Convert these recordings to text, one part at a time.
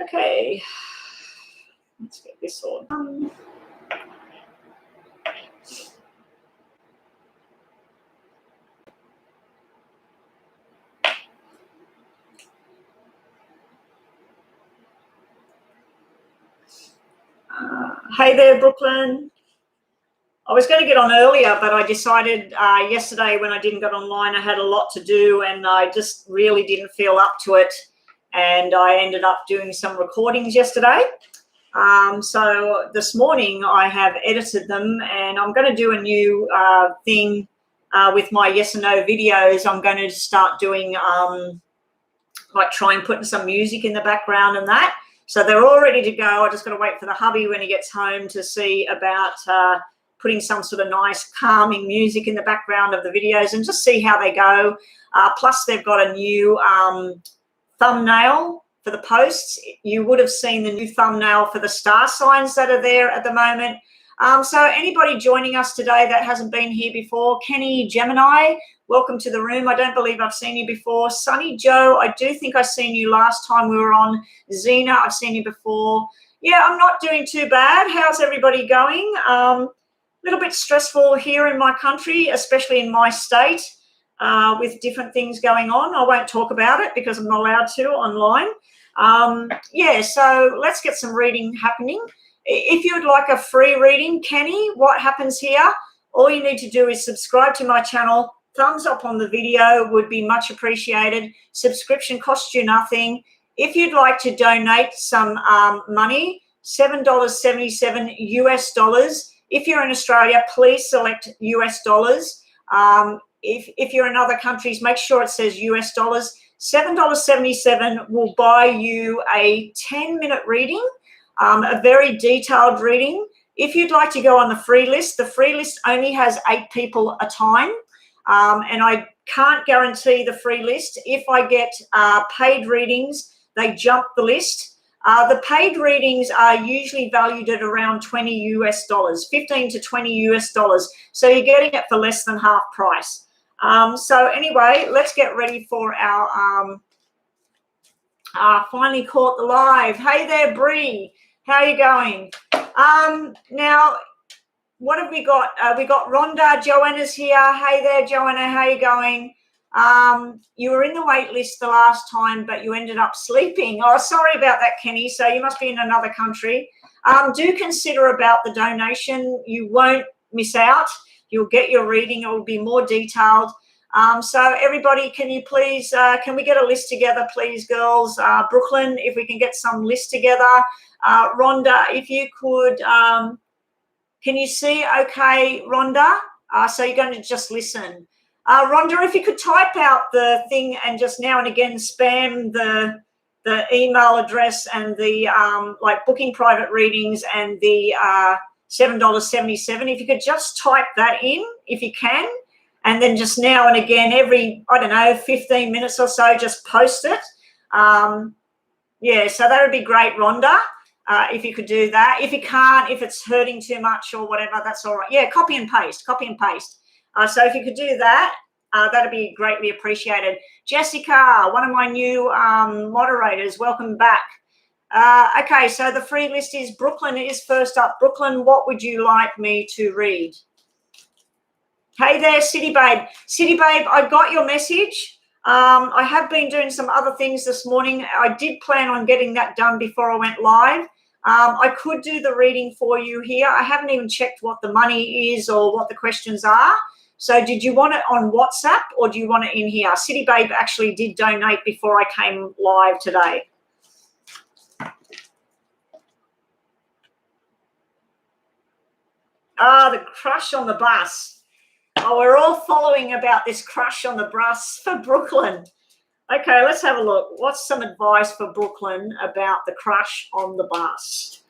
Okay, let's get this all done. Hey there, Brooklyn. I was going to get on earlier, but I decided yesterday when I didn't get online, I had a lot to do and I just really didn't feel up to it. And I ended up doing some recordings yesterday. So this morning I have edited them and I'm going to do a new thing with my yes and no videos. I'm going to start doing like try and put some music in the background and that. So they're all ready to go. I just got to wait for the hubby when he gets home to see about putting some sort of nice calming music in the background of the videos and just see how they go. Plus they've got a new thumbnail for the posts. You would have seen the new thumbnail for the star signs that are there at the moment. So anybody joining us today that hasn't been here before, Kenny Gemini, welcome to the room. I don't believe I've seen you before. Sunny Joe, I do think I've seen you last time we were on. Zena, I've seen you before. Yeah, I'm not doing too bad. How's everybody going? A little bit stressful here in my country, especially in my state, with different things going on. I won't talk about it because I'm not allowed to online. Yeah, so let's get some reading happening. If you'd like a free reading, Kenny, what happens here? All you need to do is subscribe to my channel. Thumbs up on the video would be much appreciated. Subscription costs you nothing. If you'd like to donate some money, $7.77 US dollars. If you're in Australia, please select US dollars. If you're in other countries, make sure it says US dollars. $7.77 will buy you a 10-minute reading, a very detailed reading. If you'd like to go on the free list only has 8 people a time. And I can't guarantee the free list. If I get paid readings, they jump the list. The paid readings are usually valued at around $20 US dollars, 15 to 20 US dollars. So you're getting it for less than half price. So anyway, let's get ready for our finally caught the live. Hey there, Bree. How are you going? Now, what have we got? We got Rhonda. Joanna's here. Hey there, Joanna. How are you going? You were in the wait list the last time, but you ended up sleeping. Oh, sorry about that, Kenny. So you must be in another country. Do consider about the donation. You won't miss out. You'll get your reading. It will be more detailed. So everybody, can you please, can we get a list together, please, girls? Brooklyn, if we can get some list together. Rhonda, if you could, can you see okay, Rhonda? So you're going to just listen. Rhonda, if you could type out the thing and just now and again spam the email address and the like booking private readings and the $7.77. If you could just type that in, if you can, and then just now and again every, I don't know, 15 minutes or so, just post it. Yeah, so that would be great, Rhonda. If you could do that. If you can't, if it's hurting too much or whatever, that's all right. Yeah, copy and paste. So if you could do that, that'd be greatly appreciated. Jessica, one of my new moderators, welcome back. Okay, so the free list is Brooklyn is first up. Brooklyn, what would you like me to read? Hey there, City Babe. City Babe, I got your message. I have been doing some other things this morning. I did plan on getting that done before I went live. I could do the reading for you here. I haven't even checked what the money is or what the questions are. So did you want it on WhatsApp or do you want it in here? City Babe actually did donate before I came live today. The crush on the bus. Oh, we're all following about this crush on the bus for Brooklyn. Okay, let's have a look. What's some advice for Brooklyn about the crush on the bus?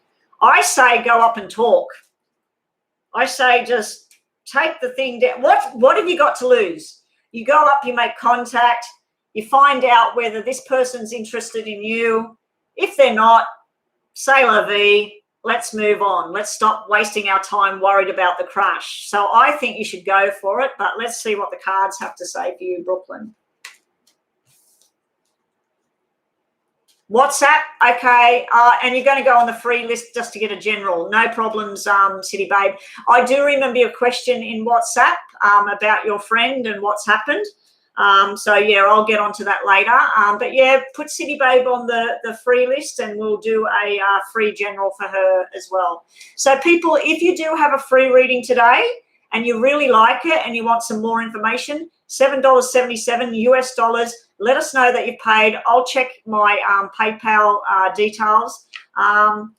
I say go up and talk. I say just take the thing down. What have you got to lose? You go up, you make contact, you find out whether this person's interested in you. If they're not, say la vie. Let's move on. Let's stop wasting our time worried about the crush. So I think you should go for it, but let's see what the cards have to say for you, Brooklyn. WhatsApp, okay, and you're going to go on the free list just to get a general. No problems, City Babe. I do remember your question in WhatsApp about your friend and what's happened. So, yeah, I'll get onto that later. But, yeah, put City Babe on the free list and we'll do a free general for her as well. So, people, if you do have a free reading today and you really like it and you want some more information, $7.77 US dollars. Let us know that you've paid. I'll check my PayPal details and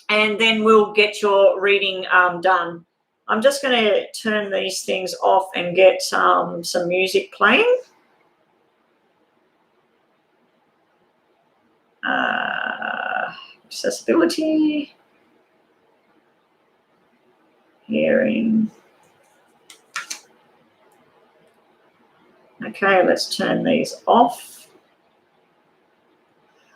then we'll get your reading done. I'm just going to turn these things off and get some music playing. Accessibility. Hearing. Okay, let's turn these off.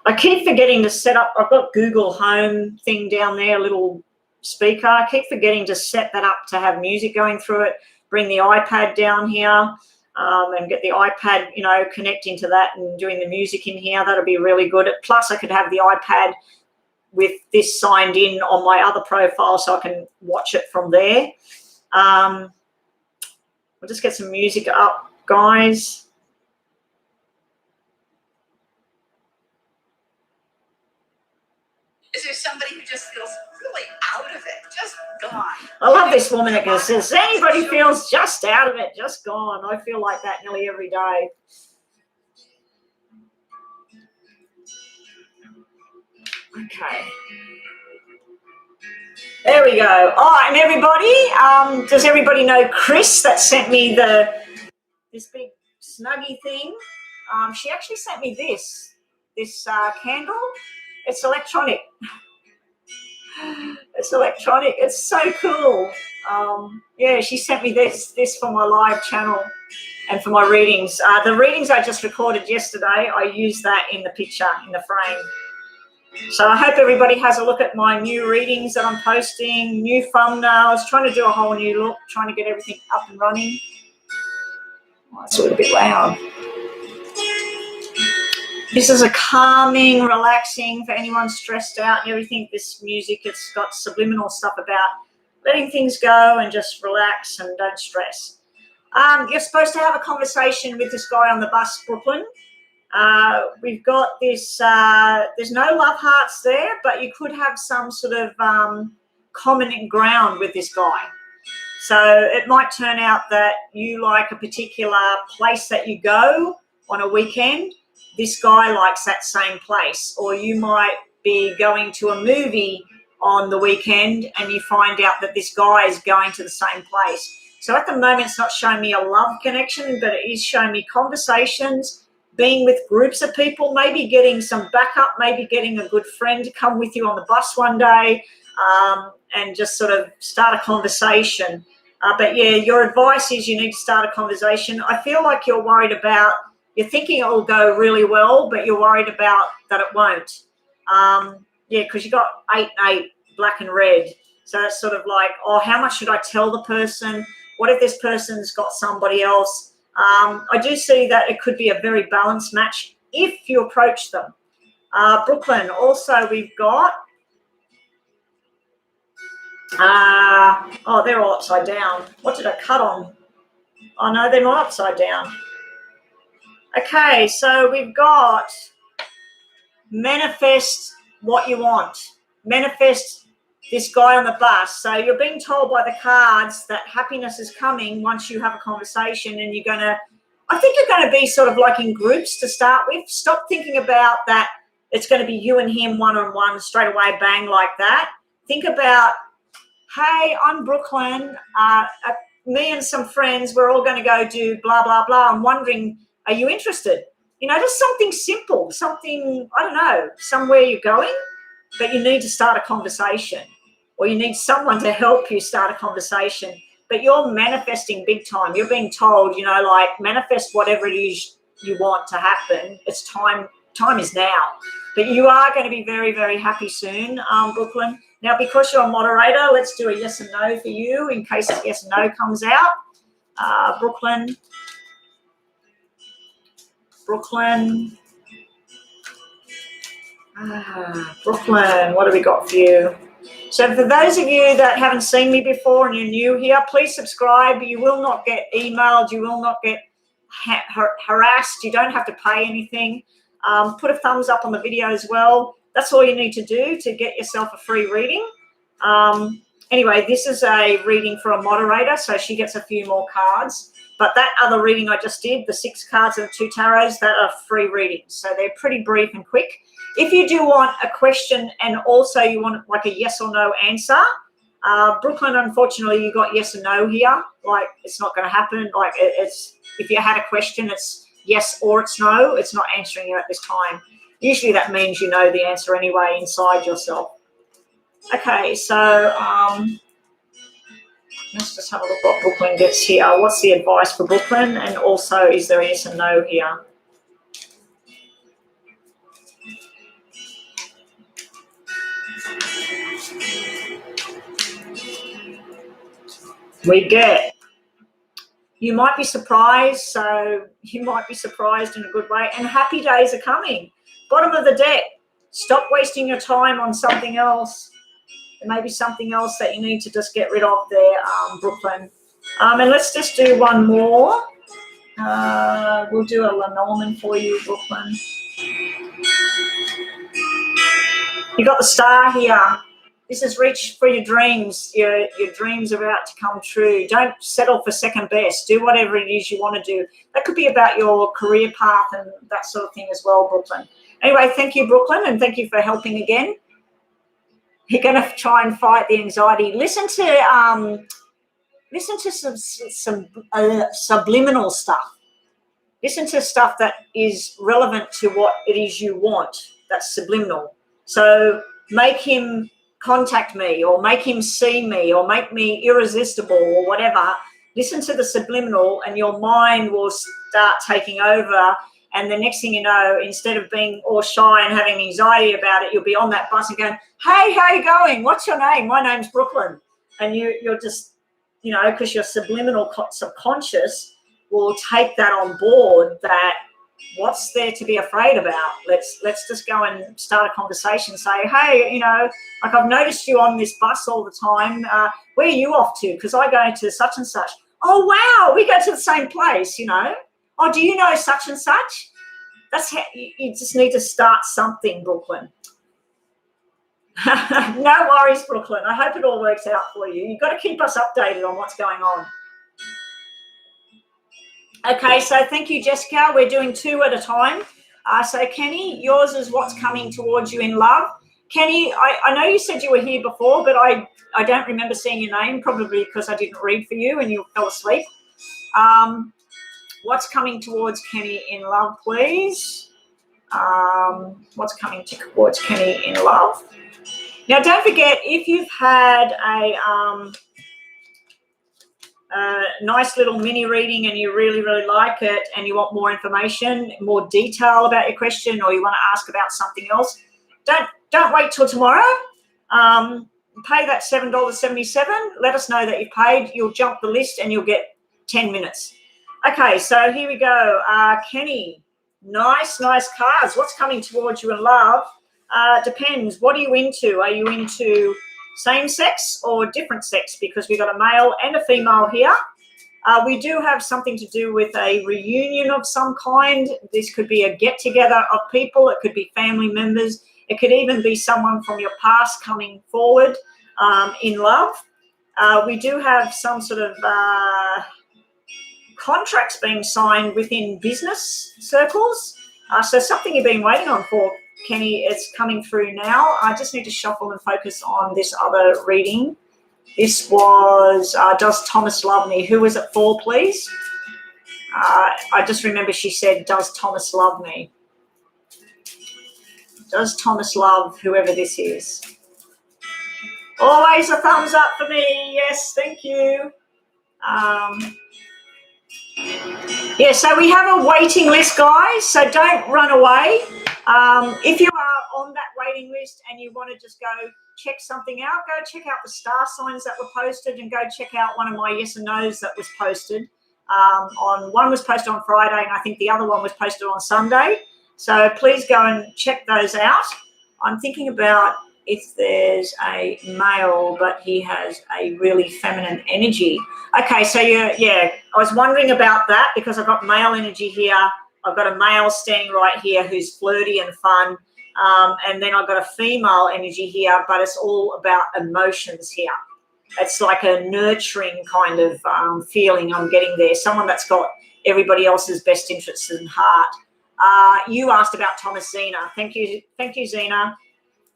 I keep forgetting to set up, I've got Google Home thing down there, a little speaker. I keep forgetting to set that up to have music going through it, bring the iPad down here and get the iPad, you know, connecting to that and doing the music in here. That'll be really good. Plus, I could have the iPad with this signed in on my other profile so I can watch it from there. We'll just get some music up, guys. Is there somebody who just feels really out of it, just gone? I love this woman that says, anybody feels just out of it, just gone. I feel like that nearly every day. Okay. There we go. All right, and everybody, does everybody know Chris that sent me this big snuggie thing? She actually sent me this candle. It's electronic. It's electronic. It's so cool. Yeah, she sent me this for my live channel and for my readings. The readings I just recorded yesterday, I used that in the picture, in the frame. So I hope everybody has a look at my new readings that I'm posting, new thumbnails, trying to do a whole new look, trying to get everything up and running. Oh, it's a little bit loud. This is a calming, relaxing for anyone stressed out and everything. This music, it's got subliminal stuff about letting things go and just relax and don't stress. You're supposed to have a conversation with this guy on the bus, Brooklyn. We've got this, there's no love hearts there, but you could have some sort of common ground with this guy. So it might turn out that you like a particular place that you go on a weekend. This guy likes that same place. Or you might be going to a movie on the weekend and you find out that this guy is going to the same place. So at the moment, it's not showing me a love connection, but it is showing me conversations, being with groups of people, maybe getting some backup, maybe getting a good friend to come with you on the bus one day and just sort of start a conversation. But, yeah, your advice is you need to start a conversation. I feel like you're worried about, you're thinking it will go really well, but you're worried about that it won't. Yeah, because you got 8 and 8, black and red. So it's sort of like, oh, how much should I tell the person? What if this person's got somebody else? I do see that it could be a very balanced match if you approach them. Brooklyn, also we've got, oh, they're all upside down. What did I cut on? Oh, no, they're not upside down. Okay, so we've got manifest what you want. Manifest this guy on the bus. So you're being told by the cards that happiness is coming once you have a conversation, and you're going to, I think you're going to be sort of like in groups to start with. Stop thinking about that it's going to be you and him one-on-one straight away, bang, like that. Think about, hey, I'm Brooklyn. Me and some friends, we're all going to go do blah, blah, blah. I'm wondering, are you interested? You know, just something simple, something, I don't know, somewhere you're going, but you need to start a conversation, or you need someone to help you start a conversation. But you're manifesting big time. You're being told, you know, like, manifest whatever it is you want to happen. It's time. Time is now. But you are going to be very, very happy soon, Brooklyn. Now, because you're a moderator, let's do a yes and no for you in case a yes and no comes out. Brooklyn. Brooklyn, what have we got for you? So for those of you that haven't seen me before and you're new here, please subscribe. You will not get emailed. You will not get harassed. You don't have to pay anything. Put a thumbs up on the video as well. That's all you need to do to get yourself a free reading. Anyway, this is a reading for a moderator, so she gets a few more cards. But that other reading I just did, the 6 cards and the 2 tarots, that are free readings. So they're pretty brief and quick. If you do want a question and also you want like a yes or no answer, Brooklyn, unfortunately, you got yes and no here. Like, it's not going to happen. Like, it's if you had a question, it's yes or it's no. It's not answering you at this time. Usually that means you know the answer anyway inside yourself. Okay, so let's just have a look what Brooklyn gets here. What's the advice for Brooklyn? And also, is there a yes and no here? We get, you might be surprised, so you might be surprised in a good way, and happy days are coming. Bottom of the deck, stop wasting your time on something else. There may be something else that you need to just get rid of there, Brooklyn. And let's just do one more. We'll do a Lenormand for you, Brooklyn. You got the star here. This is reach for your dreams. Your dreams are about to come true. Don't settle for second best. Do whatever it is you want to do. That could be about your career path and that sort of thing as well, Brooklyn. Anyway, thank you, Brooklyn, and thank you for helping again. You're going to try and fight the anxiety. Listen to some subliminal stuff. Listen to stuff that is relevant to what it is you want. That's subliminal. So make him contact me, or make him see me, or make me irresistible, or whatever. Listen to the subliminal and your mind will start taking over. And the next thing you know, instead of being all shy and having anxiety about it, you'll be on that bus and going, hey, how you going? What's your name? My name's Brooklyn. And you're just, you know, because your subliminal subconscious will take that on board, that what's there to be afraid about? Let's just go and start a conversation. Say, hey, you know, like, I've noticed you on this bus all the time. Where are you off to? Because I go to such and such. Oh, wow, we go to the same place, you know. Oh, do you know such and such? That's how you just need to start something, Brooklyn. No worries, Brooklyn. I hope it all works out for you. You've got to keep us updated on what's going on. Okay, so thank you, Jessica. We're doing 2 at a time. So, Kenny, yours is what's coming towards you in love. Kenny, I know you said you were here before, but I don't remember seeing your name, probably because I didn't read for you and you fell asleep. What's coming towards Kenny in love, please? What's coming towards Kenny in love? Now, don't forget, if you've had a nice little mini reading and you really, really like it and you want more information, more detail about your question, or you want to ask about something else, don't wait till tomorrow. Pay that $7.77. Let us know that you paid. You'll jump the list and you'll get 10 minutes. Okay, so here we go. Kenny, nice cards. What's coming towards you in love? Depends. What are you into? Are you into same sex or different sex? Because we've got a male and a female here. We do have something to do with a reunion of some kind. This could be a get-together of people. It could be family members. It could even be someone from your past coming forward in love. We do have some sort of contracts being signed within business circles. So something you've been waiting on for, Kenny, it's coming through now. I just need to shuffle and focus on this other reading. This was, does Thomas love me? Who was it for, please? I just remember she said, does Thomas love me? Does Thomas love whoever this is? Always a thumbs up for me. Yes, thank you. Yeah, so we have a waiting list, guys, so don't run away. If you are on that waiting list and you want to just go check something out, go check out the star signs that were posted and go check out one of my yes and no's that was posted. One was posted on Friday and I think the other one was posted on Sunday. So please go and check those out. I'm thinking about if there's a male, but he has a really feminine energy. Okay, so I was wondering about that because I've got male energy here. I've got a male standing right here who's flirty and fun. And then I've got a female energy here, but it's all about emotions here. It's like a nurturing kind of feeling I'm getting there. Someone that's got everybody else's best interests in heart. You asked about Thomas Zena. Thank you, Zena.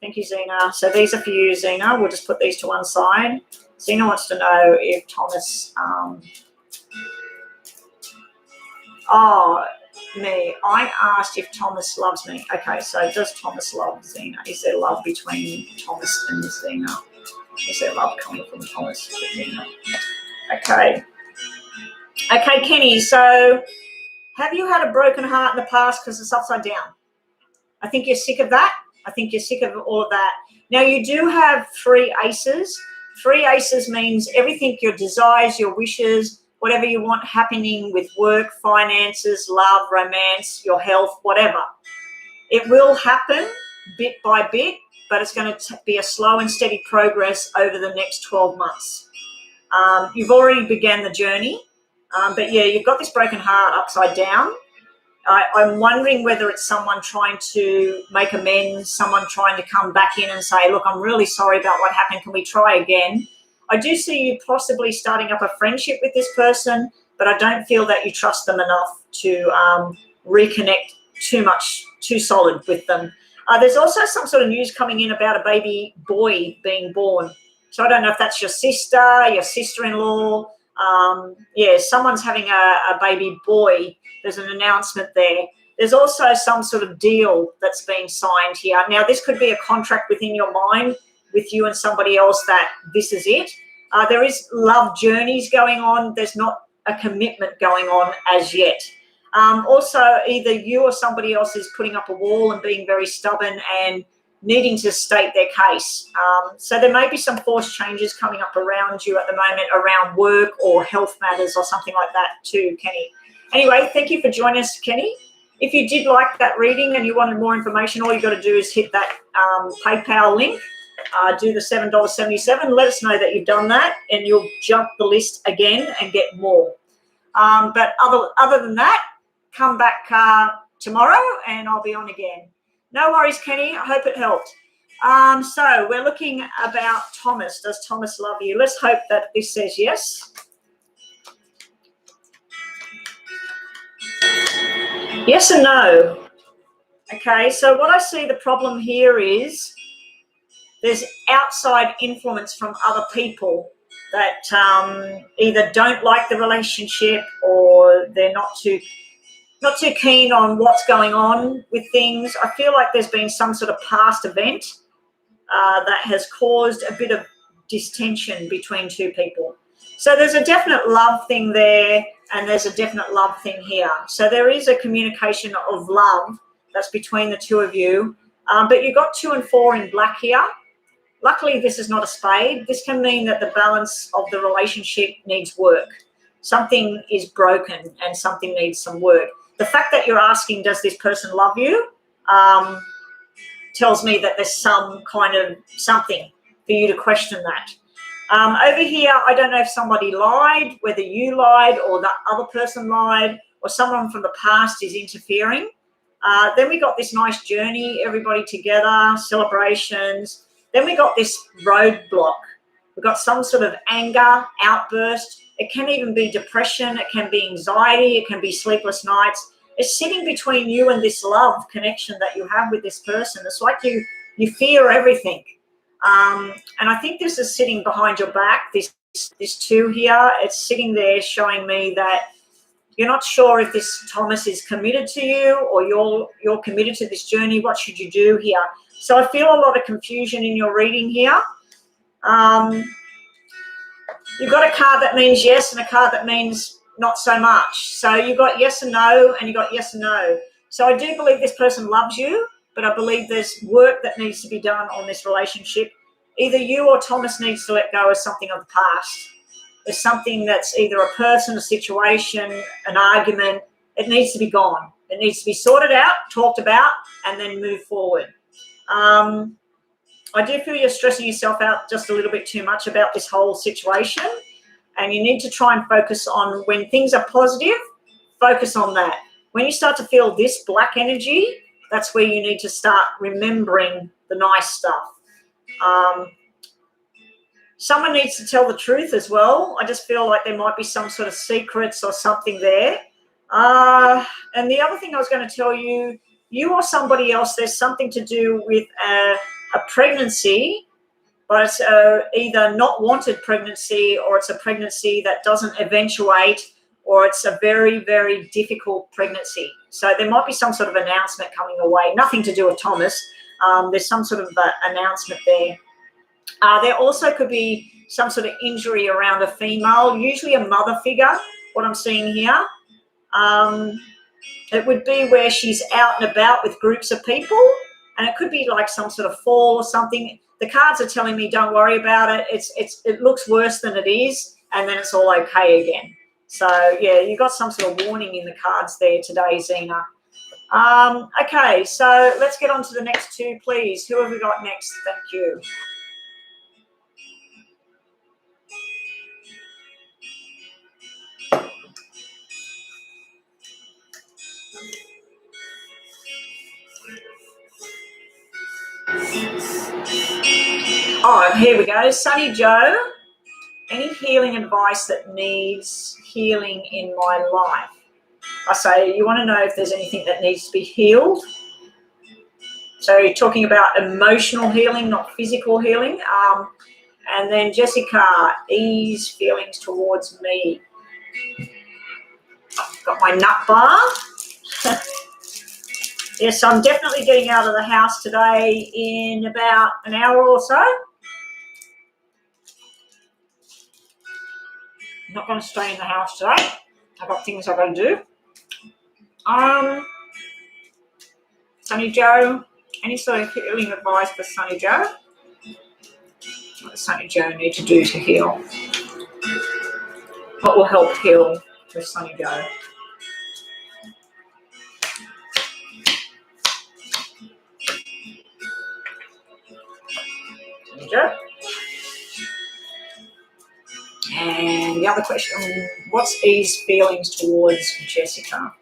Thank you, Zena. So these are for you, Zena. We'll just put these to one side. Zena wants to know if Thomas. I asked if Thomas loves me. Okay, so does Thomas love Zena? Is there love between Thomas and Zena? Is there love coming from Thomas and Zena? Okay. Okay, Kenny, so have you had a broken heart in the past because it's upside down? I think you're sick of that. I think you're sick of all of that. Now, you do have 3 aces. 3 aces means everything, your desires, your wishes, whatever you want happening with work, finances, love, romance, your health, whatever. It will happen bit by bit, but it's going to be a slow and steady progress over the next 12 months. You've already began the journey, but yeah, you've got this broken heart upside down. I'm wondering whether it's someone trying to make amends, someone trying to come back in and say, look, I'm really sorry about what happened. Can we try again? I do see you possibly starting up a friendship with this person, but I don't feel that you trust them enough to reconnect too solid with them. There's also some sort of news coming in about a baby boy being born. So I don't know if that's your sister, your sister-in-law. Someone's having a baby boy. There's an announcement there. There's also some sort of deal that's being signed here. Now, this could be a contract within your mind with you and somebody else that this is it. There is love journeys going on. There's not a commitment going on as yet. Also, either you or somebody else is putting up a wall and being very stubborn and needing to state their case. So there may be some forced changes coming up around you at the moment around work or health matters or something like that too, Kenny. Anyway, thank you for joining us, Kenny. If you did like that reading and you wanted more information, all you've got to do is hit that PayPal link, do the $7.77. Let us know that you've done that and you'll jump the list again and get more. But other than that, come back tomorrow and I'll be on again. No worries, Kenny. I hope it helped. So we're looking about Thomas. Does Thomas love you? Let's hope that this says yes. Yes and no. Okay, so what I see the problem here is there's outside influence from other people that either don't like the relationship or they're not too keen on what's going on with things. I feel like there's been some sort of past event that has caused a bit of distension between 2 people. So there's a definite love thing there and there's a definite love thing here. So there is a communication of love that's between the 2 of you. But you've got 2 and 4 in black here. Luckily, this is not a spade. This can mean that the balance of the relationship needs work. Something is broken and something needs some work. The fact that you're asking, does this person love you, tells me that there's some kind of something for you to question that. Over here, I don't know if somebody lied, whether you lied or the other person lied or someone from the past is interfering. Then we got this nice journey, everybody together, celebrations. Then we got this roadblock. We've got some sort of anger, outburst. It can even be depression. It can be anxiety. It can be sleepless nights. It's sitting between you and this love connection that you have with this person. It's like you fear everything. And I think this is sitting behind your back, this 2 here. It's sitting there showing me that you're not sure if this Thomas is committed to you or you're committed to this journey. What should you do here? So I feel a lot of confusion in your reading here. You've got a card that means yes and a card that means not so much. So you've got yes and no and you've got yes and no. So I do believe this person loves you, but I believe there's work that needs to be done on this relationship. Either you or Thomas needs to let go of something of the past. There's something that's either a person, a situation, an argument. It needs to be gone. It needs to be sorted out, talked about, and then move forward. I do feel you're stressing yourself out just a little bit too much about this whole situation, and you need to try and focus on when things are positive, focus on that. When you start to feel this black energy, that's where you need to start remembering the nice stuff. Someone needs to tell the truth as well. I just feel like there might be some sort of secrets or something there. And the other thing I was going to tell you, you or somebody else, there's something to do with a pregnancy, but it's either not wanted pregnancy, or it's a pregnancy that doesn't eventuate, or it's a very, very difficult pregnancy. So there might be some sort of announcement coming away. Nothing to do with Thomas. There's some sort of announcement there. There also could be some sort of injury around a female, usually a mother figure, what I'm seeing here. It would be where she's out and about with groups of people, and it could be like some sort of fall or something. The cards are telling me don't worry about it. It looks worse than it is, and then it's all okay again. So, yeah, you got some sort of warning in the cards there today, Zena. Okay, so let's get on to the next two, please. Who have we got next? Thank you. Oh, here we go. Sunny Joe, any healing advice that needs healing in my life? I say you want to know if there's anything that needs to be healed. So you're talking about emotional healing, not physical healing. And then Jessica, ease feelings towards me. Got my nut bar. Yes, I'm definitely getting out of the house today in about an hour or so. I'm not going to stay in the house today. I've got things I've got to do. Sunny Joe, any sort of healing advice for Sunny Joe? What does Sunny Joe need to do to heal? What will help heal with Sunny Joe? Sunny Joe. And the other question, what's E's feelings towards Jessica?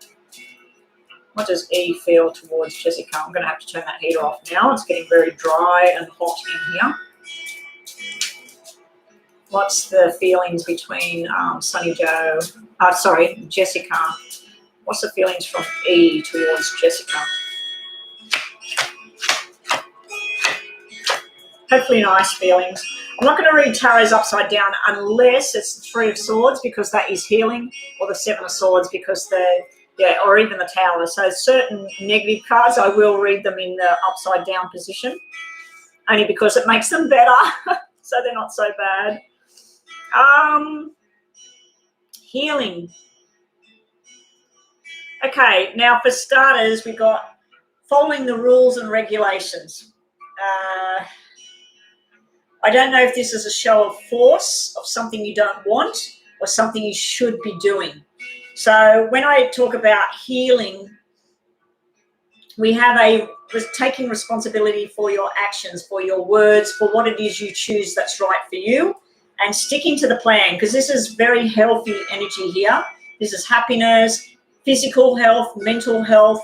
What does E feel towards Jessica? I'm going to have to turn that heater off now. It's getting very dry and hot in here. What's the feelings between Jessica? What's the feelings from E towards Jessica? Hopefully nice feelings. I'm not going to read Tarot's upside down unless it's the Three of Swords, because that is healing, or the Seven of Swords because or even the Tower. So certain negative cards, I will read them in the upside down position, only because it makes them better, so they're not so bad. Healing. Okay, now for starters, we've got following the rules and regulations. I don't know if this is a show of force, of something you don't want, or something you should be doing. So when I talk about healing, we have taking responsibility for your actions, for your words, for what it is you choose that's right for you, and sticking to the plan, because this is very healthy energy here. This is happiness, physical health, mental health,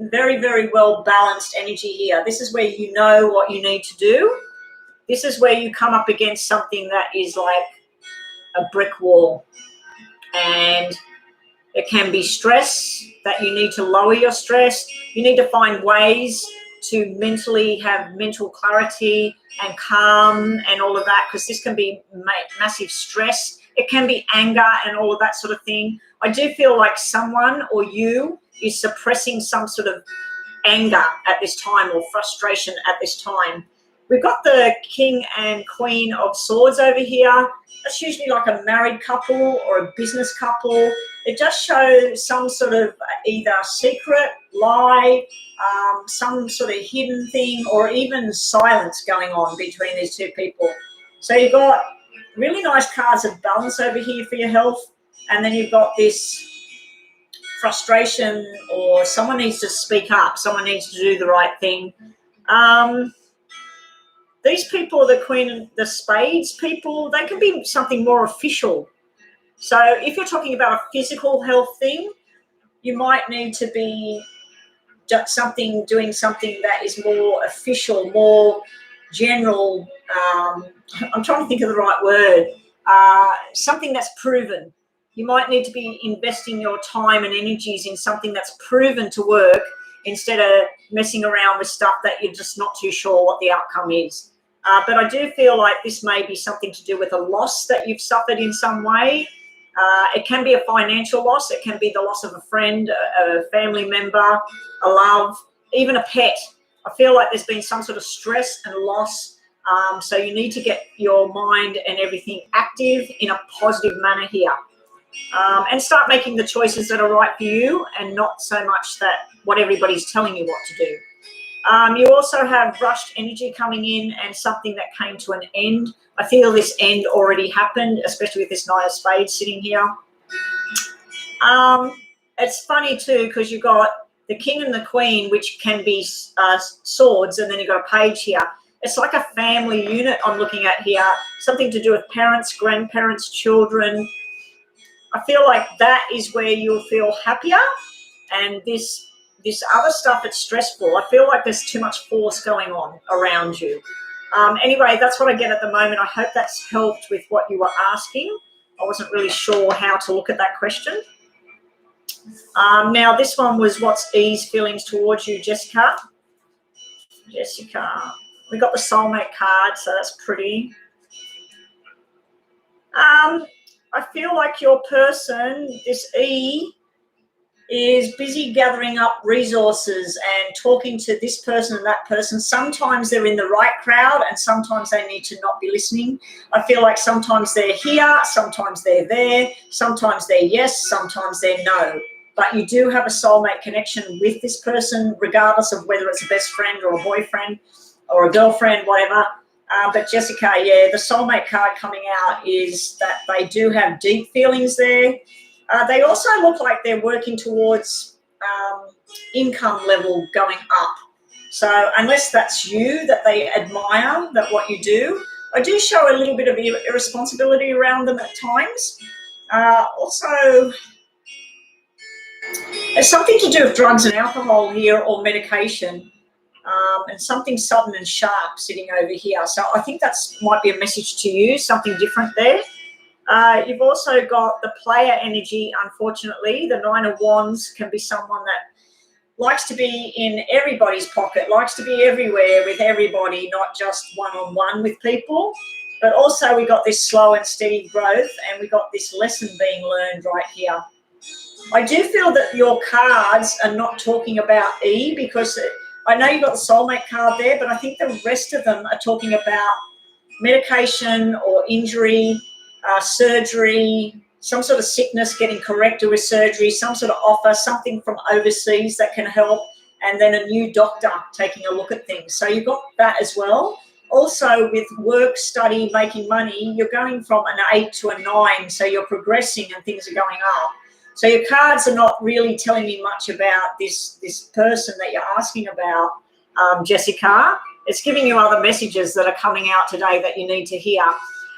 very, very well balanced energy here. This is where you know what you need to do. This is where you come up against something that is like a brick wall, and it can be stress that you need to lower your stress. You need to find ways to mentally have mental clarity and calm and all of that, because this can be massive stress. It can be anger and all of that sort of thing. I do feel like someone or you is suppressing some sort of anger at this time, or frustration at this time. We've got the King and Queen of Swords over here. That's usually like a married couple or a business couple. It just shows some sort of either secret, lie, some sort of hidden thing, or even silence going on between these two people. So you've got really nice cards of balance over here for your health, and then you've got this frustration, or someone needs to speak up, someone needs to do the right thing. These people, the Queen, the Spades people, they can be something more official. So if you're talking about a physical health thing, you might need to be doing something that is more official, more general. I'm trying to think of the right word. Something that's proven. You might need to be investing your time and energies in something that's proven to work instead of messing around with stuff that you're just not too sure what the outcome is. But I do feel like this may be something to do with a loss that you've suffered in some way. It can be a financial loss. It can be the loss of a friend, a family member, a love, even a pet. I feel like there's been some sort of stress and loss. So you need to get your mind and everything active in a positive manner here. And start making the choices that are right for you and not so much that what everybody's telling you what to do. You also have rushed energy coming in and something that came to an end. I feel this end already happened, especially with this Knight of Spades sitting here. It's funny too because you've got the King and the Queen, which can be swords, and then you've got a page here. It's like a family unit I'm looking at here, something to do with parents, grandparents, children. I feel like that is where you'll feel happier, and this other stuff, it's stressful. I feel like there's too much force going on around you. Anyway, that's what I get at the moment. I hope that's helped with what you were asking. I wasn't really sure how to look at that question. Now, this one was what's E's feelings towards you, Jessica. Jessica. We got the soulmate card, so that's pretty. I feel like your person, this E, is busy gathering up resources and talking to this person and that person. Sometimes they're in the right crowd and sometimes they need to not be listening. I feel like sometimes they're here, sometimes they're there, sometimes they're yes, sometimes they're no. But you do have a soulmate connection with this person, regardless of whether it's a best friend or a boyfriend or a girlfriend, whatever. But Jessica, yeah, the soulmate card coming out is that they do have deep feelings there. They also look like they're working towards income level going up. So unless that's you, that they admire, that what you do, I do show a little bit of irresponsibility around them at times. Also, there's something to do with drugs and alcohol here or medication. And something sudden and sharp sitting over here. So I think that might be a message to you, something different there. You've also got the player energy, unfortunately. The Nine of Wands can be someone that likes to be in everybody's pocket, likes to be everywhere with everybody, not just one-on-one with people. But also we got this slow and steady growth, and we got this lesson being learned right here. I do feel that your cards are not talking about E, because I know you've got the soulmate card there, but I think the rest of them are talking about medication or injury, surgery, some sort of sickness getting corrected with surgery, some sort of offer, something from overseas that can help, and then a new doctor taking a look at things. So you've got that as well. Also with work, study, making money, you're going from an 8 to a 9, so you're progressing and things are going up. So your cards are not really telling me much about this person that you're asking about, Jessica. It's giving you other messages that are coming out today that you need to hear.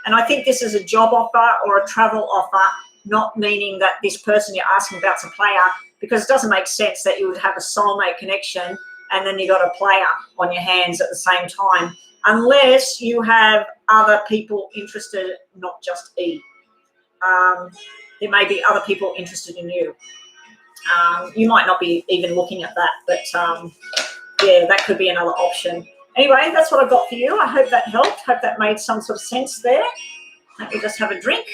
And I think this is a job offer or a travel offer, not meaning that this person you're asking about is a player, because it doesn't make sense that you would have a soulmate connection and then you got a player on your hands at the same time, unless you have other people interested, not just E. There may be other people interested in you. You might not be even looking at that, but yeah, that could be another option. Anyway, that's what I've got for you. I hope that helped. Hope that made some sort of sense there. Let me just have a drink.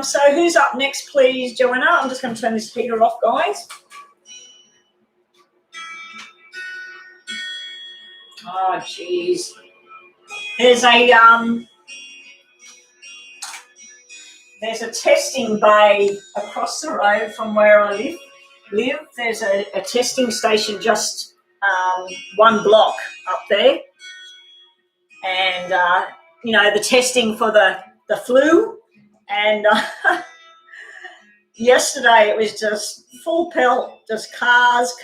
So who's up next, please, Joanna? I'm just going to turn this heater off, guys. Oh, jeez. There's a testing bay across the road from where I live. There's a testing station just one block up there. And the testing for the flu. And yesterday it was just full pelt, just cars.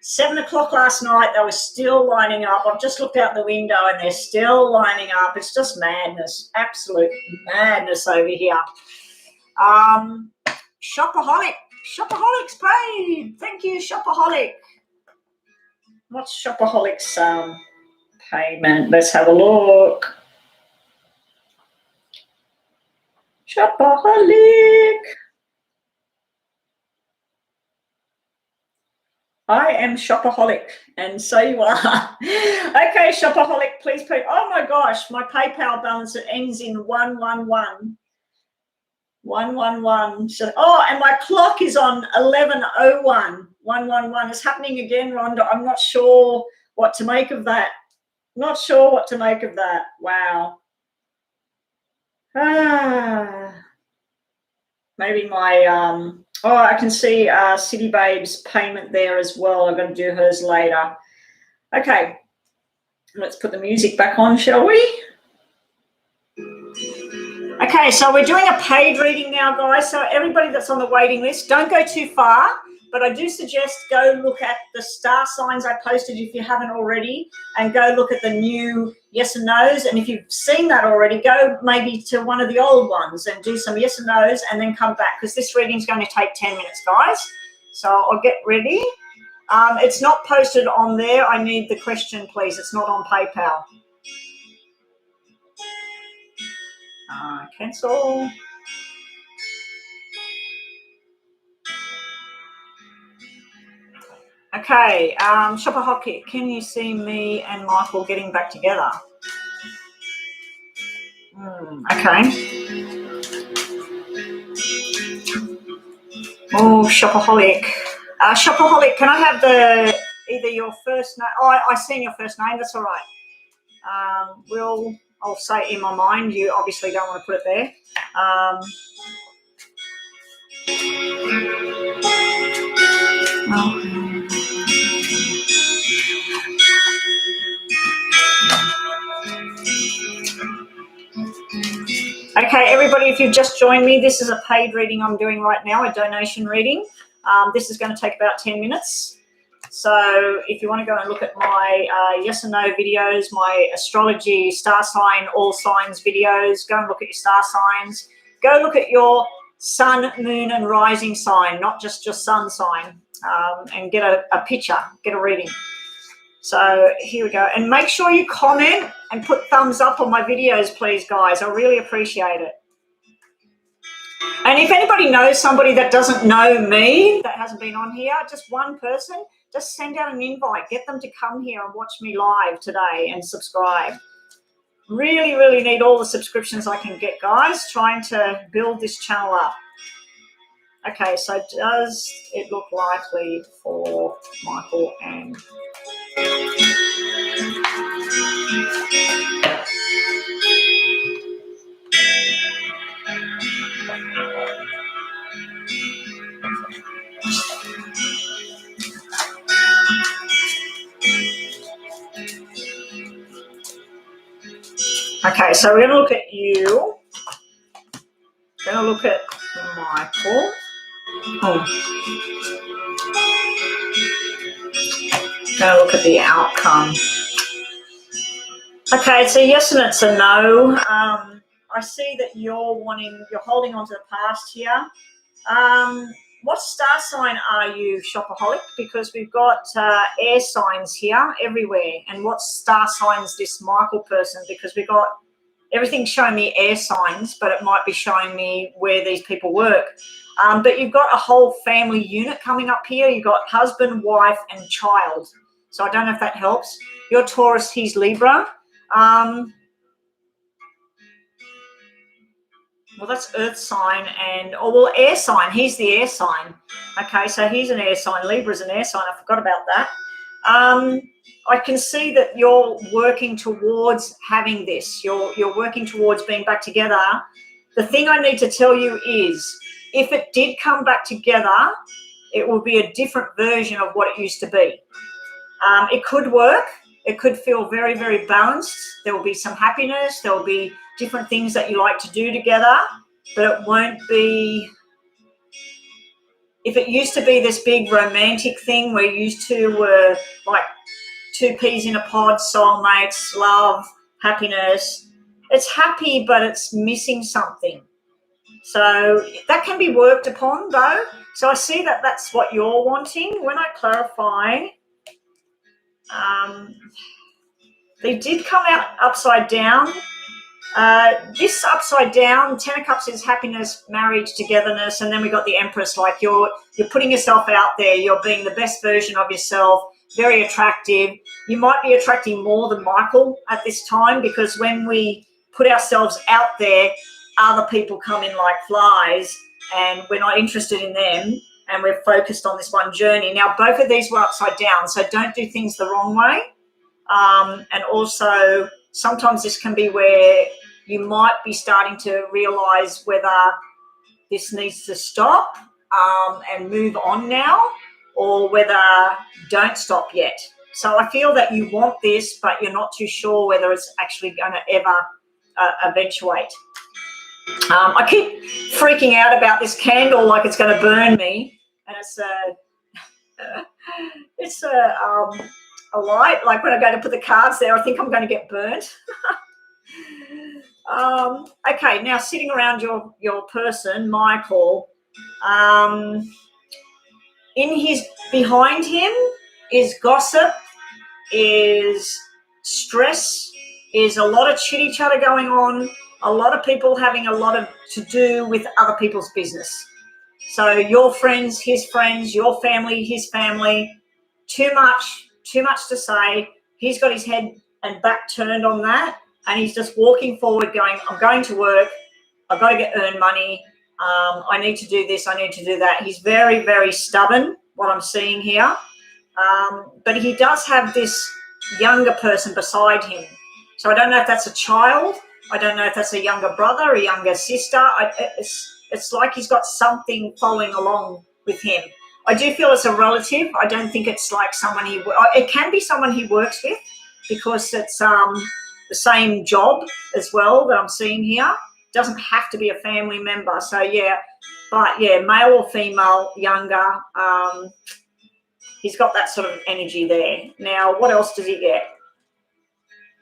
7 o'clock last night, they were still lining up. I've just looked out the window and they're still lining up. It's just madness, absolute madness over here. Shopaholics paid. Thank you, Shopaholic. What's Shopaholic's payment? Let's have a look. Shopaholic. I am Shopaholic, and so you are. Okay, Shopaholic, please pay. Oh my gosh, my PayPal balance, it ends in 111. 111. So, and my clock is on 11:01. 111 is happening again, Rhonda. I'm not sure what to make of that. Not sure what to make of that. Wow. Maybe my I can see City Babe's payment there as well. I'm going to do hers later. Okay, let's put the music back on, shall we? Okay, so we're doing a paid reading now, guys. So everybody that's on the waiting list, don't go too far, but I do suggest go look at the star signs I posted if you haven't already, and go look at the new yes and no's. And if you've seen that already, go maybe to one of the old ones and do some yes and no's and then come back, because this reading is going to take 10 minutes, guys. So I'll get ready. It's not posted on there. I need the question, please. It's not on PayPal. Cancel. Okay, Shopaholic, can you see me and Michael getting back together? Okay. Oh, Shopaholic. Shopaholic, can I have either your first name? Oh, I seen your first name. That's all right. I'll say it in my mind. You obviously don't want to put it there. Okay, everybody, if you've just joined me, this is a paid reading I'm doing right now, a donation reading. This is going to take about 10 minutes. So if you want to go and look at my yes and no videos, my astrology star sign, all signs videos, go and look at your star signs. Go look at your sun, moon and rising sign, not just your sun sign, and get a picture, get a reading. So here we go. And make sure you comment and put thumbs up on my videos, please, guys. I really appreciate it. And if anybody knows somebody that doesn't know me, that hasn't been on here, just one person, just send out an invite. Get them to come here and watch me live today and subscribe. Really, really need all the subscriptions I can get, guys, trying to build this channel up. Okay, so does it look likely for Michael and... Okay, so we're going to look at you. Going to look at Michael. Going to look at the outcome. Okay, it's a yes and it's a no. I see that you're holding on to the past here. What star sign are you, Shopaholic? Because we've got air signs here everywhere. And what star sign is this Michael person? Because we've got everything showing me air signs, but it might be showing me where these people work. But you've got a whole family unit coming up here. You've got husband, wife, and child. So I don't know if that helps. You're Taurus, he's Libra. Well, that's earth sign and, air sign. He's the air sign. Okay, so he's an air sign. Libra's an air sign. I forgot about that. I can see that you're working towards having this. You're working towards being back together. The thing I need to tell you is, if it did come back together, it will be a different version of what it used to be. It could work, It could feel very, very balanced. There will be some happiness. There will be different things that you like to do together, but it won't be, if it used to be this big romantic thing where you two were like two peas in a pod, soulmates, love, happiness, it's happy, but it's missing something. So that can be worked upon though. So I see that that's what you're wanting. When I clarify, they did come out upside down. This upside down, Ten of Cups is happiness, marriage, togetherness, and then we got the Empress, like you're putting yourself out there, you're being the best version of yourself, very attractive. You might be attracting more than Michael at this time, because when we put ourselves out there, other people come in like flies and we're not interested in them and we're focused on this one journey. Now, both of these were upside down, so don't do things the wrong way. And also, sometimes this can be where you might be starting to realise whether this needs to stop and move on now, or whether don't stop yet. So I feel that you want this, but you're not too sure whether it's actually going to ever eventuate. I keep freaking out about this candle like it's going to burn me, and it's a light. Like when I go to put the cards there, I think I'm going to get burnt. Okay, now sitting around your person, Michael, behind him is gossip, is stress, is a lot of chitty chatter going on, a lot of people having a lot to do with other people's business. So your friends, his friends, your family, his family, too much to say. He's got his head and back turned on that, and he's just walking forward going, I'm going to work, I've got to earn money, I need to do this, I need to do that. He's very, very stubborn, what I'm seeing here. But he does have this younger person beside him. So I don't know if that's a child, I don't know if that's a younger brother, a younger sister. It's like he's got something following along with him. I do feel it's a relative. I don't think it's like someone it can be someone he works with, because it's the same job as well that I'm seeing here. It doesn't have to be a family member. So yeah, but yeah, male or female, younger. He's got that sort of energy there. Now, what else does he get?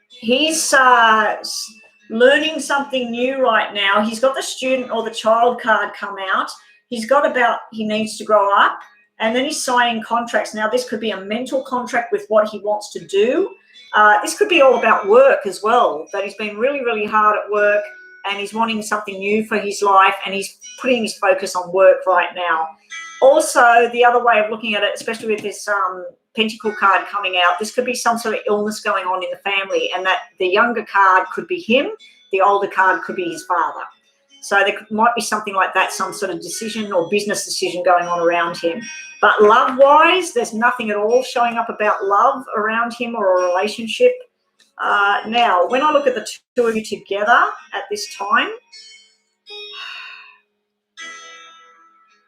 He's learning something new right now. He's got the student or the child card come out. He's got about he needs to grow up, and then he's signing contracts. Now, this could be a mental contract with what he wants to do. This could be all about work as well, that he's been really, really hard at work and he's wanting something new for his life, and he's putting his focus on work right now. Also, the other way of looking at it, especially with this Pentacle card coming out, this could be some sort of illness going on in the family, and that the younger card could be him, the older card could be his father. So there might be something like that, some sort of decision or business decision going on around him. But love-wise, there's nothing at all showing up about love around him or a relationship. Now, when I look at the two of you together at this time,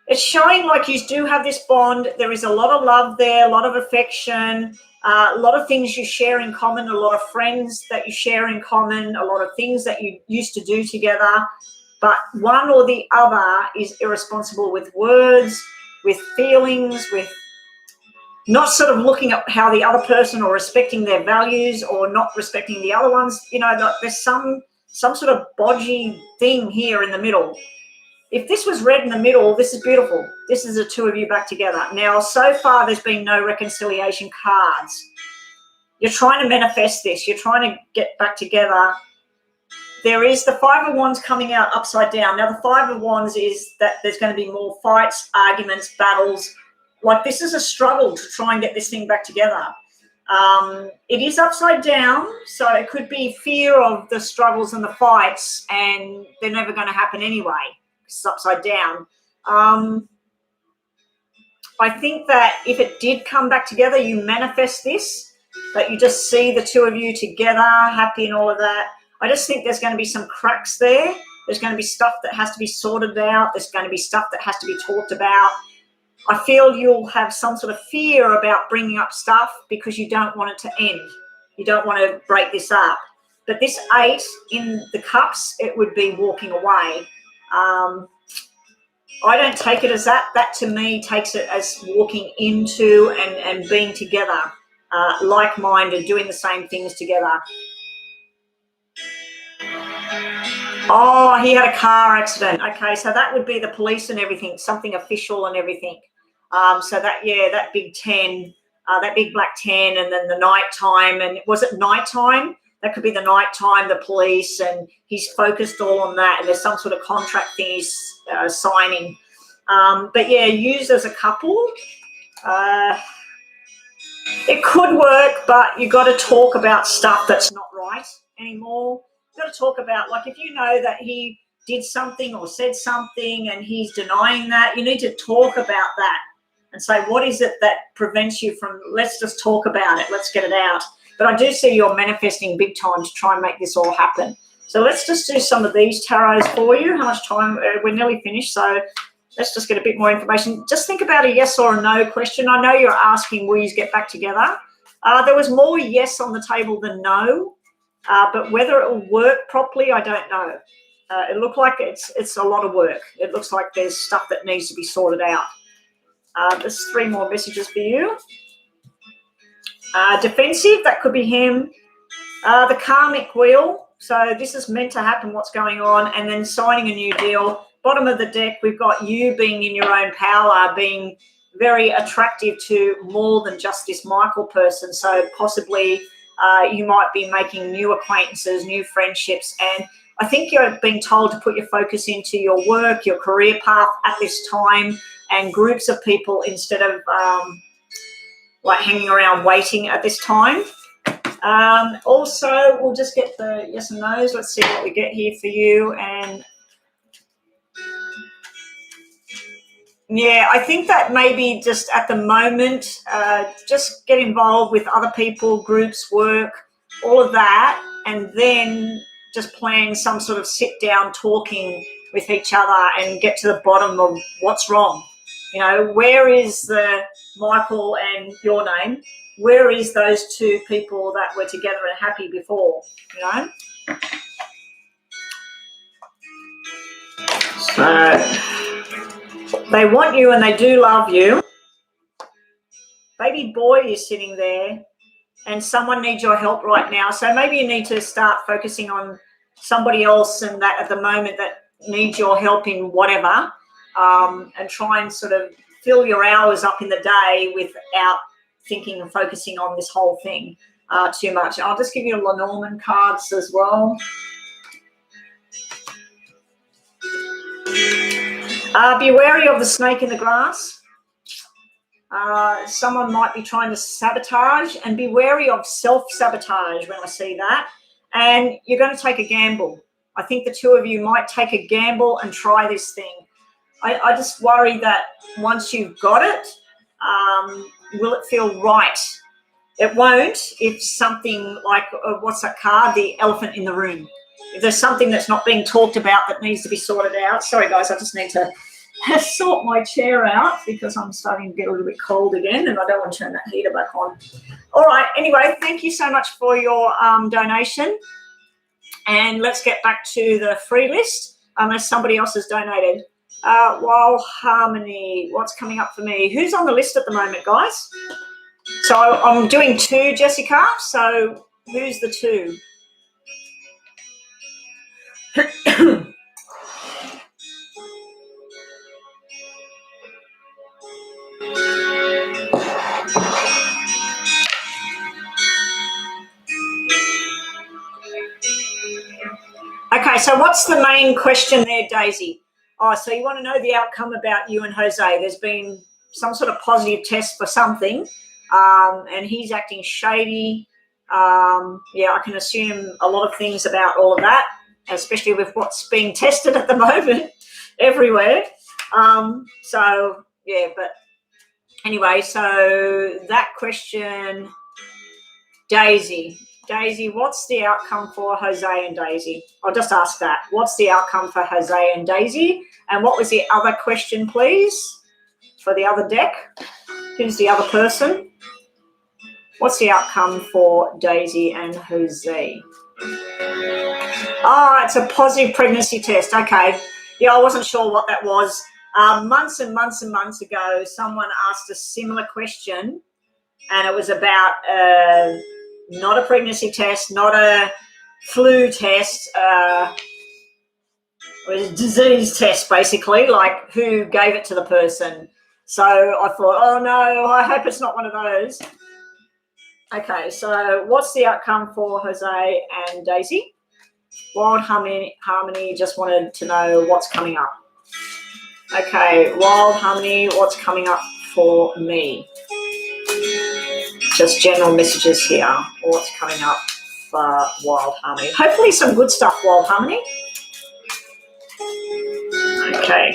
it's showing like you do have this bond. There is a lot of love there, a lot of affection, a lot of things you share in common, a lot of friends that you share in common, a lot of things that you used to do together. But one or the other is irresponsible with words, with feelings, with not sort of looking at how the other person, or respecting their values, or not respecting the other ones. You know, there's some sort of bodgy thing here in the middle. If this was red in the middle, this is beautiful. This is the two of you back together. Now, so far, there's been no reconciliation cards. You're trying to manifest this. You're trying to get back together. There is the Five of Wands coming out upside down. Now, the Five of Wands is that there's going to be more fights, arguments, battles. Like, this is a struggle to try and get this thing back together. It is upside down, so it could be fear of the struggles and the fights, and they're never going to happen anyway. It's upside down. I think that if it did come back together, you manifest this, that you just see the two of you together, happy and all of that. I just think there's going to be some cracks there. There's going to be stuff that has to be sorted out. There's going to be stuff that has to be talked about. I feel you'll have some sort of fear about bringing up stuff because you don't want it to end. You don't want to break this up. But this 8 in the cups, it would be walking away. I don't take it as that. That to me takes it as walking into and being together, like-minded, doing the same things together. Oh, he had a car accident. Okay, so that would be the police and everything, something official and everything. So that, yeah, that big 10, that big black 10, and then the nighttime. And was it nighttime? That could be the nighttime, the police, and he's focused all on that. And there's some sort of contract thing he's signing. But yeah, used as a couple. It could work, but you got to talk about stuff that's not right anymore. You've got to talk about, like, if you know that he did something or said something and he's denying that, you need to talk about that and say, what is it that prevents you from, let's just talk about it, let's get it out. But I do see you're manifesting big time to try and make this all happen. So let's just do some of these tarots for you. How much time? We're nearly finished, so let's just get a bit more information. Just think about a yes or a no question. I know you're asking, will you get back together? There was more yes on the table than no, but whether it will work properly, I don't know. It looked like it's a lot of work. It looks like there's stuff that needs to be sorted out. There's 3 more messages for you. Defensive, that could be him. The karmic wheel, so this is meant to happen, what's going on, and then signing a new deal. Bottom of the deck, we've got you being in your own power, being very attractive to more than just this Michael person. So possibly you might be making new acquaintances, new friendships, and I think you're being told to put your focus into your work, your career path at this time, and groups of people instead of like hanging around waiting at this time. Also, we'll just get the yes and no's. Let's see what we get here for you. And yeah, I think that maybe just at the moment, just get involved with other people, groups, work, all of that, and then just plan some sort of sit-down talking with each other and get to the bottom of what's wrong. You know, where is the Michael and your name? Where is those 2 people that were together and happy before, you know? So they want you and they do love you. Baby boy is sitting there and someone needs your help right now. So maybe you need to start focusing on somebody else and that at the moment that needs your help in whatever, and try and sort of fill your hours up in the day without thinking and focusing on this whole thing too much. I'll just give you Lenormand cards as well. Be wary of the snake in the grass. Someone might be trying to sabotage, and be wary of self-sabotage when I see that. And you're going to take a gamble. I think the 2 of you might take a gamble and try this thing. I just worry that once you've got it, will it feel right? It won't if something like, what's that card? The elephant in the room. If there's something that's not being talked about that needs to be sorted out. Sorry, guys, I just need to sort my chair out because I'm starting to get a little bit cold again and I don't want to turn that heater back on. All right, anyway, thank you so much for your donation. And let's get back to the free list unless somebody else has donated. Wild Harmony, what's coming up for me? Who's on the list at the moment, guys? So I'm doing 2, Jessica. So who's the 2? Okay, so what's the main question there, Daisy? Oh, so you want to know the outcome about you and Jose. There's been some sort of positive test for something, and he's acting shady. Yeah, I can assume a lot of things about all of that, especially with what's being tested at the moment everywhere. So, yeah, but anyway, so that question, Daisy, what's the outcome for Jose and Daisy? I'll just ask that. What's the outcome for Jose and Daisy? And what was the other question, please, for the other deck? Who's the other person? What's the outcome for Daisy and Jose? Oh, it's a positive pregnancy test. Okay. Yeah, I wasn't sure what that was. Months and months and months ago, someone asked a similar question, and it was about not a pregnancy test, not a flu test, it was a disease test, basically, like who gave it to the person. So I thought, oh no, I hope it's not one of those. Okay, so what's the outcome for Jose and Daisy? Wild Harmony just wanted to know what's coming up. Okay, Wild Harmony, what's coming up for me? Just general messages here. What's coming up for Wild Harmony? Hopefully some good stuff, Wild Harmony. Okay.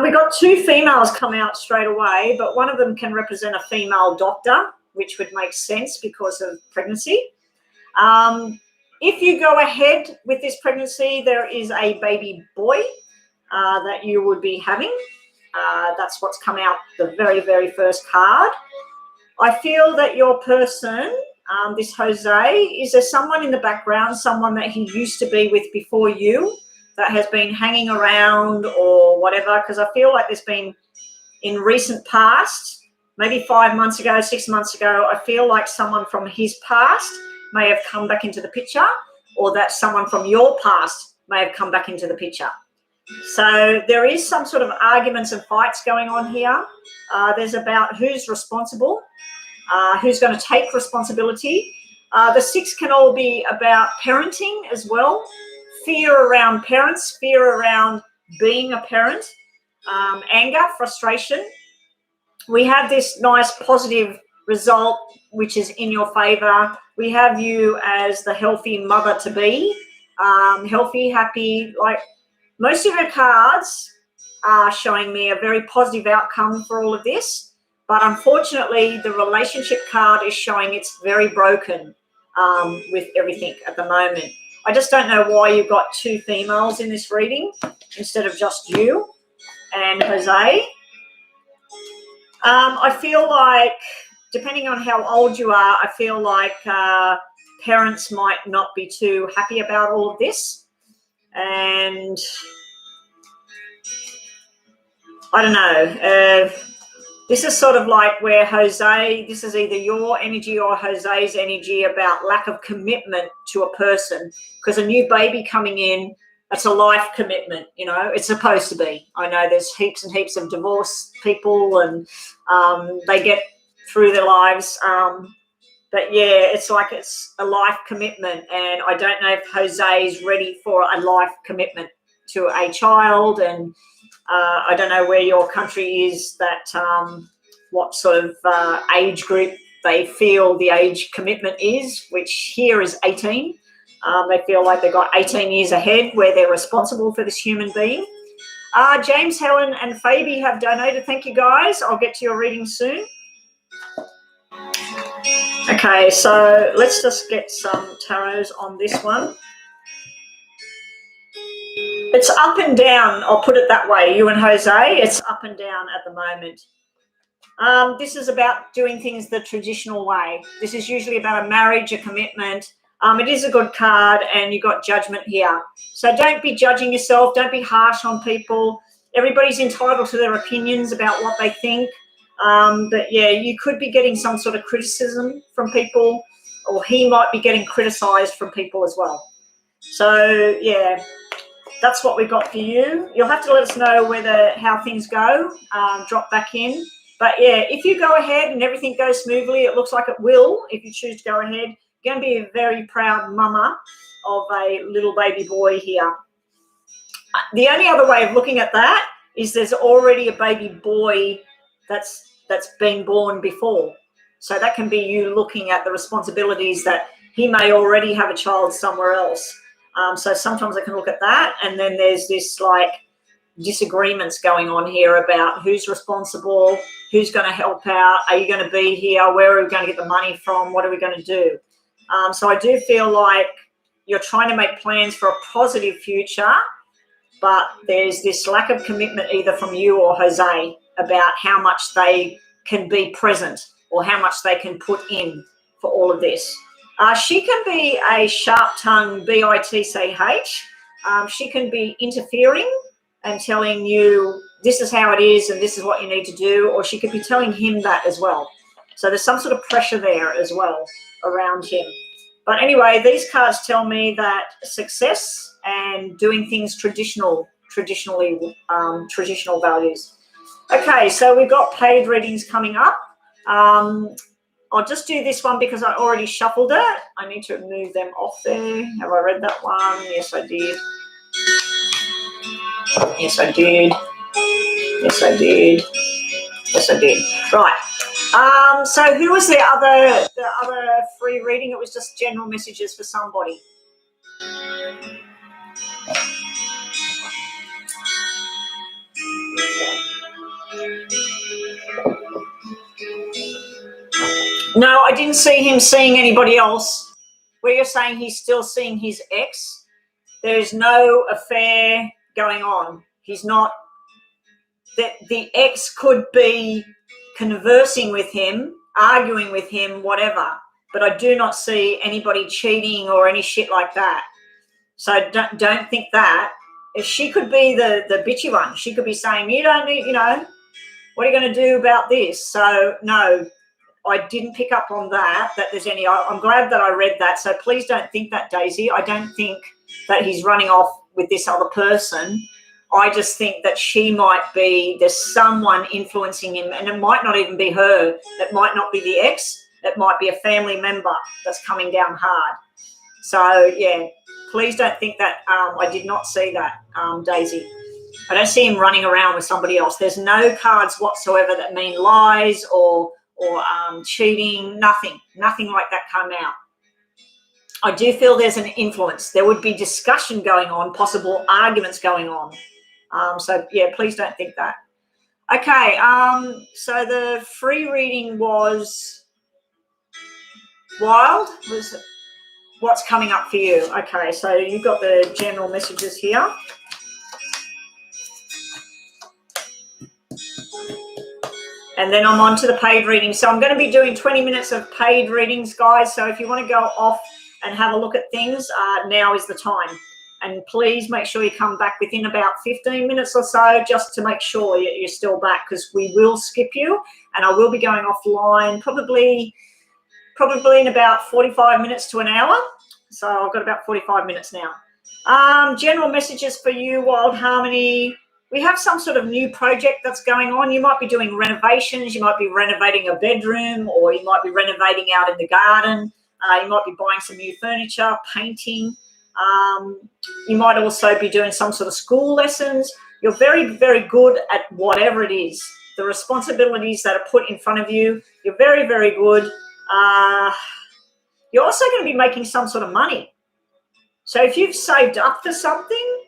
We got two females come out straight away, but one of them can represent a female doctor, which would make sense because of pregnancy. If you go ahead with this pregnancy, there is a baby boy that you would be having. That's what's come out the very, very first card. I feel that your person, this Jose, is there someone in the background, someone that he used to be with before you, that has been hanging around or whatever, because I feel like there's been, in recent past, maybe 5 months ago, 6 months ago, I feel like someone from his past may have come back into the picture, or that someone from your past may have come back into the picture. So there is some sort of arguments and fights going on here. There's about who's responsible, who's going to take responsibility. The 6 can all be about parenting as well. Fear around parents, fear around being a parent, anger, frustration. We have this nice positive result, which is in your favor. We have you as the healthy mother-to-be, healthy, happy. Like, most of your cards are showing me a very positive outcome for all of this, but unfortunately the relationship card is showing it's very broken with everything at the moment. I just don't know why you've got 2 females in this reading instead of just you and Jose. I feel like, depending on how old you are, I feel like parents might not be too happy about all of this. And I don't know. This is sort of like where Jose, this is either your energy or Jose's energy about lack of commitment to a person, because a new baby coming in, it's a life commitment, you know, it's supposed to be. I know there's heaps and heaps of divorced people and they get through their lives. But yeah, it's like it's a life commitment, and I don't know if Jose is ready for a life commitment to a child. And I don't know where your country is, that what sort of age group they feel the age commitment is, which here is 18. They feel like they've got 18 years ahead where they're responsible for this human being. James, Helen and Phoebe have donated. Thank you, guys. I'll get to your reading soon. Okay, so let's just get some tarots on this one. It's up and down, I'll put it that way, you and Jose. It's up and down at the moment. This is about doing things the traditional way. This is usually about a marriage, a commitment. It is a good card, and you've got Judgment here. So don't be judging yourself. Don't be harsh on people. Everybody's entitled to their opinions about what they think. But yeah, you could be getting some sort of criticism from people, or he might be getting criticized from people as well. So yeah, that's what we got for you. You'll have to let us know how things go. Drop back in. But yeah, if you go ahead and everything goes smoothly, it looks like it will. If you choose to go ahead, you're going to be a very proud mama of a little baby boy here. The only other way of looking at that is there's already a baby boy that's been born before. So that can be you looking at the responsibilities that he may already have a child somewhere else. So sometimes I can look at that, and then there's this like disagreements going on here about who's responsible, who's going to help out, are you going to be here, where are we going to get the money from, what are we going to do? So I do feel like you're trying to make plans for a positive future, but there's this lack of commitment either from you or Jose about how much they can be present or how much they can put in for all of this. She can be a sharp-tongued bitch. She can be interfering and telling you this is how it is and this is what you need to do, or she could be telling him that as well. So there's some sort of pressure there as well around him. But anyway, these cards tell me that success and doing things traditional values. Okay, so we've got paid readings coming up. I'll just do this one because I already shuffled it. I need to move them off there. Have I read that one? Yes, I did. Yes, I did. Yes, I did. Yes, I did. Right. So who was the other free reading? It was just general messages for somebody. No, I didn't see him seeing anybody else. Where you're saying he's still seeing his ex, there's no affair going on. He's not. The ex could be conversing with him, arguing with him, whatever. But I do not see anybody cheating or any shit like that. So don't think that. If she could be the bitchy one. She could be saying, you don't need, what are you going to do about this? So no, I didn't pick up on that there's any. I'm glad that I read that. So please don't think that, Daisy. I don't think that he's running off with this other person. I just think that she might be, there's someone influencing him, and it might not even be her. It might not be the ex. It might be a family member that's coming down hard. So, yeah, please don't think that. I did not see that, Daisy. I don't see him running around with somebody else. There's no cards whatsoever that mean lies or cheating, nothing like that come out. I do feel there's an influence. There would be discussion going on, possible arguments going on. So, yeah, please don't think that. Okay, so the free reading was wild. Was what's coming up for you. Okay, so you've got the general messages here. And then I'm on to the paid reading. So I'm going to be doing 20 minutes of paid readings, guys. So if you want to go off and have a look at things, now is the time. And please make sure you come back within about 15 minutes or so, just to make sure you're still back, because we will skip you. And I will be going offline probably in about 45 minutes to an hour. So I've got about 45 minutes now. General messages for you, Wild Harmony. We have some sort of new project that's going on. You might be doing renovations. You might be renovating a bedroom, or you might be renovating out in the garden. You might be buying some new furniture, painting. You might also be doing some sort of school lessons. You're very, very good at whatever it is. The responsibilities that are put in front of you, you're very, very good. You're also going to be making some sort of money. So if you've saved up for something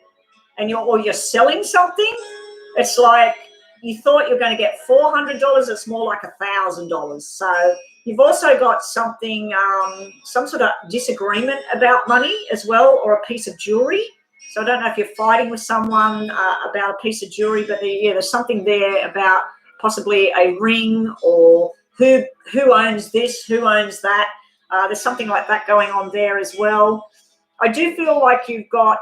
and you're selling something, it's like you thought you're going to get $400. It's more like $1,000. So you've also got something, some sort of disagreement about money as well, or a piece of jewelry. So I don't know if you're fighting with someone about a piece of jewelry, but there's something there about possibly a ring, or who owns this, who owns that. There's something like that going on there as well. I do feel like you've got,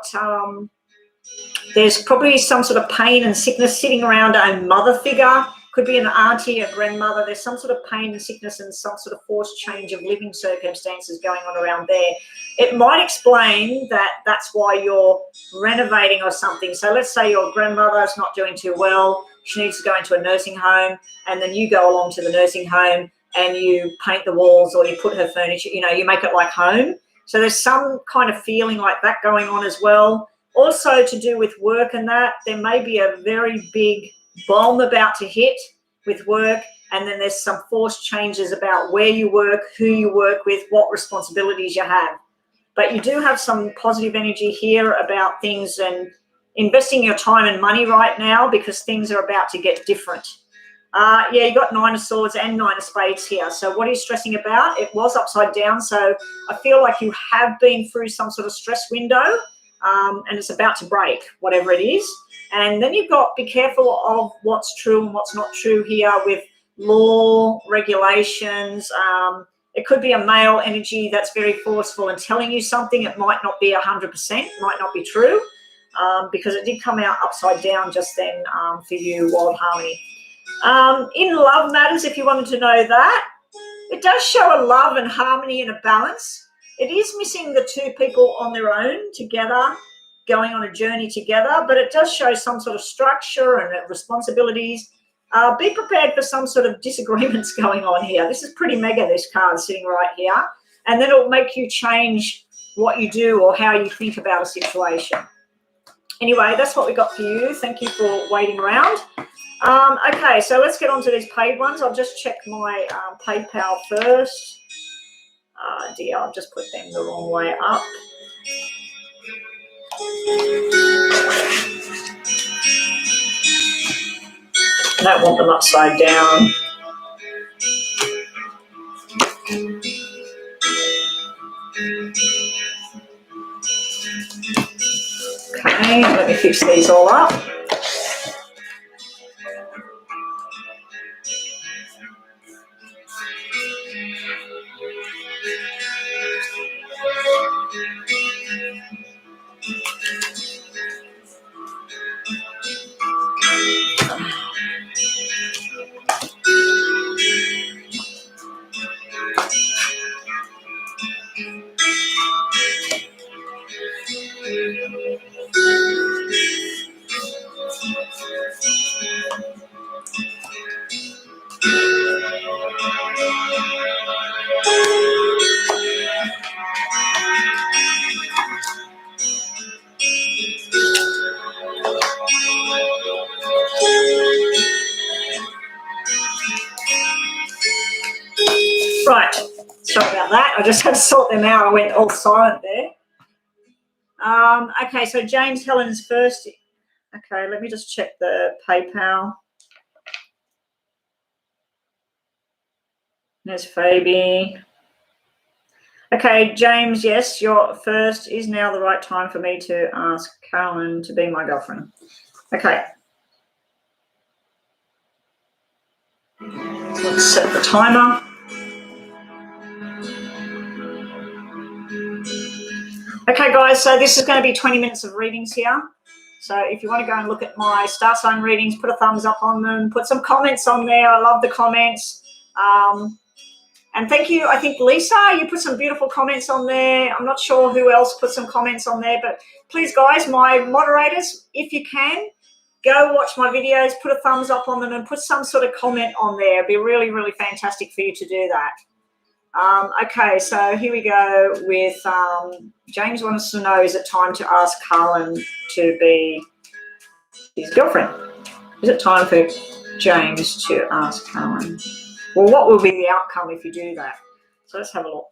there's probably some sort of pain and sickness sitting around a mother figure. Could be an auntie, a grandmother. There's some sort of pain and sickness and some sort of forced change of living circumstances going on around there. It might explain that that's why you're renovating or something. So let's say your grandmother's not doing too well. She needs to go into a nursing home, and then you go along to the nursing home and you paint the walls, or you put her furniture, you make it like home. So there's some kind of feeling like that going on as well. Also to do with work and that, there may be a very big bomb about to hit with work, and then there's some forced changes about where you work, who you work with, what responsibilities you have. But you do have some positive energy here about things and investing your time and money right now, because things are about to get different. Yeah, you got 9 of Swords and 9 of Spades here. So what are you stressing about? It was upside down, so I feel like you have been through some sort of stress window. and it's about to break, whatever it is. And then you've got, be careful of what's true and what's not true here with law, regulations. It could be a male energy that's very forceful and telling you something. It might not be 100%, might not be true, because it did come out upside down just then for you, Wild Harmony. In love matters, if you wanted to know that, it does show a love and harmony and a balance. It is missing the two people on their own together, going on a journey together, but it does show some sort of structure and responsibilities. Be prepared for some sort of disagreements going on here. This is pretty mega, this card sitting right here. And then it'll make you change what you do or how you think about a situation. Anyway, that's what we got for you. Thank you for waiting around. Okay, so let's get on to these paid ones. I'll just check my PayPal first. Dear, I've just put them the wrong way up. I don't want them upside down. Okay, let me fix these all up. Right, sorry about that. I just had to sort them out. I went all silent there. Okay, so James Helen's first. Okay, let me just check the PayPal. There's Phoebe. Okay, James, yes, your first. Is now the right time for me to ask Carolyn to be my girlfriend? Okay. Let's set the timer. Okay, guys, so this is going to be 20 minutes of readings here. So if you want to go and look at my star sign readings, put a thumbs up on them, put some comments on there. I love the comments. And thank you. I think, Lisa, you put some beautiful comments on there. I'm not sure who else put some comments on there, but please, guys, my moderators, if you can, go watch my videos, put a thumbs up on them and put some sort of comment on there. It'd be really, really fantastic for you to do that. Okay, so here we go with James wants to know, is it time to ask Carlin to be his girlfriend? Is it time for James to ask Carlin? Well, what will be the outcome if you do that? So let's have a look.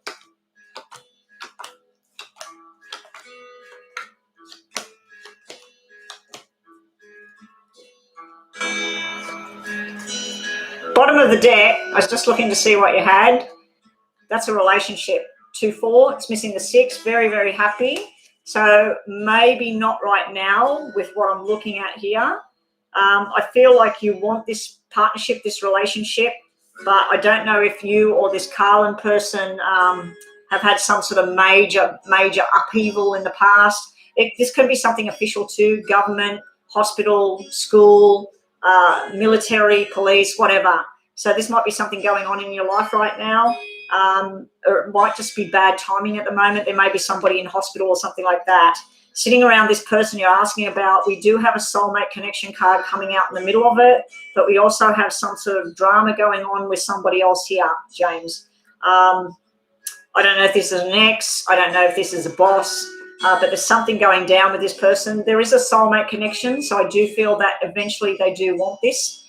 Bottom of the deck, I was just looking to see what you had. That's a relationship. 2-4, it's missing the 6. Very, very happy. So maybe not right now with what I'm looking at here. I feel like you want this partnership, this relationship, but I don't know if you or this Carlin person have had some sort of major upheaval in the past. This could be something official too, government, hospital, school, military, police, whatever. So this might be something going on in your life right now. Or it might just be bad timing at the moment. There may be somebody in hospital or something like that. Sitting around this person you're asking about, we do have a soulmate connection card coming out in the middle of it, but we also have some sort of drama going on with somebody else here, James. I don't know if this is an ex. I don't know if this is a boss, but there's something going down with this person. There is a soulmate connection, so I do feel that eventually they do want this.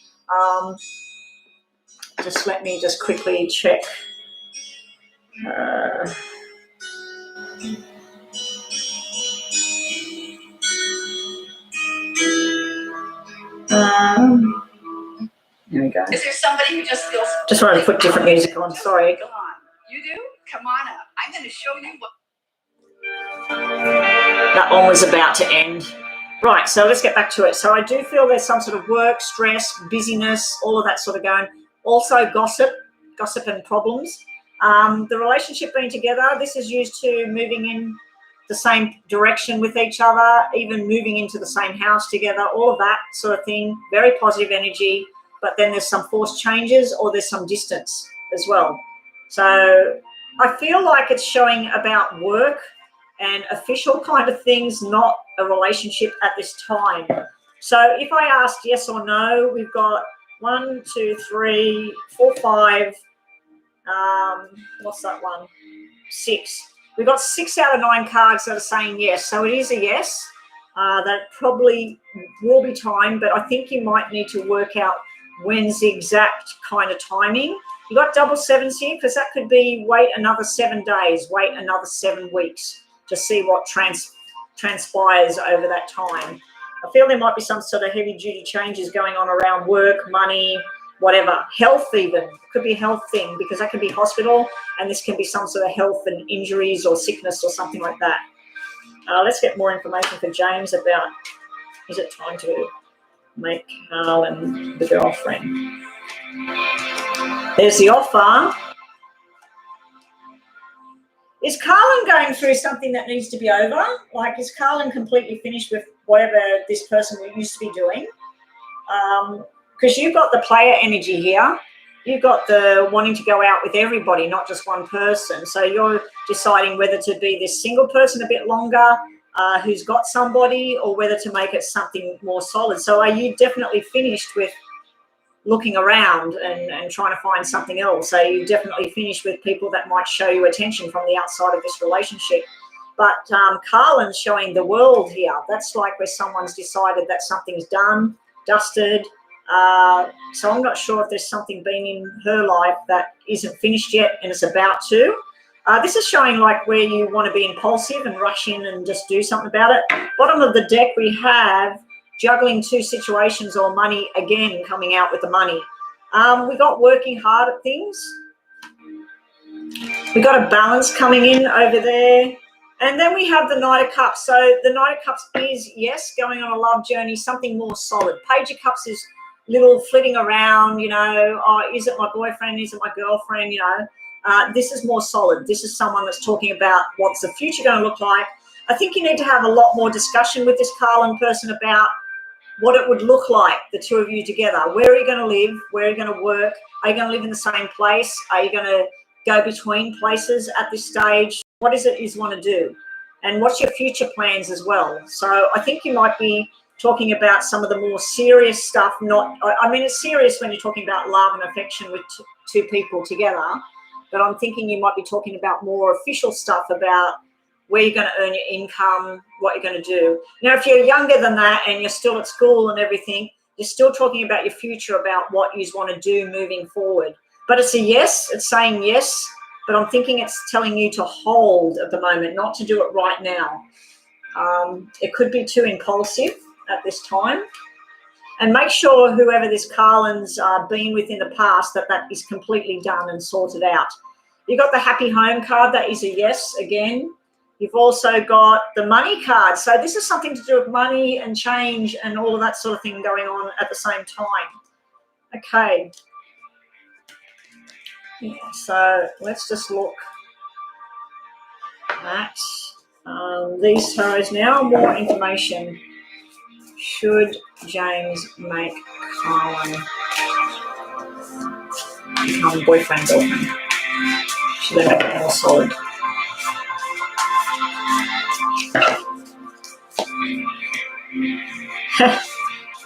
Just let me just quickly check. Here we go. Is there somebody who just feels... Just wanted to put different music on, sorry. Go on. You do? Come on up. I'm going to show you what... That one was about to end. Right, so let's get back to it. So I do feel there's some sort of work, stress, busyness, all of that sort of going. Also gossip and problems. The relationship being together, this is used to moving in the same direction with each other, even moving into the same house together, all of that sort of thing. Very positive energy, but then there's some forced changes or there's some distance as well. So I feel like it's showing about work and official kind of things, not a relationship at this time. So if I asked yes or no, we've got 1, 2, 3, 4, 5. What's that one? 6. We've got 6 out of 9 cards that are saying yes. So it is a yes. That probably will be time, but I think you might need to work out when's the exact kind of timing. You got double sevens here because that could be wait another 7 days, wait another 7 weeks to see what transpires over that time. I feel there might be some sort of heavy-duty changes going on around work, money, whatever. Health even. Could be a health thing because that could be hospital and this can be some sort of health and injuries or sickness or something like that. Let's get more information for James about, is it time to make Carlin the girlfriend? There's the offer. Is Carlin going through something that needs to be over? Like, is Carlin completely finished with whatever this person used to be doing? Because you've got the player energy here. You've got the wanting to go out with everybody, not just one person. So you're deciding whether to be this single person a bit longer, who's got somebody, or whether to make it something more solid. So are you definitely finished with looking around and trying to find something else? So you definitely finished with people that might show you attention from the outside of this relationship. But Carlin's showing the world here. That's like where someone's decided that something's done, dusted. So I'm not sure if there's something been in her life that isn't finished yet and it's about to. This is showing like where you want to be impulsive and rush in and just do something about it. Bottom of the deck we have juggling 2 situations or money, again coming out with the money. We got working hard at things. We got a balance coming in over there. And then we have the Knight of Cups. So the Knight of Cups is, yes, going on a love journey, something more solid. Page of Cups is little flitting around, you know, oh, is it my boyfriend, is it my girlfriend, you know. This is more solid. This is someone that's talking about what's the future going to look like. I think you need to have a lot more discussion with this Carlin person about what it would look like, the 2 of you together. Where are you going to live? Where are you going to work? Are you going to live in the same place? Are you going to go between places at this stage? What is it you want to do? And what's your future plans as well? So I think you might be talking about some of the more serious stuff. I mean, it's serious when you're talking about love and affection with 2 people together, but I'm thinking you might be talking about more official stuff about where you're going to earn your income, what you're going to do. Now, if you're younger than that and you're still at school and everything, you're still talking about your future, about what you want to do moving forward. But it's a yes, it's saying yes, but I'm thinking it's telling you to hold at the moment, not to do it right now. It could be too impulsive at this time. And make sure whoever this Carlin's been with in the past, that is completely done and sorted out. You've got the Happy Home card. That is a yes again. You've also got the Money card. So this is something to do with money and change and all of that sort of thing going on at the same time. Okay. Yeah, so let's just look at these tarots now. More information. Should James make Carlin become boyfriend, girlfriend? Should they make it more solid?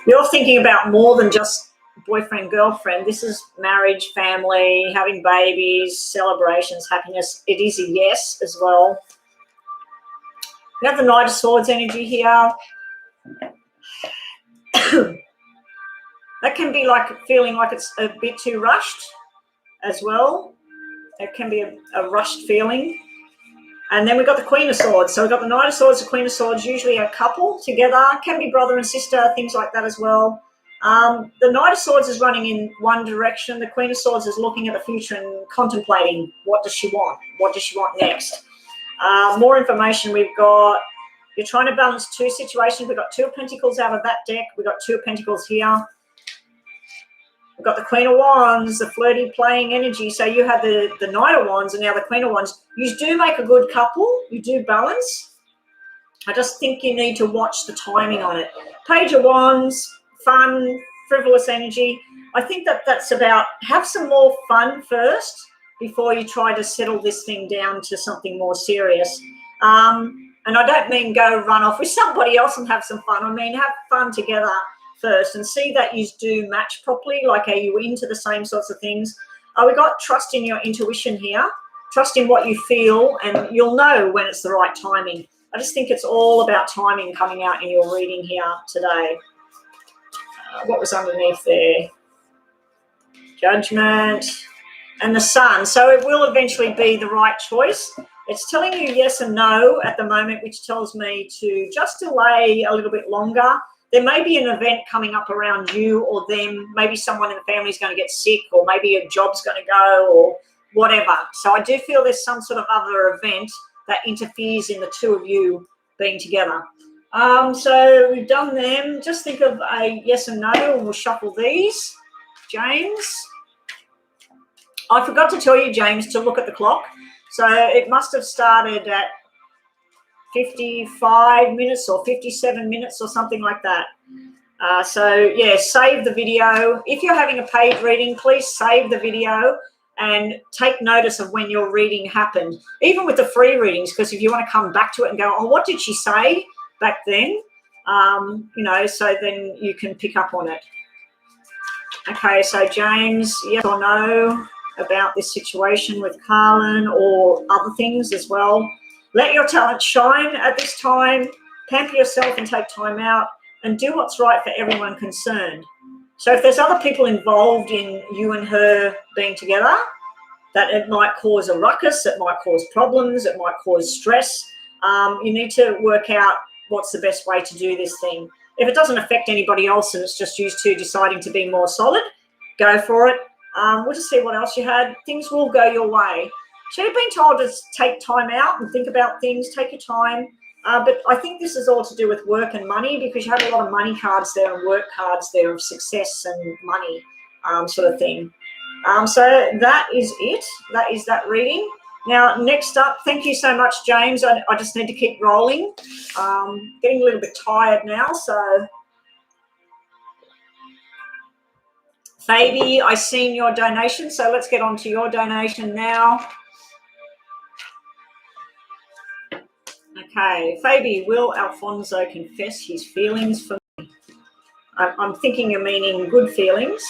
You're thinking about more than just boyfriend, girlfriend. This is marriage, family, having babies, celebrations, happiness. It is a yes as well. We have the Knight of Swords energy here. That can be like feeling like it's a bit too rushed as well. It can be a rushed feeling. And then we've got the Queen of Swords. So we've got the Knight of Swords, the Queen of Swords, usually a couple together. Can be brother and sister, things like that as well. The Knight of Swords is running in one direction. The Queen of Swords is looking at the future and contemplating what does she want? What does she want next? More information we've got. You're trying to balance two situations. We've got Two of Pentacles out of that deck. We've got Two of Pentacles here. We've got the Queen of Wands, the flirty playing energy. So you have the Knight of Wands and now the Queen of Wands. You do make a good couple. You do balance. I just think you need to watch the timing on it. Page of Wands, fun, frivolous energy. I think that's about have some more fun first before you try to settle this thing down to something more serious. And I don't mean go run off with somebody else and have some fun. I mean have fun together first and see that you do match properly. Like, are you into the same sorts of things? We got trust in your intuition here. Trust in what you feel, and you'll know when it's the right timing. I just think it's all about timing coming out in your reading here today. What was underneath there? Judgment and the Sun. So it will eventually be the right choice. It's telling you yes and no at the moment, which tells me to just delay a little bit longer. There may be an event coming up around you or them. Maybe someone in the family is going to get sick, or maybe a job's going to go, or whatever. So I do feel there's some sort of other event that interferes in the two of you being together. So we've done them. Just think of a yes and no, and we'll shuffle these. James. I forgot to tell you, James, to look at the clock. So it must have started at 55 minutes or 57 minutes or something like that. So, yeah, save the video. If you're having a paid reading, please save the video and take notice of when your reading happened, even with the free readings, because if you want to come back to it and go, oh, what did she say back then? You know, so then you can pick up on it. Okay, so James, yes or no about this situation with Carlin or other things as well. Let your talent shine at this time. Pamper yourself and take time out and do what's right for everyone concerned. So if there's other people involved in you and her being together, that it might cause a ruckus, it might cause problems, it might cause stress. You need to work out what's the best way to do this thing. If it doesn't affect anybody else and it's just you two deciding to be more solid, go for it. We'll just see what else you had. Things will go your way. So you've been told to take time out and think about things, take your time. But I think this is all to do with work and money, because you have a lot of money cards there and work cards there of success and money sort of thing. So that is it. That is that reading. Now, next up, thank you so much, James. I just need to keep rolling. Getting a little bit tired now, so... Fabi, I seen your donation, so let's get on to your donation now. Okay, Fabi, will Alfonso confess his feelings for me? I'm thinking you're meaning good feelings.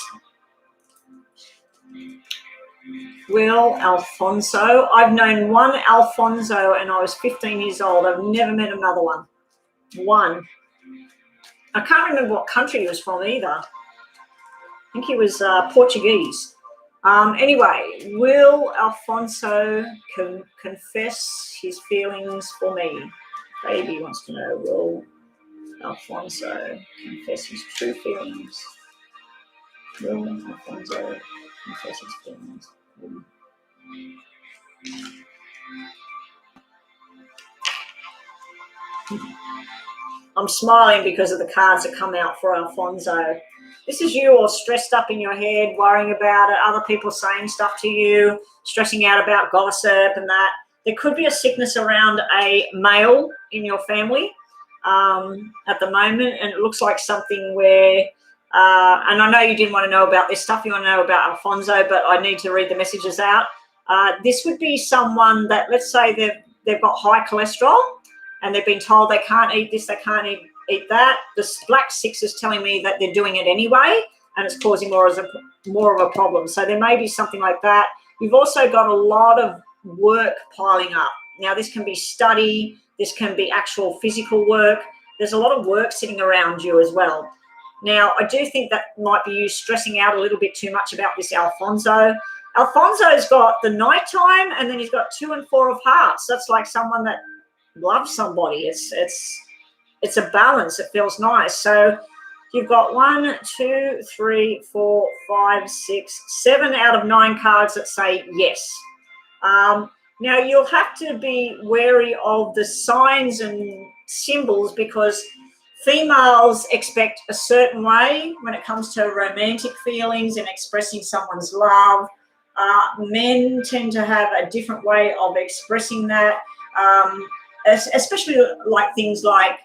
Will Alfonso? I've known one Alfonso and I was 15 years old. I've never met another one. One. I can't remember what country he was from either. I think he was Portuguese. Anyway, will Alfonso confess his feelings for me? Baby wants to know, will Alfonso confess his true feelings? Will Alfonso confess his feelings? I'm smiling because of the cards that come out for Alfonso. This is you all stressed up in your head, worrying about it, other people saying stuff to you, stressing out about gossip and that. There could be a sickness around a male in your family at the moment, and it looks like something where, and I know you didn't want to know about this stuff, you want to know about Alfonso, but I need to read the messages out. This would be someone that, let's say they've got high cholesterol and they've been told they can't eat this, they can't eat that. The black six is telling me that they're doing it anyway and it's causing more of a problem. So there may be something like that. You've also got a lot of work piling up. Now, this can be study, this can be actual physical work. There's a lot of work sitting around you as well. Now, I do think that might be you stressing out a little bit too much about this Alfonso. Alfonso's got the nighttime and then he's got 2 and 4 of hearts. That's like someone that loves somebody. It's a balance. It feels nice. So you've got 1, 2, 3, 4, 5, 6, 7 out of 9 cards that say yes. Now, you'll have to be wary of the signs and symbols because females expect a certain way when it comes to romantic feelings and expressing someone's love. Men tend to have a different way of expressing that, especially like things like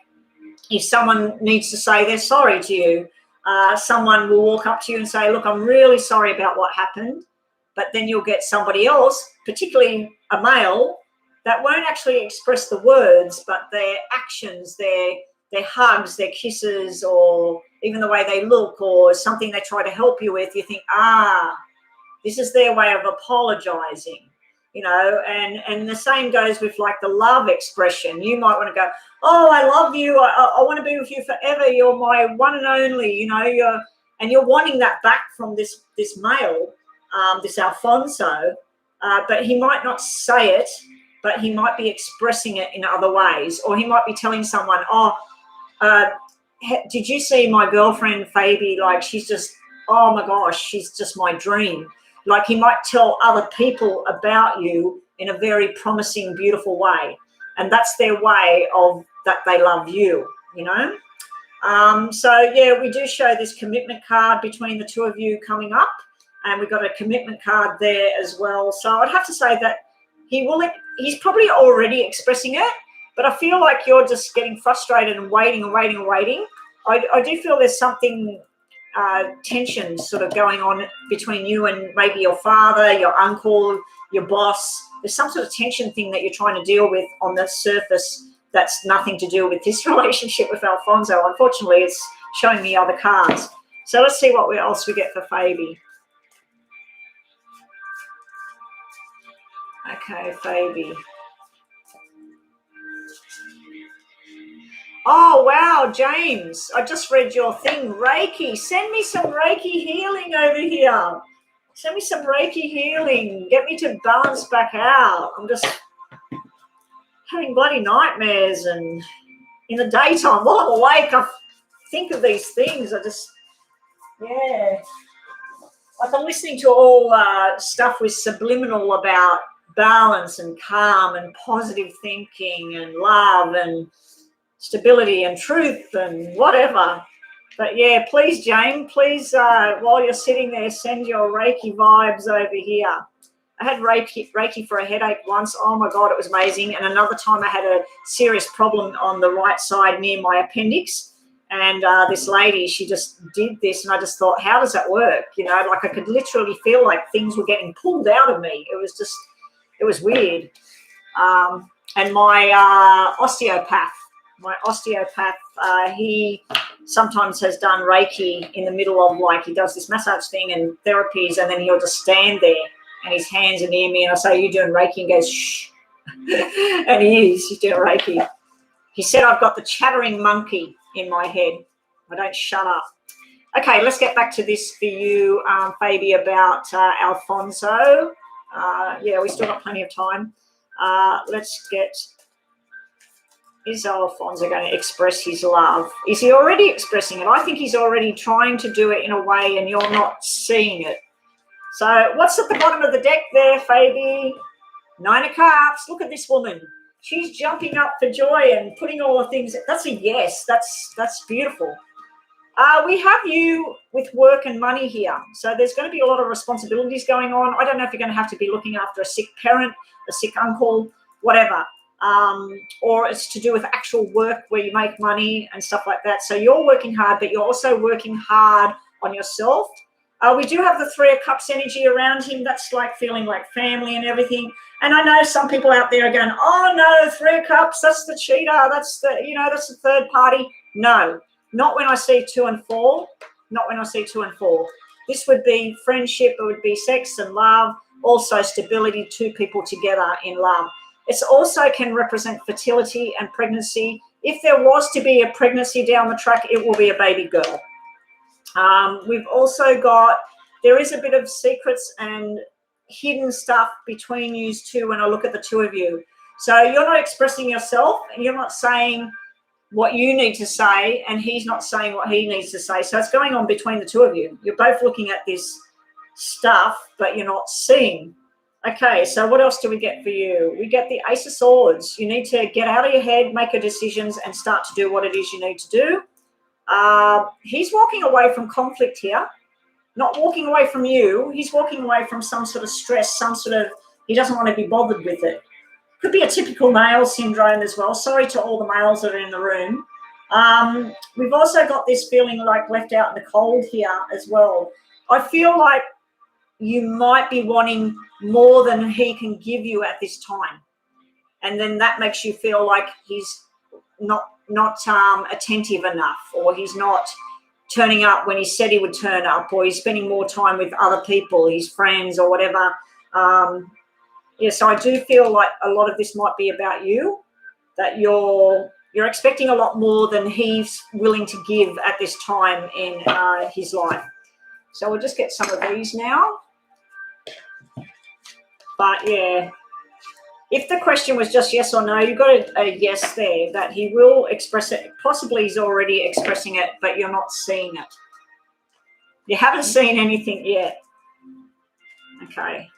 if someone needs to say they're sorry to you, someone will walk up to you and say, look, I'm really sorry about what happened. But then you'll get somebody else, particularly a male, that won't actually express the words, but their actions, their hugs, their kisses, or even the way they look or something they try to help you with, you think, this is their way of apologizing, you know, and the same goes with like the love expression. You might want to go, oh, I love you. I want to be with you forever. You're my one and only, you know, you're wanting that back from this male, this Alfonso, but he might not say it, but he might be expressing it in other ways, or he might be telling someone, did you see my girlfriend Fabi? Like, she's just, oh my gosh, she's just my dream. Like, he might tell other people about you in a very promising, beautiful way, and that's their way of that they love you, you know. So yeah, we do show this commitment card between the two of you coming up, and we've got a commitment card there as well. So I'd have to say that he's probably already expressing it, but I feel like you're just getting frustrated and waiting and waiting and waiting. I do feel there's something, tension sort of going on between you and maybe your father, your uncle, your boss. There's some sort of tension thing that you're trying to deal with on the surface that's nothing to do with this relationship with Alfonso. Unfortunately, it's showing me other cards. So let's see what else we get for Fabi. Okay, Fabi. Oh, wow, James, I just read your thing, Reiki. Send me some Reiki healing over here. Send me some Reiki healing. Get me to balance back out. I'm just having bloody nightmares, and in the daytime, while I'm awake, I think of these things. Yeah. Like, I'm listening to all stuff with subliminal about balance and calm and positive thinking and love and stability and truth and whatever. But yeah, please, Jane, please, while you're sitting there, send your Reiki vibes over here. I had Reiki for a headache once. Oh my God, it was amazing. And another time I had a serious problem on the right side near my appendix. And this lady, she just did this, and I just thought, how does that work? You know, like, I could literally feel like things were getting pulled out of me. It was weird. And my osteopath, he sometimes has done Reiki in the middle of, like, he does this massage thing and therapies, and then he'll just stand there and his hands are near me, and I say, you doing Reiki? And goes, shh. And he's doing Reiki. He said, I've got the chattering monkey in my head. I don't shut up. Okay, let's get back to this for you, Fabi, about Alfonso. Yeah, we still got plenty of time. Is Alfonso going to express his love? Is he already expressing it? I think he's already trying to do it in a way and you're not seeing it. So what's at the bottom of the deck there, Fabi? 9 of Cups. Look at this woman. She's jumping up for joy and putting all the things. That's a yes. That's beautiful. We have you with work and money here. So there's going to be a lot of responsibilities going on. I don't know if you're going to have to be looking after a sick parent, a sick uncle, whatever. Or it's to do with actual work where you make money and stuff like that. So you're working hard, but you're also working hard on yourself. We do have the 3 of Cups energy around him. That's like feeling like family and everything. And I know some people out there are going, oh no, 3 of Cups, that's the cheater. That's the third party. No, not when I see 2 and 4. Not when I see 2 and 4. This would be friendship. It would be sex and love. Also stability, 2 people together in love. It also can represent fertility and pregnancy. If there was to be a pregnancy down the track, it will be a baby girl. We've also got, there is a bit of secrets and hidden stuff between you two when I look at the 2 of you. So you're not expressing yourself and you're not saying what you need to say, and he's not saying what he needs to say. So it's going on between the 2 of you. You're both looking at this stuff, but you're not seeing. Okay, so what else do we get for you? We get the Ace of Swords. You need to get out of your head, make your decisions, and start to do what it is you need to do. He's walking away from conflict here, not walking away from you. He's walking away from some sort of stress, some sort of, he doesn't want to be bothered with it. Could be a typical male syndrome as well. Sorry to all the males that are in the room. We've also got this feeling like left out in the cold here as well. I feel like you might be wanting more than he can give you at this time. And then that makes you feel like he's not attentive enough, or he's not turning up when he said he would turn up, or he's spending more time with other people, his friends or whatever. So I do feel like a lot of this might be about you, that you're expecting a lot more than he's willing to give at this time in his life. So we'll just get some of these now. But yeah, if the question was just yes or no, you've got a yes there, that he will express it. Possibly he's already expressing it, but you're not seeing it. You haven't seen anything yet. Okay.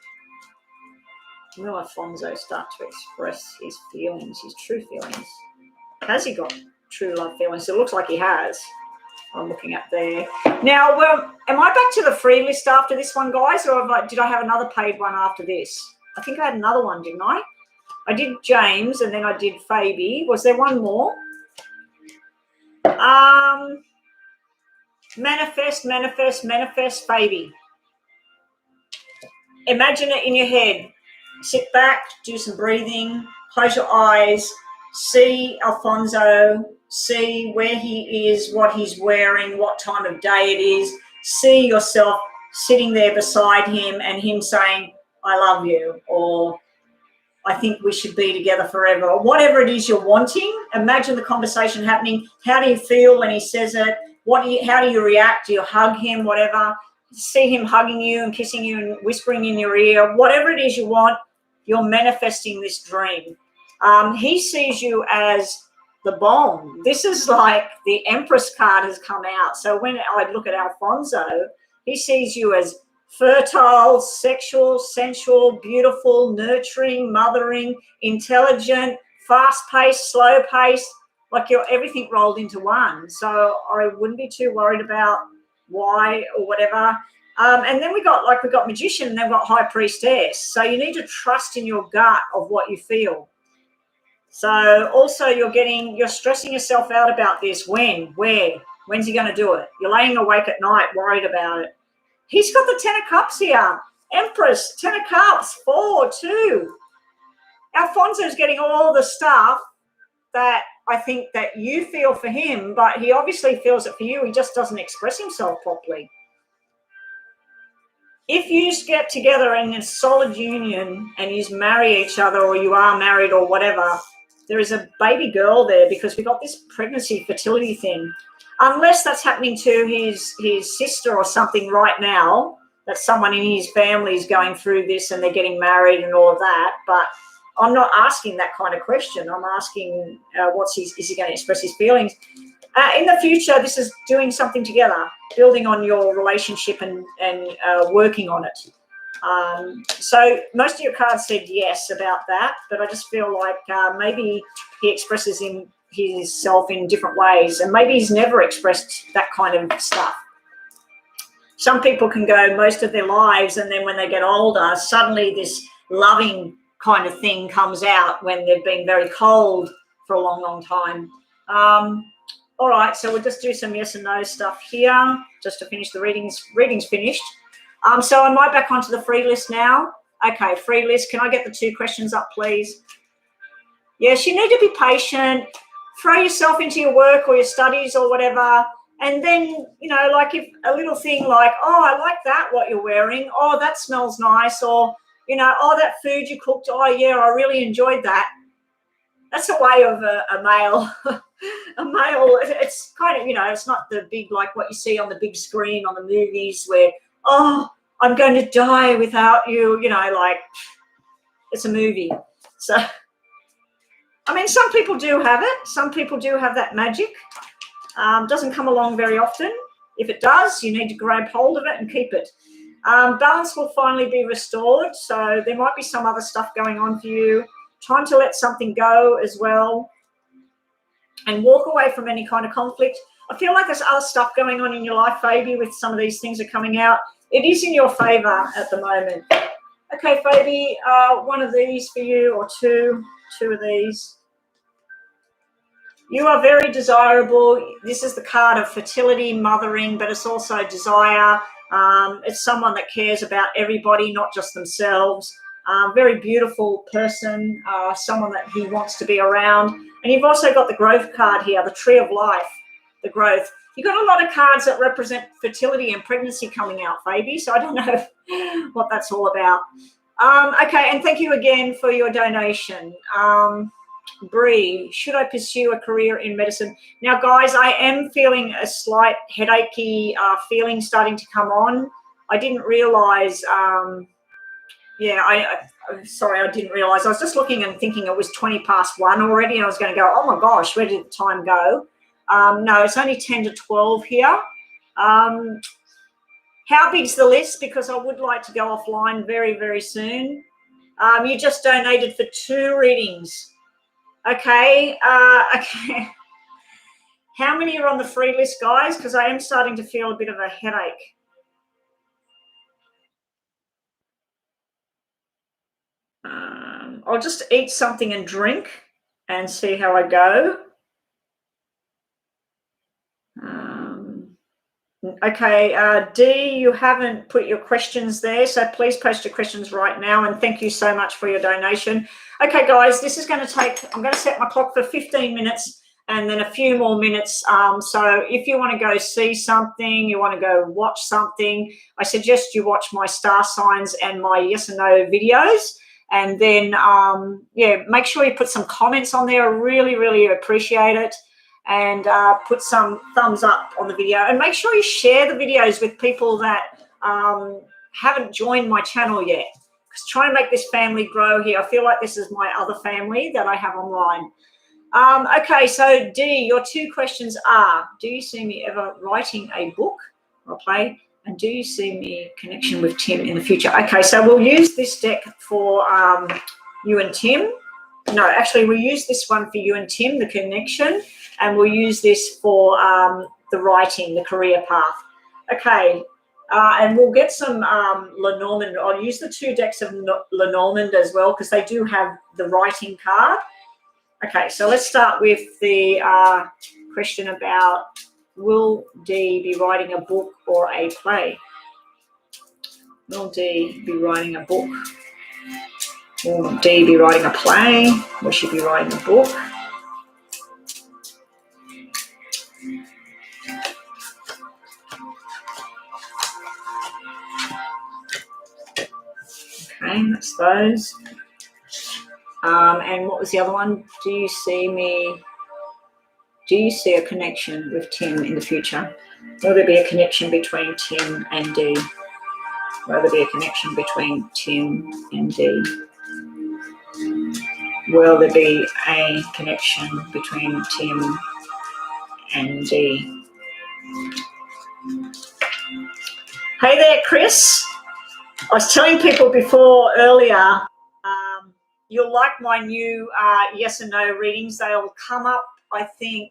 Will Alfonso start to express his feelings, his true feelings? Has he got true love feelings? It looks like he has. I'm looking at there. Now, well, am I back to the free list after this one, guys, or did I have another paid one after this? I think I had another one, didn't I? I did James, and then I did Fabi. Was there one more? Manifest, Fabi. Imagine it in your head. Sit back, do some breathing, close your eyes, see Alfonso, see where he is, what he's wearing, what time of day it is. See yourself sitting there beside him and him saying, I love you, or I think we should be together forever, or whatever it is you're wanting. Imagine the conversation happening. How do you feel when he says it? How do you react? Do you hug him, whatever? See him hugging you and kissing you and whispering in your ear. Whatever it is you want, you're manifesting this dream. He sees you as the bomb. This is like the Empress card has come out. So when I look at Alfonso, he sees you as fertile, sexual, sensual, beautiful, nurturing, mothering, intelligent, fast-paced, slow-paced, like you're everything rolled into one. So I wouldn't be too worried about why or whatever. And then we got Magician, and then we've got High Priestess. So you need to trust in your gut of what you feel. So also you're stressing yourself out about this. When, where, when's he going to do it? You're laying awake at night worried about it. He's got the 10 of Cups here. Empress, 10 of Cups, 4, 2. Alfonso's getting all the stuff that I think that you feel for him, but he obviously feels it for you. He just doesn't express himself properly. If you get together in a solid union and you marry each other, or you are married or whatever, there is a baby girl there, because we got this pregnancy fertility thing. Unless that's happening to his sister or something right now, that someone in his family is going through this and they're getting married and all of that. But I'm not asking that kind of question. I'm asking is he going to express his feelings? In the future, this is doing something together, building on your relationship and working on it. So most of your cards said yes about that, but I just feel like maybe he expresses himself in different ways, and maybe he's never expressed that kind of stuff. Some people can go most of their lives, and then when they get older, suddenly this loving kind of thing comes out when they've been very cold for a long, long time. All right, so we'll just do some yes and no stuff here just to finish the readings. Reading's finished. So am I back onto the free list now? Okay, free list. Can I get the 2 questions up, please? Yes, you need to be patient. Throw yourself into your work or your studies or whatever. And then, like if a little thing like, oh, I like that, what you're wearing. Oh, that smells nice. Or, oh, that food you cooked. Oh, yeah, I really enjoyed that. That's a way of a male. A male, it's kind of, it's not the big, like what you see on the big screen on the movies where, oh, I'm going to die without you, like it's a movie. So, I mean, some people do have it. Some people do have that magic. Doesn't come along very often. If it does, you need to grab hold of it and keep it. Balance will finally be restored. So there might be some other stuff going on for you. Time to let something go as well and walk away from any kind of conflict. I feel like there's other stuff going on in your life, Fabi, with some of these things are coming out. It is in your favor at the moment. Okay, Fabi, one of these for you, or two of these. You are very desirable. This is the card of fertility, mothering, but it's also desire. It's someone that cares about everybody, not just themselves. Very beautiful person, someone that he wants to be around. And you've also got the growth card here, the tree of life, the growth. You've got a lot of cards that represent fertility and pregnancy coming out, Fabi, so I don't know what that's all about. Okay, and thank you again for your donation. Bree, should I pursue a career in medicine? Now, guys, I am feeling a slight headachy feeling starting to come on. I didn't realise, I'm sorry, I didn't realise. I was just looking and thinking it was 20 past 1 already, and I was going to go, oh, my gosh, where did the time go? No, it's only 10 to 12 here. How big's the list? Because I would like to go offline very, very soon. You just donated for 2 readings. Okay, okay. How many are on the free list, guys? Because I am starting to feel a bit of a headache. I'll just eat something and drink and see how I go. Okay, Dee, you haven't put your questions there, so please post your questions right now, and thank you so much for your donation. Okay, guys, this is going to take, I'm going to set my clock for 15 minutes and then a few more minutes. So if you want to go see something, you want to go watch something, I suggest you watch my star signs and my yes and no videos. And then, make sure you put some comments on there. I really, really appreciate it. And put some thumbs up on the video, and make sure you share the videos with people that haven't joined my channel yet, because trying to make this family grow here, I feel like this is my other family that I have online. Okay, so Dee, your 2 questions are, do you see me ever writing a book or a play, and do you see me connection with Tim in the future? Okay, so we'll use this deck for you and Tim. No, actually, we'll use this one for you and Tim, the connection, and we'll use this for the writing, the career path. Okay, and we'll get some Lenormand. I'll use the 2 decks of Lenormand as well, because they do have the writing card. Okay, so let's start with the question about, will Dee be writing a book or a play? Will Dee be writing a book? Will Dee be writing a play? Will she be writing a book? Okay, that's those. And what was the other one? Do you see a connection with Tim in the future? Will there be a connection between Tim and Dee? Will there be a connection between Tim and Dee? Will there be a connection between Tim and Dee? Hey there, Chris. I was telling people before earlier, you'll like my new yes and no readings. They'll come up, I think,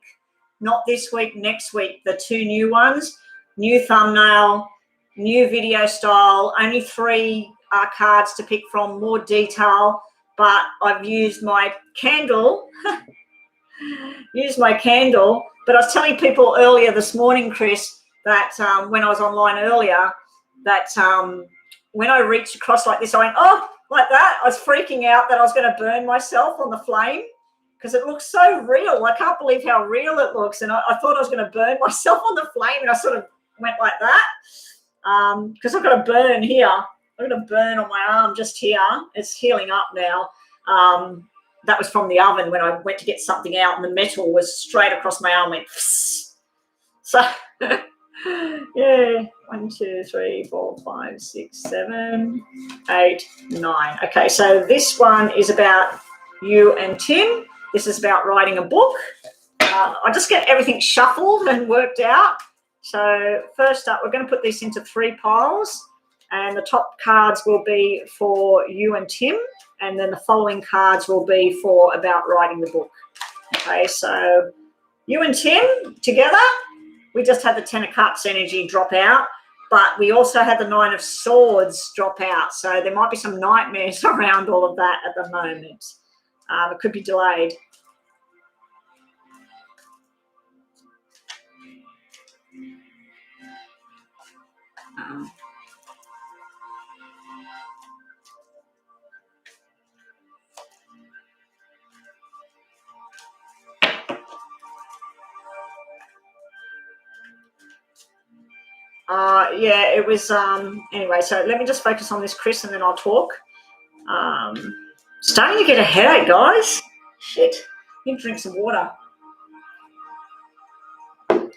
not this week, next week, the 2 new ones. New thumbnail, new video style, only 3 cards to pick from, more detail, but I've used my candle, But I was telling people earlier this morning, Chris, that when I was online earlier, that when I reached across like this, I went, oh, like that. I was freaking out that I was going to burn myself on the flame, because it looks so real. I can't believe how real it looks. And I thought I was going to burn myself on the flame, and I sort of went like that, because I've got a burn here. I've got a burn on my arm just here. It's healing up now. That was from the oven when I went to get something out, and the metal was straight across my arm, went psst. So yeah, 1, 2, 3, 4, 5, 6, 7, 8, 9. Okay, so this one is about you and Tim. This is about writing a book. I just get everything shuffled and worked out. So first up, we're going to put this into 3 piles. And the top cards will be for you and Tim, and then the following cards will be for about writing the book. Okay, so you and Tim together, we just had the 10 of Cups energy drop out, but we also had the 9 of Swords drop out. So there might be some nightmares around all of that at the moment. It could be delayed. Yeah, it was, anyway, so let me just focus on this, Chris, and then I'll talk. Starting to get a headache, guys. Shit. Need to drink some water. Okay.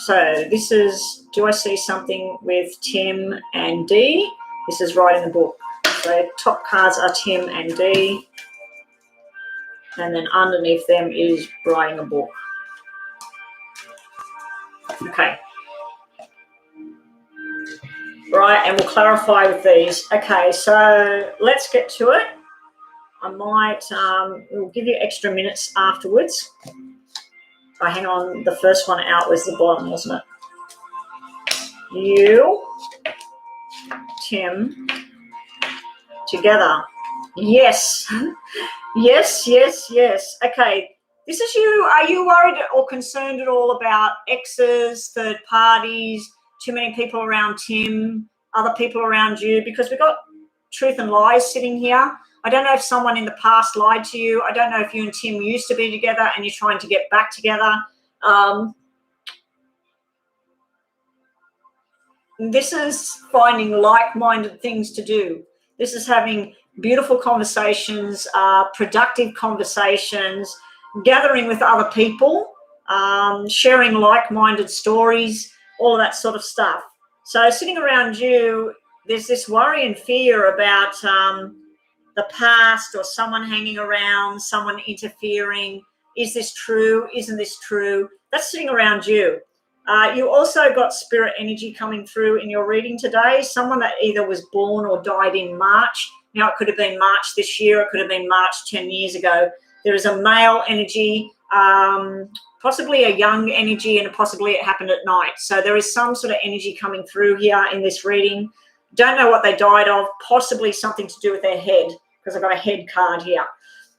So this is, do I see something with Tim and Dee? This is right in the book. So top cards are Tim and Dee. And then underneath them is writing a book. Okay. Right, and we'll clarify with these. Okay, so let's get to it. I might, we'll give you extra minutes afterwards. Oh, hang on, the first one out was the bottom, wasn't it? You, Tim, together. Yes. Yes, yes, yes. Okay, this is you. Are you worried or concerned at all about exes, third parties, too many people around Tim, other people around you? Because we've got truth and lies sitting here. I don't know if someone in the past lied to you. I don't know if you and Tim used to be together and you're trying to get back together. This is finding like-minded things to do. This is having beautiful conversations, productive conversations, gathering with other people, sharing like-minded stories, all of that sort of stuff. So sitting around you, there's this worry and fear about the past or someone hanging around, someone interfering. Is this true? Isn't this true? That's sitting around you. You also got spirit energy coming through in your reading today, someone that either was born or died in March. Now, it could have been March this year. It could have been March 10 years ago. There is a male energy, possibly a young energy, and possibly it happened at night. So there is some sort of energy coming through here in this reading. Don't know what they died of, possibly something to do with their head, because I've got a head card here,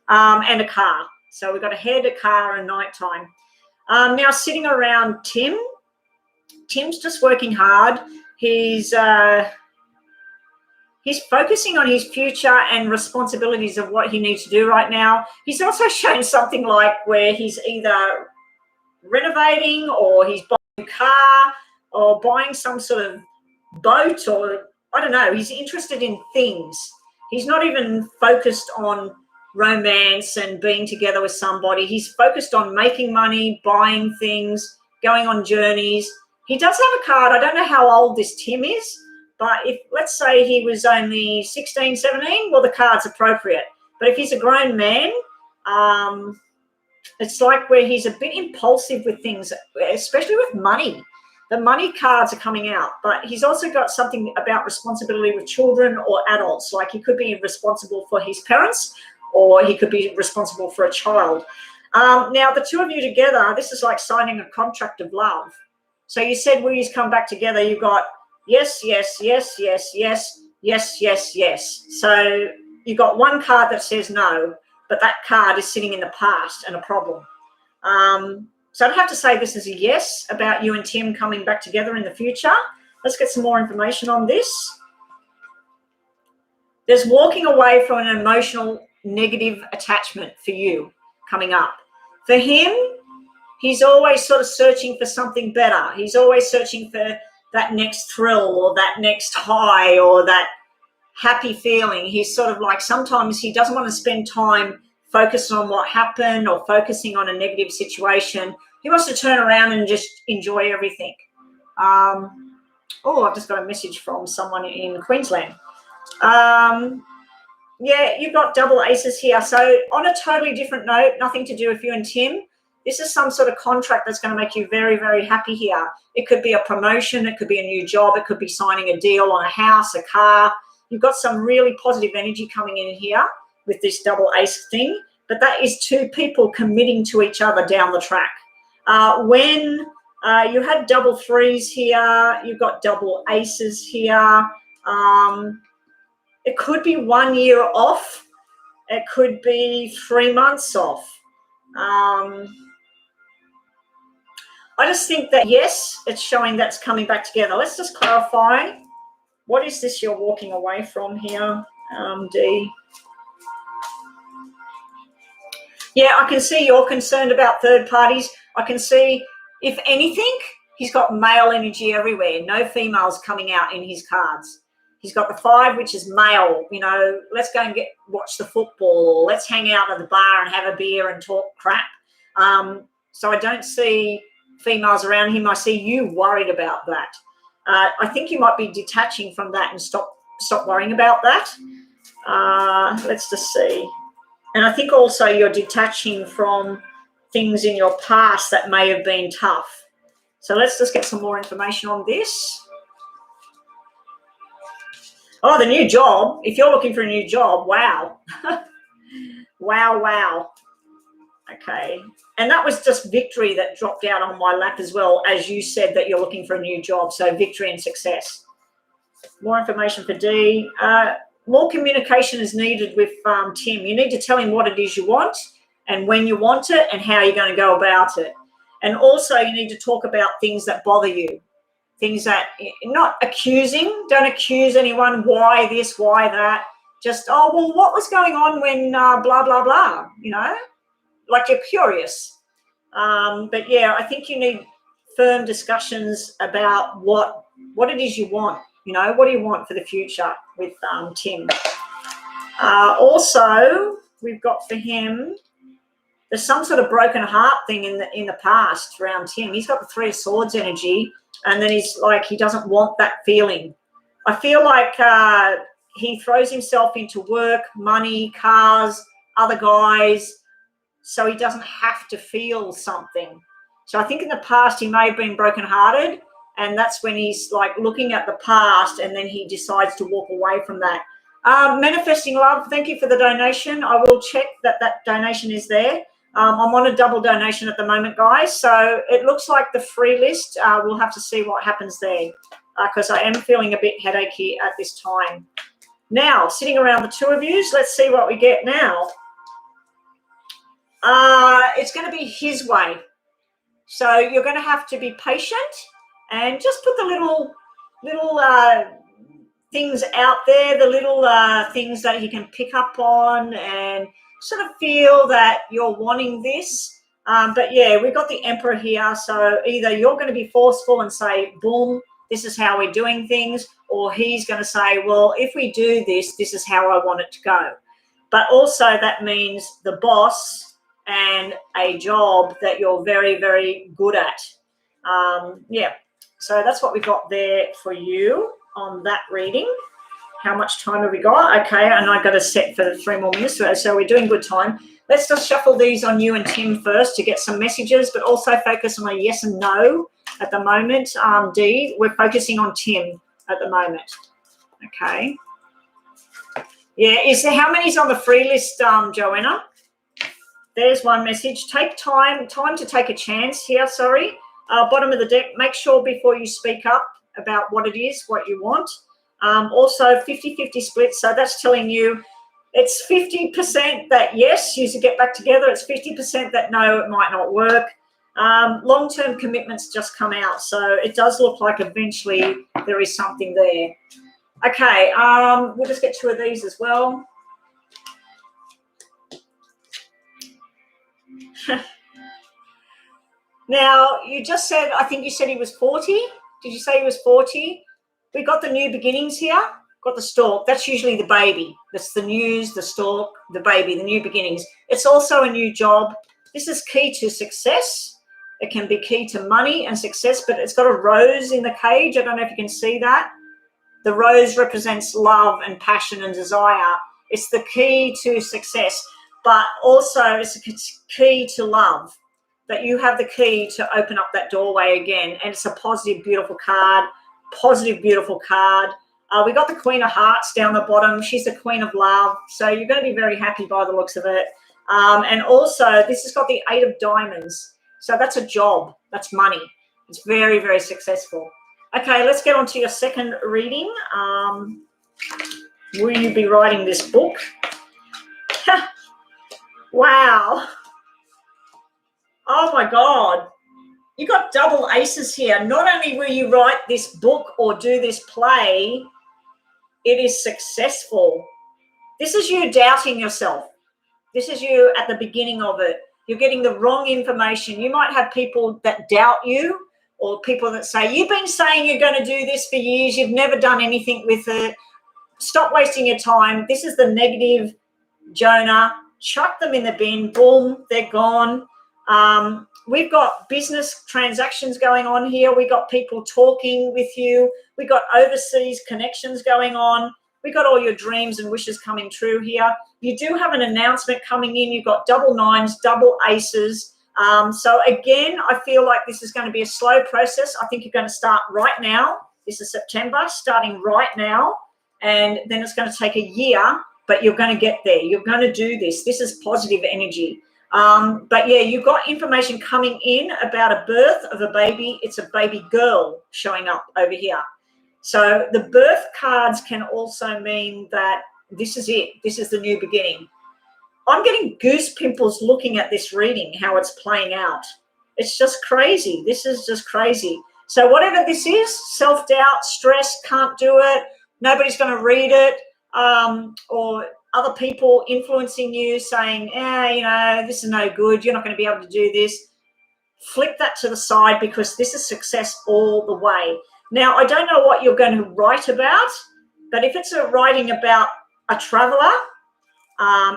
and a car. So we've got a head, a car, and nighttime. Now, sitting around Tim, Tim's just working hard. He's focusing on his future and responsibilities of what he needs to do right now. He's also shown something like where he's either renovating or he's buying a car or buying some sort of boat, or I don't know. He's interested in things. He's not even focused on romance and being together with somebody. He's focused on making money, buying things, going on journeys. He does have a card. I don't know how old this Tim is, but if, let's say he was only 16, 17, well, the card's appropriate. But if he's a grown man, it's like where he's a bit impulsive with things, especially with money. The money cards are coming out, but he's also got something about responsibility with children or adults. Like he could be responsible for his parents, or he could be responsible for a child. Now, the two of you together, this is like signing a contract of love. So you said, will you come back together? You've got yes, yes, yes, yes, yes, yes, yes, yes. So you've got one card that says no, but that card is sitting in the past and a problem. So I'd have to say this is a yes about you and Tim coming back together in the future. Let's get some more information on this. There's walking away from an emotional negative attachment for you coming up. For him, he's always sort of searching for something better. He's always searching for that next thrill or that next high or that happy feeling. He's sort of like, sometimes he doesn't want to spend time focusing on what happened or focusing on a negative situation. He wants to turn around and just enjoy everything. Oh, I've just got a message from someone in Queensland. Yeah, you've got double aces here. So on a totally different note, nothing to do with you and Tim, This is some sort of contract that's going to make you very, very happy here. It could be a promotion. It could be a new job. It could be signing a deal on a house, a car. You've got some really positive energy coming in here with this double ace thing. But that is two people committing to each other down the track. When you had double threes here, you've got double aces here. It could be 1 year off. It could be 3 months off. I just think that, yes, it's showing that's coming back together. Let's just clarify. What is this you're walking away from here, D? Yeah, I can see you're concerned about third parties. I can see, if anything, he's got male energy everywhere. No females coming out in his cards. He's got the 5, which is male. You know, let's go and watch the football, or let's hang out at the bar and have a beer and talk crap. So I don't see females around him. I see you worried about that. I think you might be detaching from that and stop worrying about that. Let's just see. And I think also you're detaching from things in your past that may have been tough. So let's just get some more information on this. Oh, the new job. If you're looking for a new job, wow. Wow. Okay. And that was just victory that dropped out on my lap as well, as you said that you're looking for a new job. So victory and success. More information for D. More communication is needed with Tim. You need to tell him what it is you want and when you want it and how you're going to go about it. And also you need to talk about things that bother you. Things that, not accusing. Don't accuse anyone. Why this, why that. Just, oh, well, what was going on when blah, blah, blah, you know? Like you're curious. But yeah, I think you need firm discussions about what it is you want. You know, what do you want for the future with Tim? Also, we've got for him, there's some sort of broken heart thing in the past around Tim. He's got the 3 of Swords energy, and then he's like, he doesn't want that feeling. I feel like he throws himself into work, money, cars, other guys, so he doesn't have to feel something. So I think in the past he may have been brokenhearted, and that's when he's like looking at the past and then he decides to walk away from that. Manifesting Love, thank you for the donation. I will check that donation is there. I'm on a double donation at the moment, guys. So it looks like the free list, we'll have to see what happens there because I am feeling a bit headachy at this time. Now, sitting around the 2 of you, let's see what we get now. It's going to be his way. So you're going to have to be patient and just put the little things out there, the little things that he can pick up on and sort of feel that you're wanting this. But yeah, we've got the Emperor here. So either you're going to be forceful and say, boom, this is how we're doing things, or he's going to say, well, if we do this, this is how I want it to go. But also that means the boss and a job that you're very, very good at. Yeah, so that's what we've got there for you on that reading. How much time have we got? Okay, and I've got to set for 3 more minutes, so we're doing good time. Let's just shuffle these on you and Tim first to get some messages, but also focus on a yes and no at the moment. D, we're focusing on Tim at the moment. Okay. Yeah, how many's on the free list, Joanna? There's one message. Take time to take a chance here, sorry. Bottom of the deck, make sure before you speak up about what it is, what you want. Also 50-50 split, so that's telling you it's 50% that yes, you should get back together. It's 50% that no, it might not work. Long-term commitments just come out, so it does look like eventually there is something there. Okay, we'll just get 2 of these as well. Now, you just said, I think you said he was 40. Did you say he was 40? We got the new beginnings here. Got the stork. That's usually the baby. That's the news, the stork, the baby, the new beginnings. It's also a new job. This is key to success. It can be key to money and success, but it's got a rose in the cage. I don't know if you can see that. The rose represents love and passion and desire. It's the key to success, but also it's a key to love. that you have the key to open up that doorway again. And it's a positive, beautiful card. Positive, beautiful card. We got the Queen of Hearts down the bottom. She's the Queen of Love. So you're going to be very happy by the looks of it. And also, this has got the 8 of Diamonds. So that's a job. That's money. It's very, very successful. Okay, let's get on to your second reading. Will you be writing this book? Wow. Oh, my God. You got double aces here. Not only will you write this book or do this play, it is successful. This is you doubting yourself. This is you at the beginning of it. You're getting the wrong information. You might have people that doubt you, or people that say, you've been saying you're going to do this for years. You've never done anything with it. Stop wasting your time. This is the negative Jonah. Chuck them in the bin. Boom, they're gone. We've got business transactions going on here. We got people talking with you. We got overseas connections going on. We got all your dreams and wishes coming true here. You do have an announcement coming in. You've got double nines, double aces. So again, I feel like this is going to be a slow process. I think you're going to start right now. This is September, starting right now. And then it's going to take a year, but you're going to get there. You're going to do this. This is positive energy. But yeah, you've got information coming in about a birth of a baby. It's a baby girl showing up over here. So the birth cards can also mean that this is it. This is the new beginning. I'm getting goose pimples looking at this reading, how it's playing out. It's just crazy. This is just crazy. So whatever this is, self-doubt, stress, can't do it, nobody's going to read it, or other people influencing you saying, this is no good, you're not going to be able to do this. Flip that to the side, because this is success all the way. Now, I don't know what you're going to write about, but if it's a writing about a traveler,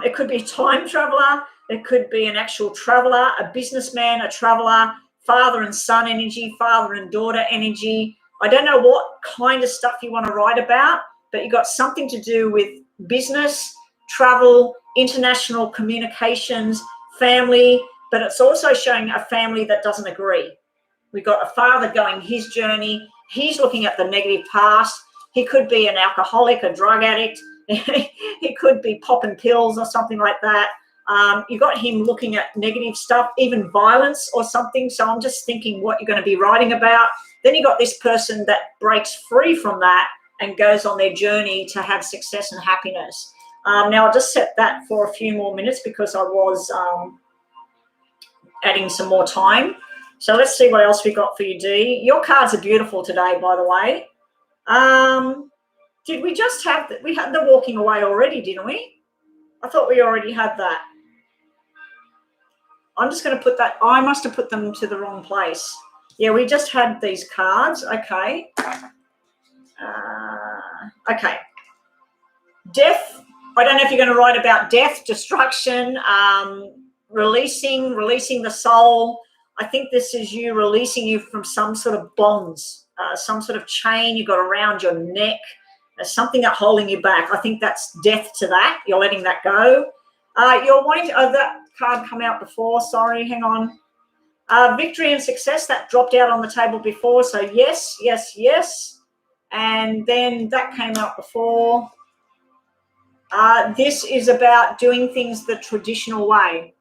it could be a time traveler, it could be an actual traveler, a businessman, a traveler, father and son energy, father and daughter energy. I don't know what kind of stuff you want to write about, but you've got something to do with business, travel, international communications, family, but it's also showing a family that doesn't agree. We've got a father going his journey. He's looking at the negative past. He could be an alcoholic, a drug addict. He could be popping pills or something like that. You've got him looking at negative stuff, even violence or something. So I'm just thinking what you're going to be writing about. Then you got this person that breaks free from that and goes on their journey to have success and happiness. Now, I'll just set that for a few more minutes because I was adding some more time. So let's see what else we got for you, Dee. Your cards are beautiful today, by the way. Did we just have we had the walking away already, didn't we? I thought we already had that. I'm just going to put that. I must have put them to the wrong place. Yeah, we just had these cards. Okay. Okay. Death. I don't know if you're going to write about death, destruction, releasing the soul. I think this is you releasing you from some sort of bonds, some sort of chain you got around your neck. There's something that's holding you back. I think that's death to that. You're letting that go. You're wanting to, that card come out before. Sorry, hang on. Victory and success, that dropped out on the table before. So yes, yes, yes. And then that came out before. This is about doing things the traditional way.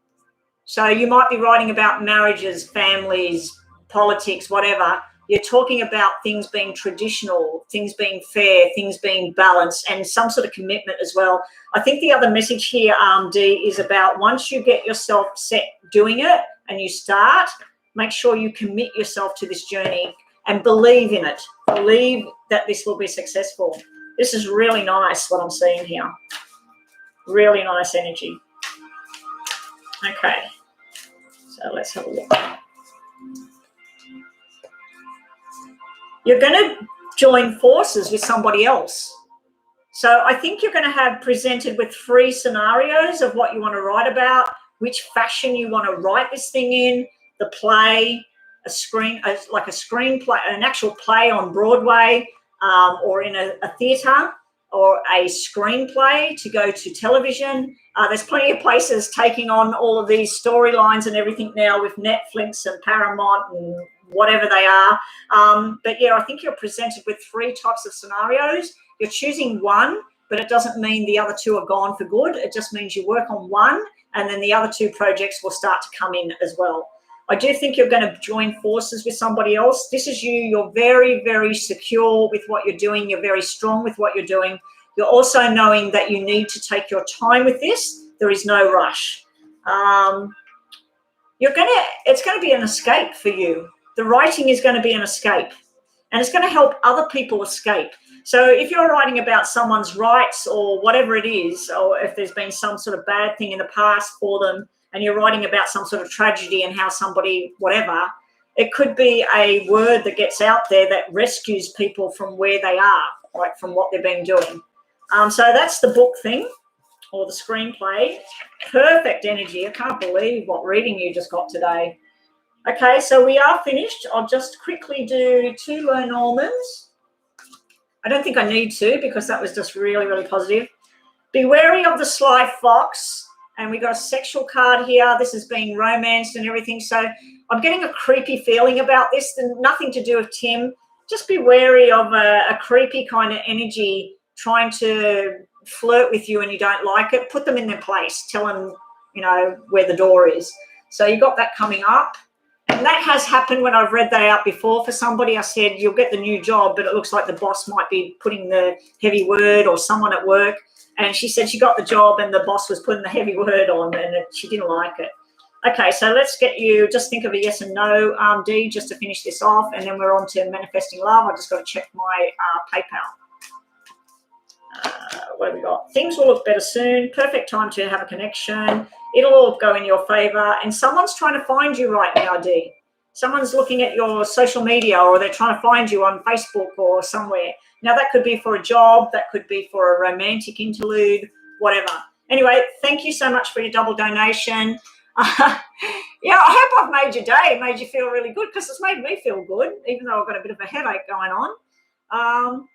So you might be writing about marriages, families, politics, whatever. You're talking about things being traditional, things being fair, things being balanced, and some sort of commitment as well. I think the other message here, Dee, is about once you get yourself set doing it and you start, make sure you commit yourself to this journey and believe in it. Believe that this will be successful. This is really nice, what I'm seeing here. Really nice energy. Okay, so let's have a look. You're going to join forces with somebody else. So I think you're going to have presented with 3 scenarios of what you want to write about, which fashion you want to write this thing in, the play, a screenplay, an actual play on Broadway or in a theatre. or a screenplay to go to television. There's plenty of places taking on all of these storylines and everything now with Netflix and Paramount and whatever they are. But yeah, I think you're presented with 3 types of scenarios. You're choosing one, but it doesn't mean the other 2 are gone for good. It just means you work on one, and then the other 2 projects will start to come in as well. I do think you're going to join forces with somebody else. This is you. You're very, very secure with what you're doing. You're very strong with what you're doing. You're also knowing that you need to take your time with this. There is no rush. It's going to be an escape for you. The writing is going to be an escape, and it's going to help other people escape. So if you're writing about someone's rights or whatever it is, or if there's been some sort of bad thing in the past for them, and you're writing about some sort of tragedy and how somebody, whatever, it could be a word that gets out there that rescues people from where they are, like from what they've been doing. So that's the book thing, or the screenplay. Perfect energy. I can't believe what reading you just got today. Okay, so we are finished. I'll just quickly do 2 Lenormands. I don't think I need to, because that was just really, really positive. Be wary of the sly fox. And we got a sexual card here. This is being romanced and everything. So I'm getting a creepy feeling about this. Nothing to do with Tim. Just be wary of a creepy kind of energy trying to flirt with you and you don't like it. Put them in their place. Tell them, where the door is. So you got that coming up. And that has happened when I've read that out before for somebody. I said, you'll get the new job, but it looks like the boss might be putting the heavy word, or someone at work. And she said she got the job and the boss was putting the heavy word on, and she didn't like it. Okay, so let's get you, just think of a yes and no, Dee, just to finish this off, and then we're on to manifesting love. I just got to check my PayPal. What have we got? Things will look better soon. Perfect time to have a connection. It'll all go in your favor. And someone's trying to find you right now, Dee. Someone's looking at your social media, or they're trying to find you on Facebook or somewhere. Now, that could be for a job. That could be for a romantic interlude, whatever. Anyway, thank you so much for your double donation. Yeah, I hope I've made your day, made you feel really good, because it's made me feel good, even though I've got a bit of a headache going on.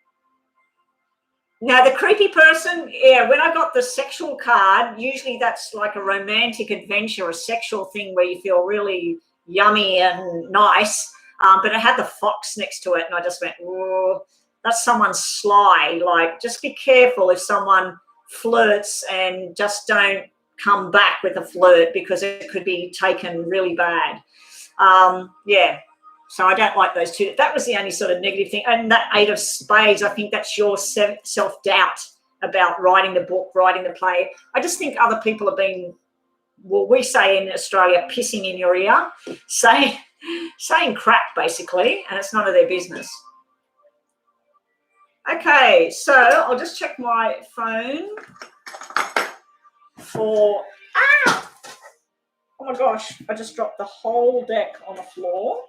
Now, the creepy person, yeah, when I got the sexual card, usually that's like a romantic adventure, a sexual thing where you feel really yummy and nice, but it had the fox next to it, and I just went, oh, that's someone sly. Like, just be careful if someone flirts, and just don't come back with a flirt, because it could be taken really bad. Yeah. So I don't like those 2. That was the only sort of negative thing. And that 8 of spades, I think that's your self-doubt about writing the book, writing the play. I just think other people have been, well, we say in Australia, pissing in your ear, saying crap, basically, and it's none of their business. Okay, so I'll just check my phone for, oh my gosh, I just dropped the whole deck on the floor.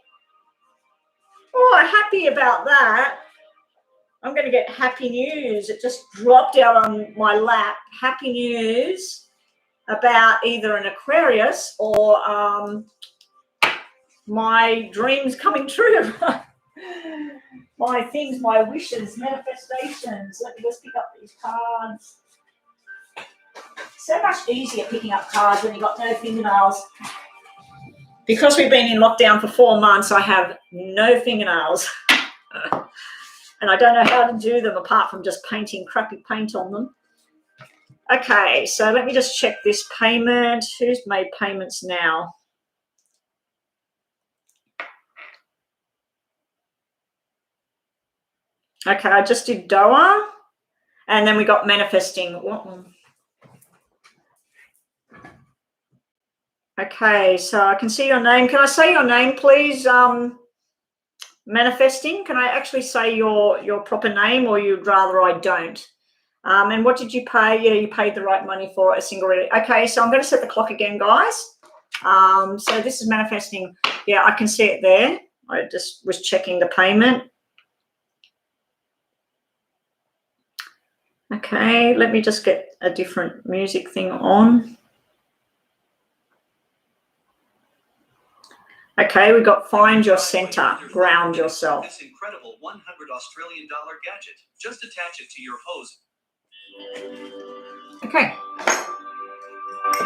Oh, happy about that. I'm going to get happy news. It just dropped out on my lap. Happy news about either an Aquarius or my dreams coming true. My things, my wishes, manifestations. Let me just pick up these cards. So much easier picking up cards when you've got no fingernails. Because we've been in lockdown for 4 months, I have no fingernails. And I don't know how to do them apart from just painting crappy paint on them. Okay, so let me just check this payment. Who's made payments now? Okay, I just did Doa. And then we got manifesting. Okay, so I can see your name. Can I say your name, please? Manifesting. Can I actually say your proper name, or you'd rather I don't? And what did you pay? Yeah, you paid the right money for a single reading. Okay, so I'm going to set the clock again, guys. So this is manifesting. Yeah, I can see it there. I just was checking the payment. Okay, let me just get a different music thing on. Okay, we got find your center, ground yourself. This incredible $100 Australian gadget. Just attach it to your hose. Okay.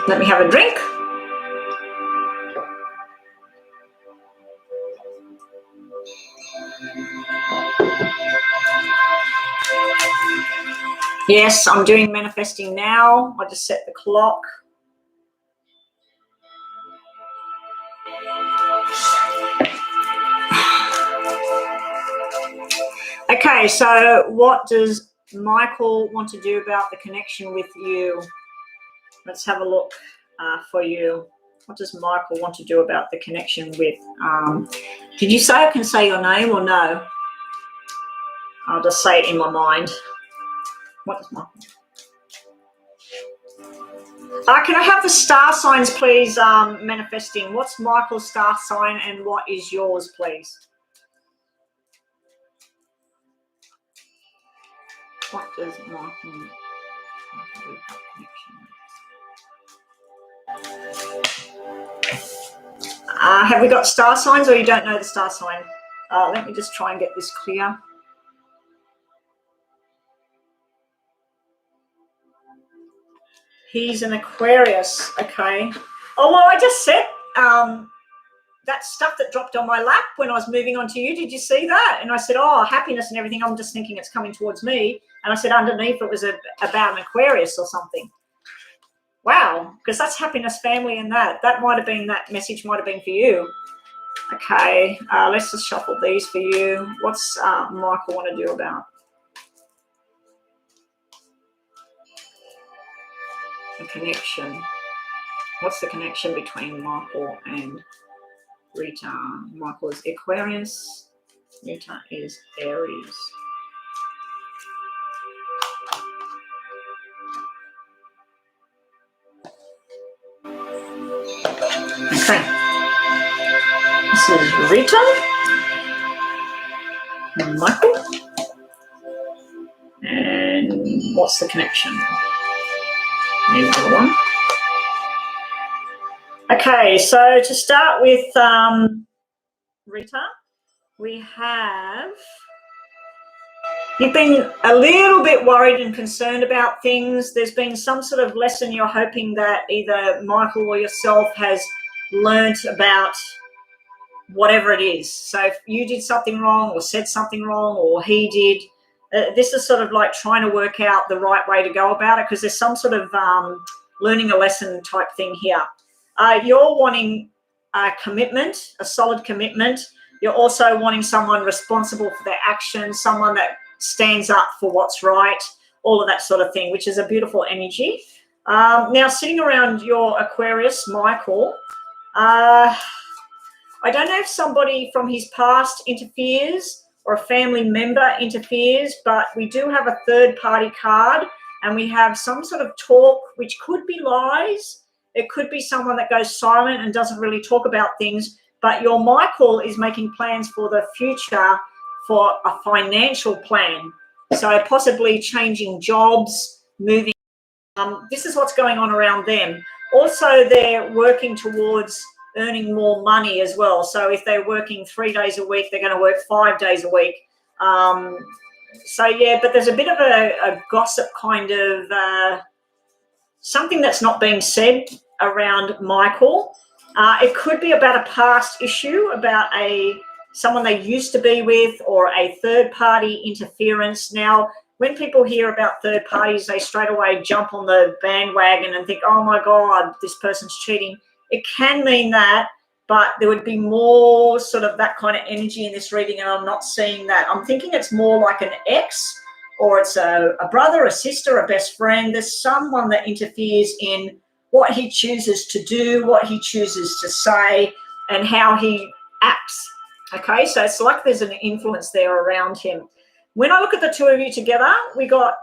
Let me have a drink. Yes, I'm doing manifesting now. I just set the clock. Okay, so what does Michael want to do about the connection with you? Let's have a look for you. What does Michael want to do about the connection with? Did you say I can say your name or no? I'll just say it in my mind. What does Michael? Can I have the star signs, please, manifesting? What's Michael's star sign and what is yours, please? What does Michael want to do about connection? Have we got star signs or you don't know the star sign? Let me just try and get this clear. He's an Aquarius, okay. Oh, well, I just said that stuff that dropped on my lap when I was moving on to you. Did you see that? And I said, oh, happiness and everything. I'm just thinking it's coming towards me. And I said underneath it was about an Aquarius or something. Wow, because that's happiness, family, and that might have been, that message might have been for you. Okay, let's just shuffle these for you. What's Michael want to do about the connection? What's the connection between Michael and Rita? Michael is Aquarius, Rita is Aries. Okay, this is Rita and Michael. And what's the connection? Need another one. Okay, so to start with Rita, we have, you've been a little bit worried and concerned about things. There's been some sort of lesson you're hoping that either Michael or yourself has learnt about whatever it is. So if you did something wrong or said something wrong or he did, this is sort of like trying to work out the right way to go about it, because there's some sort of learning a lesson type thing here. You're wanting a commitment, a solid commitment. You're also wanting someone responsible for their actions, someone that stands up for what's right, all of that sort of thing, which is a beautiful energy. Now, sitting around your Aquarius, Michael, I don't know if somebody from his past interferes or a family member interferes, but we do have a third party card and we have some sort of talk, which could be lies. It could be someone that goes silent and doesn't really talk about things, but your Michael is making plans for the future for a financial plan. So possibly changing jobs, moving. This is what's going on around them. Also, they're working towards earning more money as well. So if they're working 3 days a week, they're going to work 5 days a week. So yeah, but there's a bit of a gossip kind of something that's not being said around Michael. It could be about a past issue, about someone they used to be with, or a third party interference. Now, when people hear about third parties, they straight away jump on the bandwagon and think, oh my God, this person's cheating. It can mean that, but there would be more sort of that kind of energy in this reading, and I'm not seeing that. I'm thinking it's more like an ex, or it's a brother, a sister, a best friend. There's someone that interferes in what he chooses to do, what he chooses to say, and how he acts. Okay, so it's like there's an influence there around him. When I look at the two of you together, we got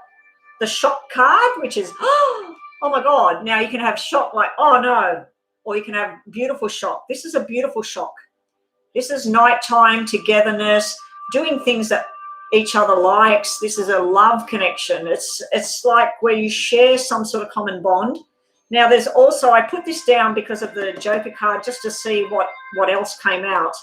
the shock card, which is, oh my God. Now you can have shock like, oh no, or you can have beautiful shock. This is a beautiful shock. This is nighttime togetherness, doing things that each other likes. This is a love connection. It's like where you share some sort of common bond. Now there's also, I put this down because of the Joker card just to see what else came out.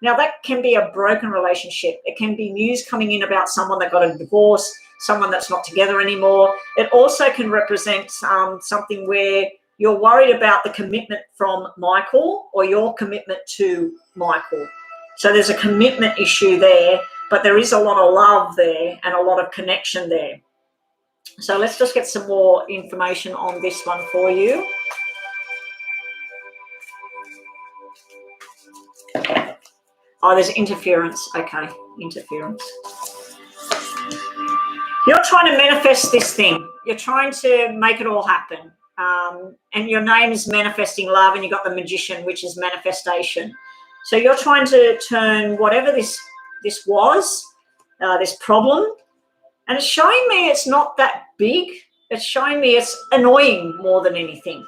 Now that can be a broken relationship. It can be news coming in about someone that got a divorce, someone that's not together anymore. It also can represent something where you're worried about the commitment from Michael or your commitment to Michael. So there's a commitment issue there, but there is a lot of love there and a lot of connection there. So let's just get some more information on this one for you. Oh, there's interference. Okay, interference. You're trying to manifest this thing. You're trying to make it all happen. And your name is manifesting love, and you've got the Magician, which is manifestation. So you're trying to turn whatever this was, this problem, and it's showing me it's not that big. It's showing me it's annoying more than anything.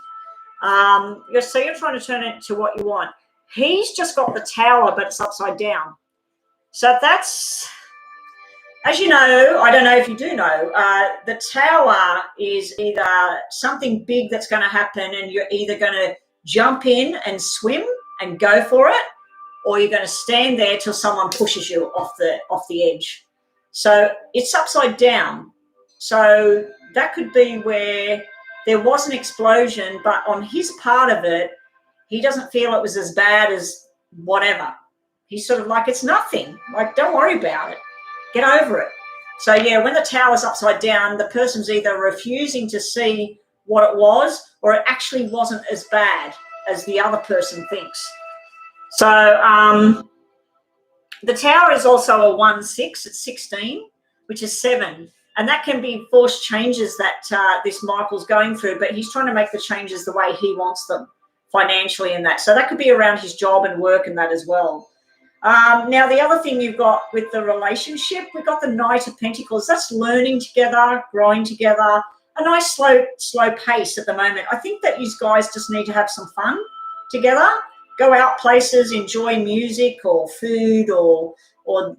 So you're trying to turn it to what you want. He's just got the Tower, but it's upside down. So that's, as you know, I don't know if you do know, the Tower is either something big that's going to happen and you're either going to jump in and swim and go for it, or you're going to stand there till someone pushes you off the edge. So it's upside down. So that could be where there was an explosion, but on his part of it, he doesn't feel it was as bad as whatever. He's sort of like, it's nothing. Like, don't worry about it. Get over it. So, yeah, when the Tower's upside down, the person's either refusing to see what it was, or it actually wasn't as bad as the other person thinks. So the Tower is also a 1-6. It's 16, which is 7. And that can be forced changes that this Michael's going through, but he's trying to make the changes the way he wants them financially and that. So that could be around his job and work and that as well. Now, the other thing you've got with the relationship, we've got the Knight of Pentacles. That's learning together, growing together, a nice slow pace at the moment. I think that you guys just need to have some fun together, go out places, enjoy music or food or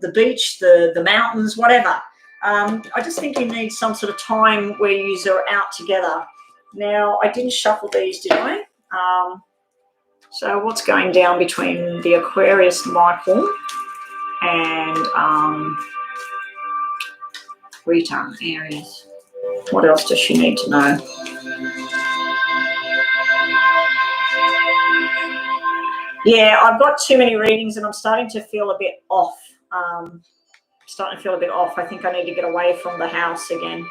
the beach, the mountains, whatever. I just think you need some sort of time where you are out together. Now, I didn't shuffle these, did I? So what's going down between the Aquarius Michael and Rita, Aries? What else does she need to know? Yeah, I've got too many readings and I'm starting to feel a bit off. I think I need to get away from the house again.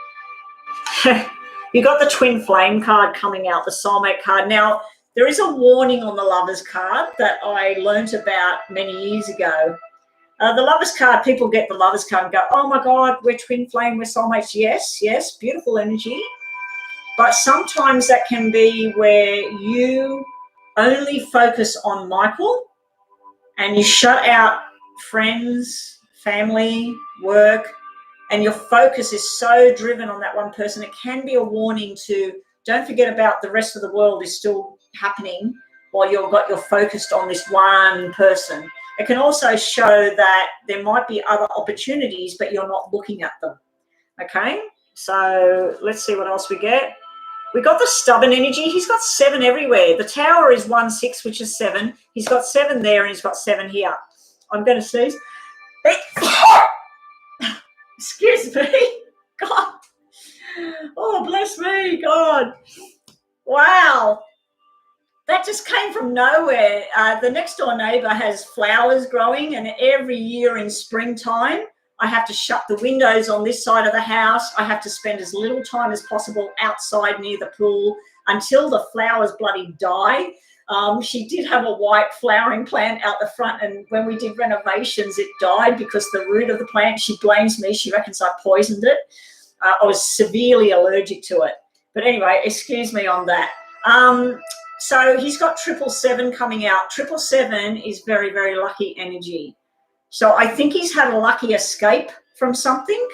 You got the Twin Flame card coming out, the Soulmate card. Now, there is a warning on the Lovers card that I learnt about many years ago. The Lovers card, people get the Lovers card and go, oh my God, we're Twin Flame, we're soulmates. Yes, beautiful energy. But sometimes that can be where you only focus on Michael and you shut out friends, family, work, and your focus is so driven on that one person. It can be a warning to don't forget about the rest of the world is still happening while you're focused on this one person. It can also show that there might be other opportunities, but you're not looking at them. Okay, so let's see what else we get. We got the Stubborn energy. He's got 7 everywhere. The Tower is 1-6, which is 7. He's got 7 there and he's got 7 here. I'm going to sneeze. Excuse me. God. Oh, bless me, God. Wow. That just came from nowhere. The next door neighbour has flowers growing, and every year in springtime, I have to shut the windows on this side of the house. I have to spend as little time as possible outside near the pool until the flowers bloody die. She did have a white flowering plant out the front, and when we did renovations, it died because the root of the plant, she blames me. She reckons I poisoned it. I was severely allergic to it. But anyway, excuse me on that. So he's got 777 coming out. 777 is very, very lucky energy. So I think he's had a lucky escape from something.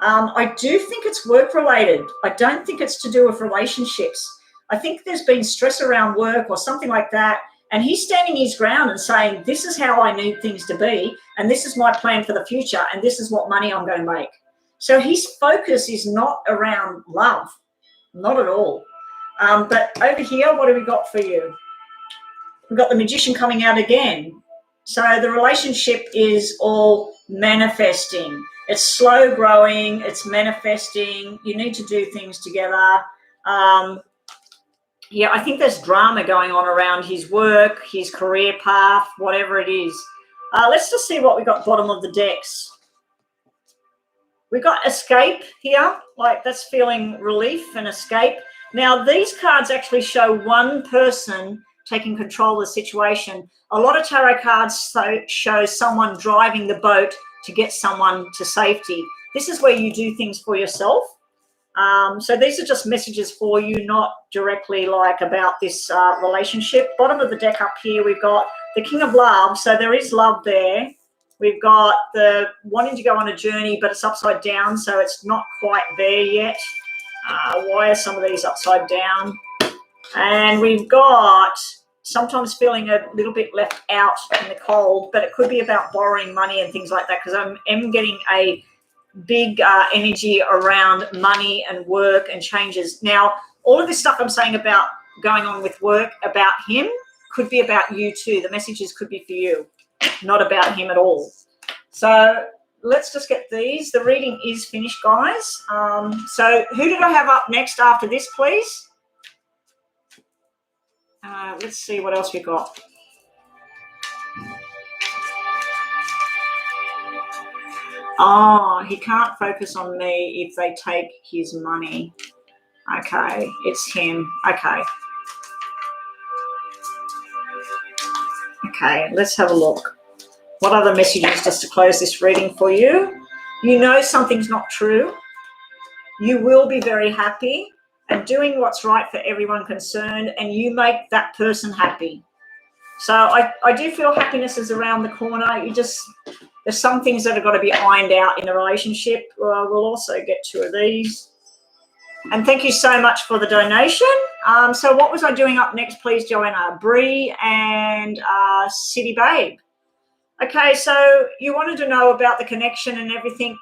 I do think it's work-related. I don't think it's to do with relationships. I think there's been stress around work or something like that, and he's standing his ground and saying, this is how I need things to be, and this is my plan for the future, and this is what money I'm going to make. So his focus is not around love, not at all. But over here, what have we got for you? We've got the Magician coming out again. So the relationship is all manifesting. It's slow growing. It's manifesting. You need to do things together. Yeah, I think there's drama going on around his work, his career path, whatever it is. Let's just see what we got bottom of the decks. We got escape here, like that's feeling relief and escape. Now, these cards actually show one person taking control of the situation. A lot of tarot cards show someone driving the boat to get someone to safety. This is where you do things for yourself. So these are just messages for you, not directly like about this relationship. Bottom of the deck up here, we've got the King of Love. So there is love there. We've got the wanting to go on a journey, but it's upside down, so it's not quite there yet. Why are some of these upside down? And we've got sometimes feeling a little bit left out in the cold, but it could be about borrowing money and things like that, because I am getting a big energy around money and work and changes. Now, all of this stuff I'm saying about going on with work, about him, could be about you too. The messages could be for you, not about him at all. So let's just get these. The reading is finished, guys. So who did I have up next after this, please? Let's see what else we got. Oh, he can't focus on me if they take his money. Okay, it's him. Okay. Okay, let's have a look. What other messages just to close this reading for you? You know something's not true. You will be very happy and doing what's right for everyone concerned, and you make that person happy. So I do feel happiness is around the corner. There's some things that have got to be ironed out in a relationship. We'll also get two of these. And thank you so much for the donation. So what was I doing up next, please, Joanna? Bree and City Babe. Okay, so you wanted to know about the connection and everything.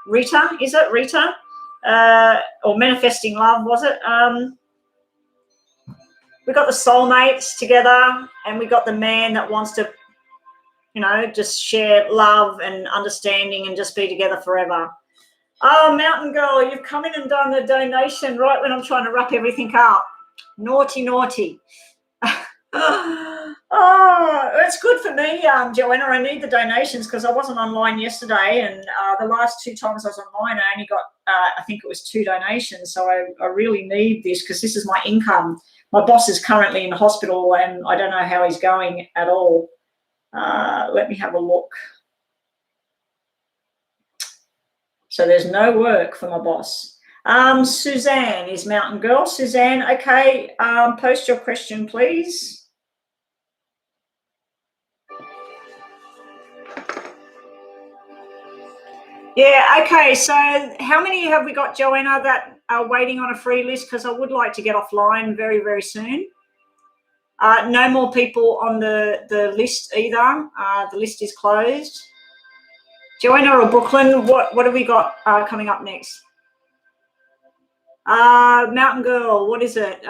Rita, is it Rita? Or manifesting love, was it? We got the soulmates together, and we got the man that wants to, just share love and understanding and just be together forever. Oh, Mountain Girl, you've come in and done the donation right when I'm trying to wrap everything up. Naughty, naughty. Oh, it's good for me, Joanna. I need the donations because I wasn't online yesterday, and the last 2 times I was online, I only got, I think it was 2 donations. So I really need this because this is my income. My boss is currently in hospital, and I don't know how he's going at all. Let me have a look. So there's no work for my boss. Suzanne is Mountain Girl. Suzanne, okay, post your question, please. Yeah, okay, so how many have we got, Joanna, that are waiting on a free list? Because I would like to get offline very, very soon. No more people on the list either. The list is closed. Joanna or Brooklyn, what have we got coming up next? Mountain Girl, what is it?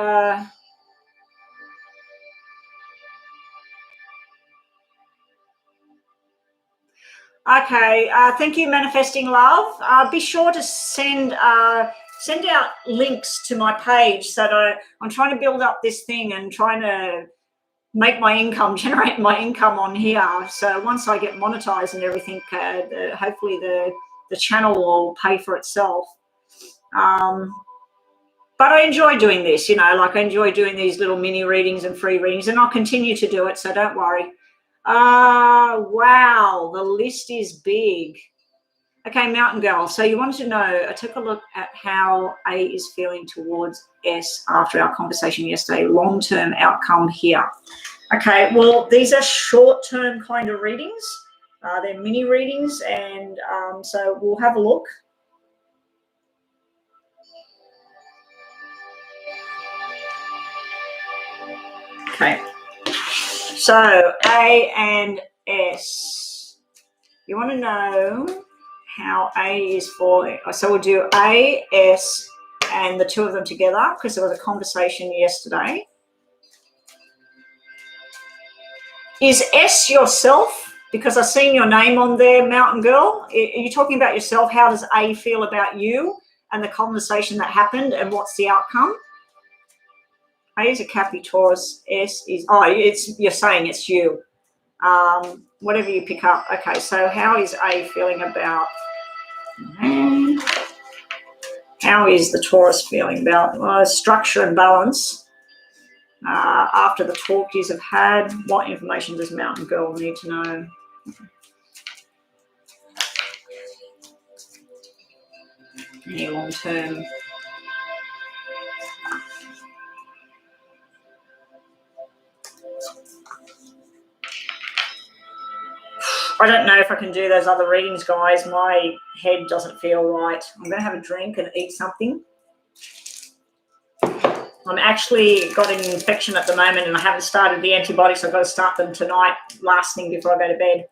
Okay, thank you, Manifesting Love. Be sure to send out links to my page so that I'm trying to build up this thing and trying to make my income, generate my income on here. So once I get monetized and everything, hopefully the channel will pay for itself. But I enjoy doing this, like I enjoy doing these little mini readings and free readings, and I'll continue to do it, so don't worry. Wow, the list is big. Okay, Mountain Girl, so you wanted to know, I took a look at how A is feeling towards S after our conversation yesterday. Long-term outcome here. Okay, well, these are short-term kind of readings. They're mini readings, and so we'll have a look. Okay, so A and S. You want to know how A is for, so we'll do A, S, and the 2 of them together because there was a conversation yesterday. Is S yourself? because I've seen your name on there, Mountain Girl. Are you talking about yourself? How does A feel about you and the conversation that happened, and what's the outcome? A is a Cappy Taurus. S is, oh, it's, you're saying it's you. Whatever you pick up. Okay, so how is A feeling about, how is the Taurus feeling about structure and balance after the talk you have had? What information does Mountain Girl need to know? Any long-term I don't know if I can do those other readings, guys. My head doesn't feel right. I'm going to have a drink and eat something. I'm actually got an infection at the moment and I haven't started the antibiotics. I've got to start them tonight, last thing before I go to bed.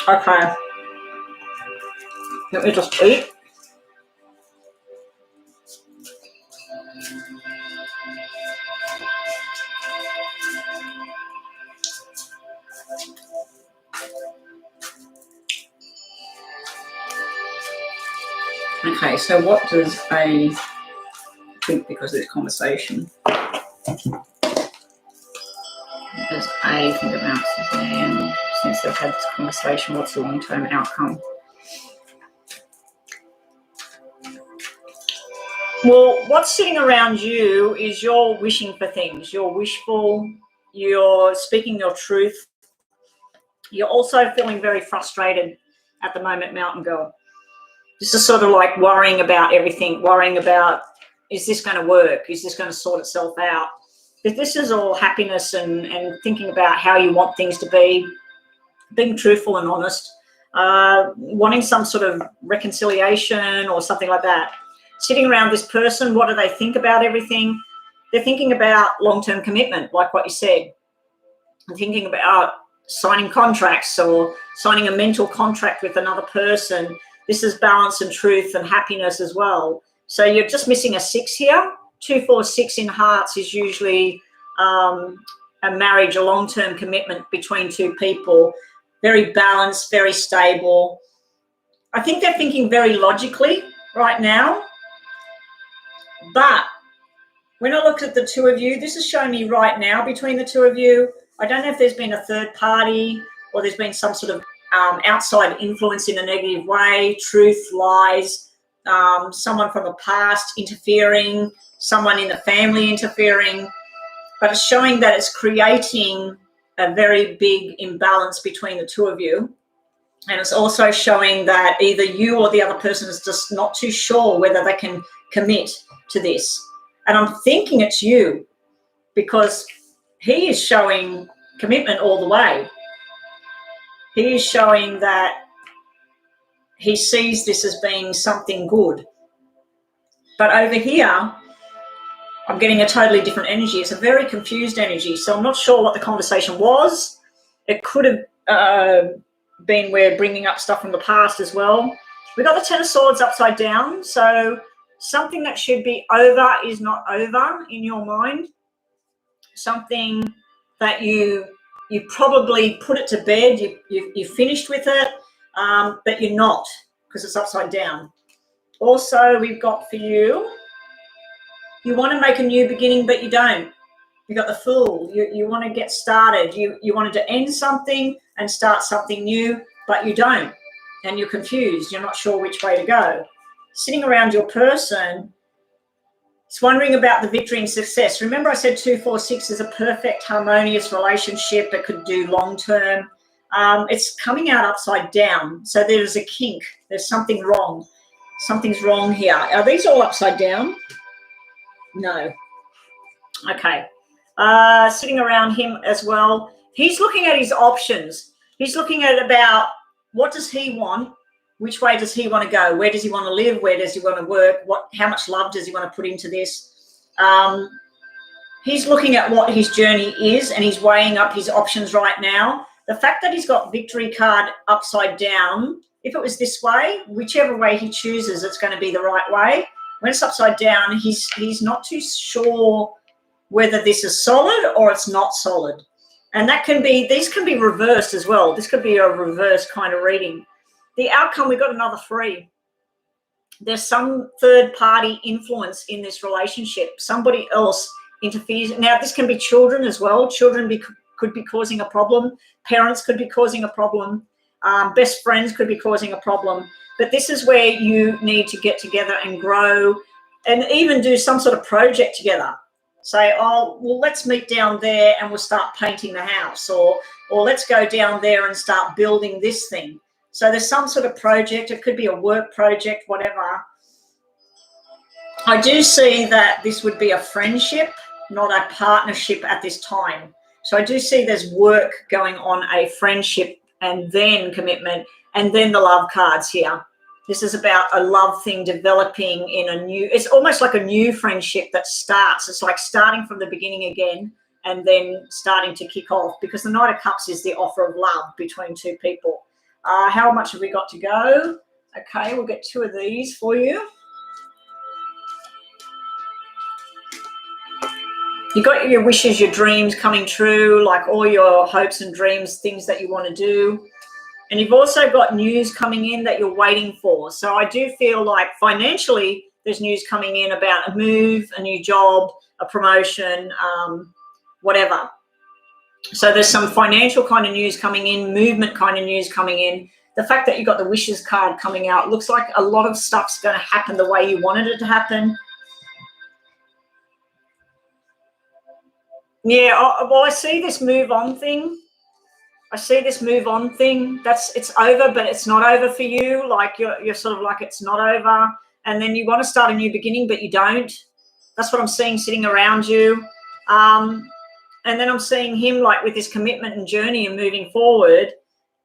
Okay. Let me just eat. Okay, so what does A think because of this conversation? What does A think about Suzanne since they've had this conversation? What's the long-term outcome? Well, what's sitting around you is you're wishing for things. You're wishful. You're speaking your truth. You're also feeling very frustrated at the moment, Mountain Girl. This is sort of like worrying about everything, worrying about, is this going to work? Is this going to sort itself out? But this is all happiness and thinking about how you want things to be, being truthful and honest, wanting some sort of reconciliation or something like that. Sitting around this person, what do they think about everything? They're thinking about long-term commitment, like what you said. They're thinking about signing contracts or signing a mental contract with another person. This is balance and truth and happiness as well. So you're just missing a 6 here. 2, 4, 6 in hearts is usually a marriage, a long-term commitment between two people. Very balanced, very stable. I think they're thinking very logically right now. But when I look at the two of you, this is showing me right now between the two of you, I don't know if there's been a third party or there's been some sort of outside influence in a negative way, truth, lies, someone from the past interfering, someone in the family interfering, but it's showing that it's creating a very big imbalance between the two of you. And it's also showing that either you or the other person is just not too sure whether they can commit to this. And I'm thinking it's you because he is showing commitment all the way. He is showing that he sees this as being something good. But over here, I'm getting a totally different energy. It's a very confused energy. So I'm not sure what the conversation was. It could have been we're bringing up stuff from the past as well. We got the Ten of Swords upside down. So something that should be over is not over in your mind. Something that you probably put it to bed, you finished with it, but you're not because it's upside down. Also, we've got for you, you want to make a new beginning, but you don't. You got the Fool. You want to get started. You wanted to end something and start something new, but you don't. And you're confused. You're not sure which way to go. Sitting around your person, it's wondering about the victory and success. Remember I said 2, 4, 6 is a perfect harmonious relationship that could do long term. It's coming out upside down. So there's a kink. There's something wrong. Something's wrong here. Are these all upside down? No. Okay. Sitting around him as well. He's looking at his options. He's looking at about what does he want? Which way does he want to go? Where does he want to live? Where does he want to work? How much love does he want to put into this? He's looking at what his journey is and he's weighing up his options right now. The fact that he's got victory card upside down, if it was this way, whichever way he chooses, it's going to be the right way. When it's upside down, he's not too sure whether this is solid or it's not solid. And that can be, these can be reversed as well. This could be a reverse kind of reading. The outcome, we got another 3. There's some third party influence in this relationship. Somebody else interferes. Now, this can be children as well. Children could be causing a problem. Parents could be causing a problem. Best friends could be causing a problem. But this is where you need to get together and grow and even do some sort of project together. Say, oh, well, let's meet down there and we'll start painting the house, or let's go down there and start building this thing. So there's some sort of project. It could be a work project, whatever. I do see that this would be a friendship, not a partnership at this time. So I do see there's work going on, a friendship, and then commitment, and then the love cards here. This is about a love thing developing in a new, it's almost like a new friendship that starts. It's like starting from the beginning again and then starting to kick off, because the Knight of Cups is the offer of love between 2 people. How much have we got to go? Okay, we'll get 2 of these for you. You got your wishes, your dreams coming true, like all your hopes and dreams, things that you want to do. And you've also got news coming in that you're waiting for. So I do feel like financially there's news coming in about a move, a new job, a promotion, whatever. So there's some financial kind of news coming in, movement kind of news coming in. The fact that you got the wishes card coming out looks like a lot of stuff's going to happen the way you wanted it to happen. Yeah, well, I see this move on thing. I see this move on thing. It's over, but it's not over for you. Like you're sort of like, it's not over. And then you want to start a new beginning, but you don't. That's what I'm seeing sitting around you. And then I'm seeing him like with his commitment and journey and moving forward.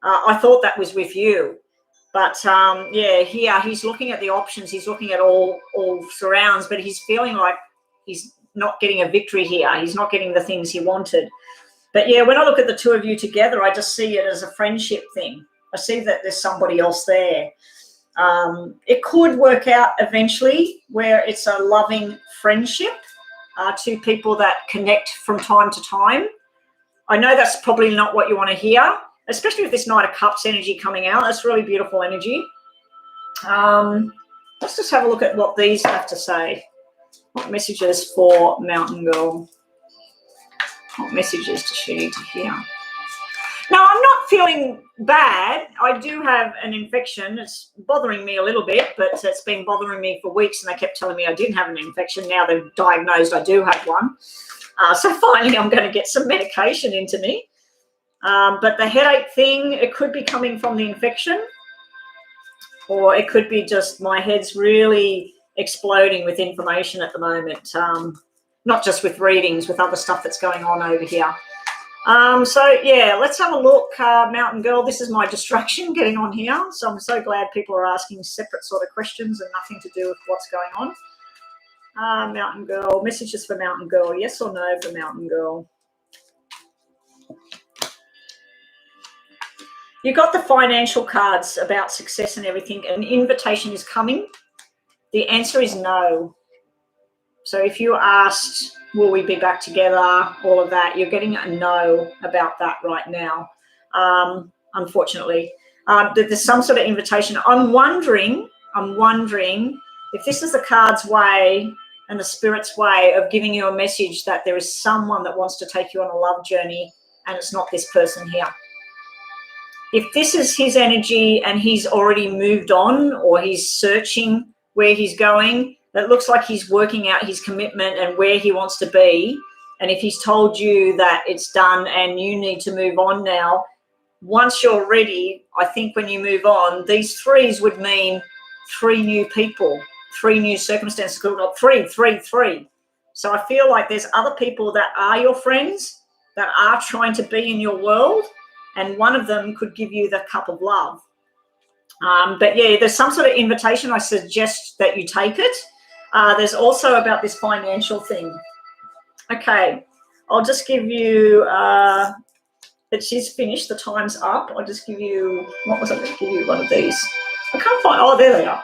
I thought that was with you. But yeah, here he's looking at the options. He's looking at all surrounds, but he's feeling like he's not getting a victory here. He's not getting the things he wanted. But yeah, when I look at the 2 of you together, I just see it as a friendship thing. I see that there's somebody else there. It could work out eventually where it's a loving friendship, 2 people that connect from time to time. I know that's probably not what you want to hear, especially with this Knight of Cups energy coming out. That's really beautiful energy. Let's just have a look at what these have to say. What messages for Mountain Girl? What messages does she need to hear? Now, I'm not feeling bad. I do have an infection. It's bothering me a little bit, but it's been bothering me for weeks, and they kept telling me I didn't have an infection. Now they've diagnosed I do have one. So finally I'm going to get some medication into me. But the headache thing, it could be coming from the infection, or it could be just my head's really exploding with information at the moment. Not just with readings, with other stuff that's going on over here. So yeah, let's have a look, Mountain Girl. This is my distraction getting on here. So I'm so glad people are asking separate sort of questions and nothing to do with what's going on. Mountain Girl, messages for Mountain Girl. Yes or no for Mountain Girl? You got the financial cards about success and everything. An invitation is coming. The answer is no. So if you asked, will we be back together, all of that, you're getting a no about that right now, unfortunately. There's some sort of invitation. I'm wondering if this is the card's way and the spirit's way of giving you a message that there is someone that wants to take you on a love journey, and it's not this person here. If this is his energy and he's already moved on, or he's searching where he's going, it looks like he's working out his commitment and where he wants to be. And if he's told you that it's done and you need to move on now, once you're ready, I think when you move on, these 3s would mean 3 new people, 3 new circumstances, 3. So I feel like there's other people that are your friends, that are trying to be in your world, and one of them could give you the cup of love. But yeah, there's some sort of invitation. I suggest that you take it. There's also about this financial thing. Okay, I'll just give you, that she's finished, the time's up. I'll just give you, what was I going to give you? One of these. I can't find, oh, there they are.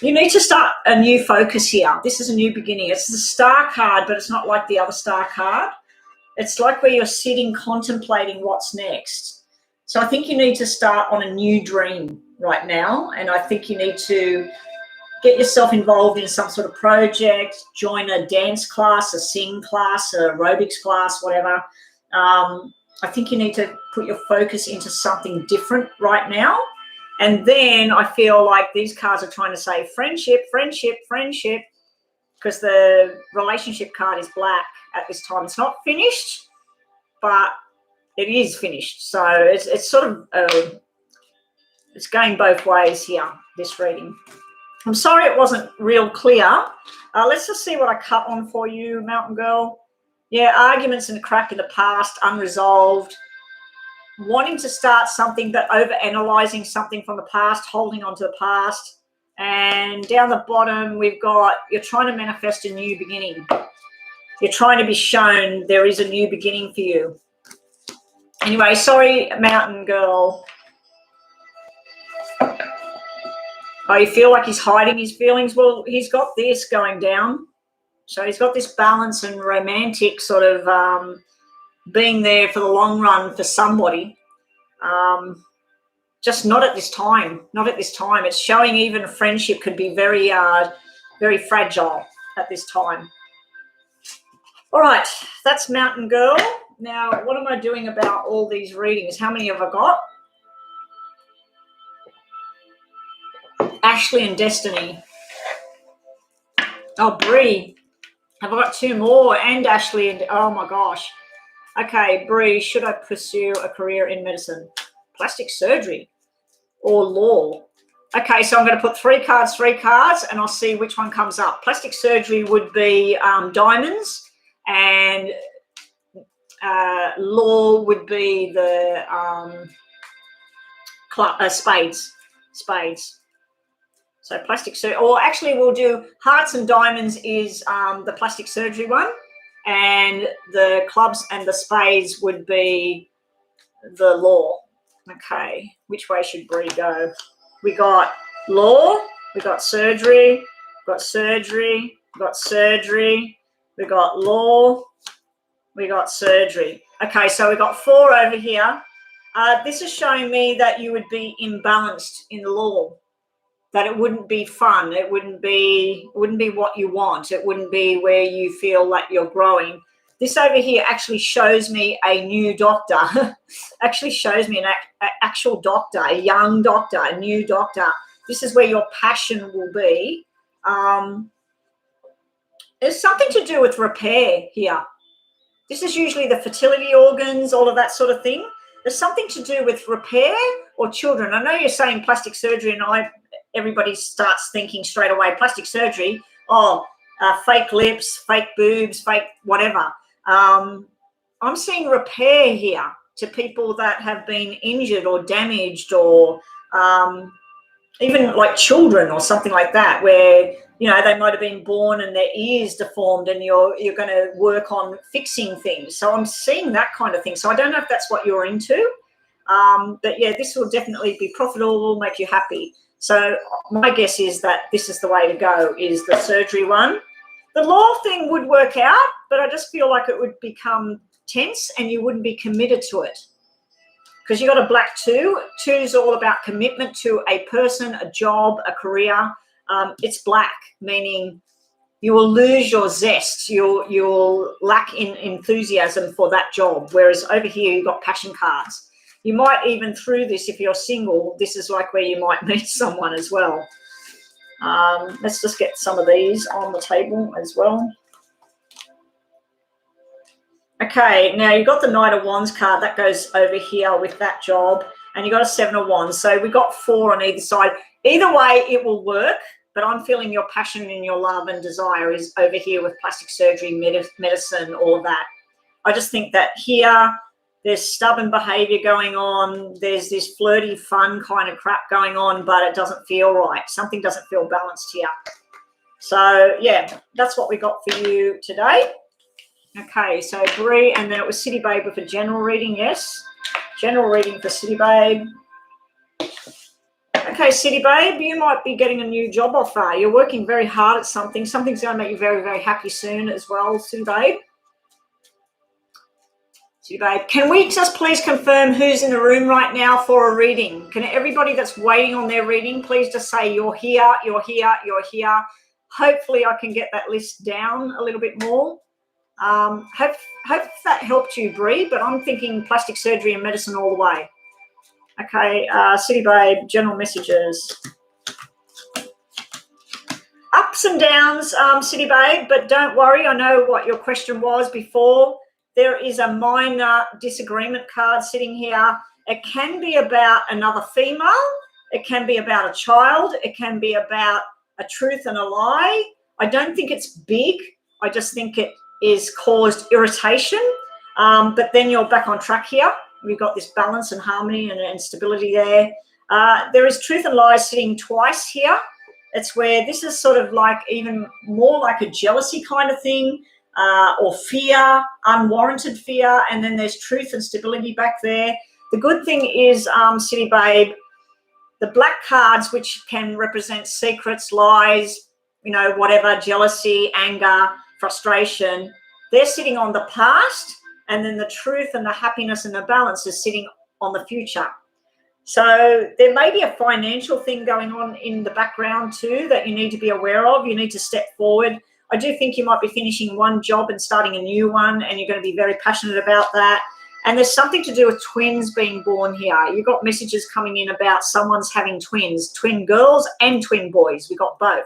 You need to start a new focus here. This is a new beginning. It's the star card, but it's not like the other star card. It's like where you're sitting contemplating what's next. So I think you need to start on a new dream right now, and I think you need to get yourself involved in some sort of project, join a dance class, a sing class, a aerobics class, whatever. I think you need to put your focus into something different right now. And then I feel like these cards are trying to say friendship, friendship, friendship, because the relationship card is black at this time. It's not finished, but it is finished. So it's sort of, it's going both ways here, this reading. I'm sorry it wasn't real clear. Let's just see what I cut on for you, Mountain Girl. Yeah, arguments and crap in the past, unresolved. Wanting to start something, but over-analysing something from the past, holding on to the past. And down the bottom, we've got, you're trying to manifest a new beginning. You're trying to be shown there is a new beginning for you. Anyway, sorry, Mountain Girl. Oh, you feel like he's hiding his feelings? Well, he's got this going down. So he's got this balance and romantic sort of being there for the long run for somebody. Just not at this time. Not at this time. It's showing even friendship could be very, very fragile at this time. All right, that's Mountain Girl. Now, what am I doing about all these readings? How many have I got? Ashley and Destiny. Oh, Bree. Have I got two more? And Ashley and, oh my gosh. Okay, Bree, should I pursue a career in medicine, plastic surgery, or law? Okay, so I'm going to put three cards, and I'll see which one comes up. Plastic surgery would be diamonds, and law would be the spades. So plastic surgery, or actually we'll do hearts and diamonds is the plastic surgery one, and the clubs and the spades would be the law. Okay, which way should Bree go? We got law, we got surgery, we got surgery, we got surgery, we got law, we got surgery. Okay, so we got 4 over here. This is showing me that you would be imbalanced in law, that it wouldn't be fun, it wouldn't be what you want, it wouldn't be where you feel like you're growing. This over here actually shows me a new doctor, actually shows me an actual doctor, a young doctor, a new doctor. This is where your passion will be. There's something to do with repair here. This is usually the fertility organs, all of that sort of thing. There's something to do with repair or children. I know you're saying plastic surgery, and everybody starts thinking straight away, plastic surgery, fake lips, fake boobs, fake whatever. I'm seeing repair here to people that have been injured or damaged, or even like children or something like that, where, you know, they might have been born and their ears deformed, and you're going to work on fixing things. So I'm seeing that kind of thing. So I don't know if that's what you're into, but yeah, this will definitely be profitable, will make you happy. So my guess is that this is the way to go, is the surgery one. The law thing would work out, but I just feel like it would become tense and you wouldn't be committed to it. Because you got a black 2. 2 is all about commitment to a person, a job, a career. It's black, meaning you will lose your zest. You'll lack in enthusiasm for that job. Whereas over here, you've got passion cards. You might even, through this, if you're single, this is like where you might meet someone as well. Let's just get some of these on the table as well. Okay, now you've got the Knight of Wands card. That goes over here with that job. And you've got a 7 of Wands. So we've got 4 on either side. Either way, it will work. But I'm feeling your passion and your love and desire is over here with plastic surgery, medicine, all of that. I just think that here, there's stubborn behavior going on. There's this flirty, fun kind of crap going on, but it doesn't feel right. Something doesn't feel balanced here. So, yeah, that's what we got for you today. Okay, so Bree, and then it was City Babe with a general reading, yes. General reading for City Babe. Okay, City Babe, you might be getting a new job offer. You're working very hard at something. Something's going to make you very, very happy soon as well, City Babe. City Babe, can we just please confirm who's in the room right now for a reading? Can everybody that's waiting on their reading please just say you're here, you're here, you're here. Hopefully I can get that list down a little bit more. Hope that helped you, Bree, but I'm thinking plastic surgery and medicine all the way. Okay, City Babe, general messages. Ups and downs, City Babe, but don't worry. I know what your question was before. There is a minor disagreement card sitting here. It can be about another female. It can be about a child. It can be about a truth and a lie. I don't think it's big. I just think it is caused irritation. But then you're back on track here. We've got this balance and harmony and stability there. There is truth and lies sitting twice here. It's where this is sort of like even more like a jealousy kind of thing, or fear, unwarranted fear, and then there's truth and stability back there. The good thing is, City Babe, the black cards, which can represent secrets, lies, whatever, jealousy, anger, frustration, they're sitting on the past, and then the truth and the happiness and the balance is sitting on the future. So there may be a financial thing going on in the background too that you need to be aware of. You need to step forward. I do think you might be finishing one job and starting a new one, and you're going to be very passionate about that. And there's something to do with twins being born here. You've got messages coming in about someone's having twins, twin girls and twin boys. We got both.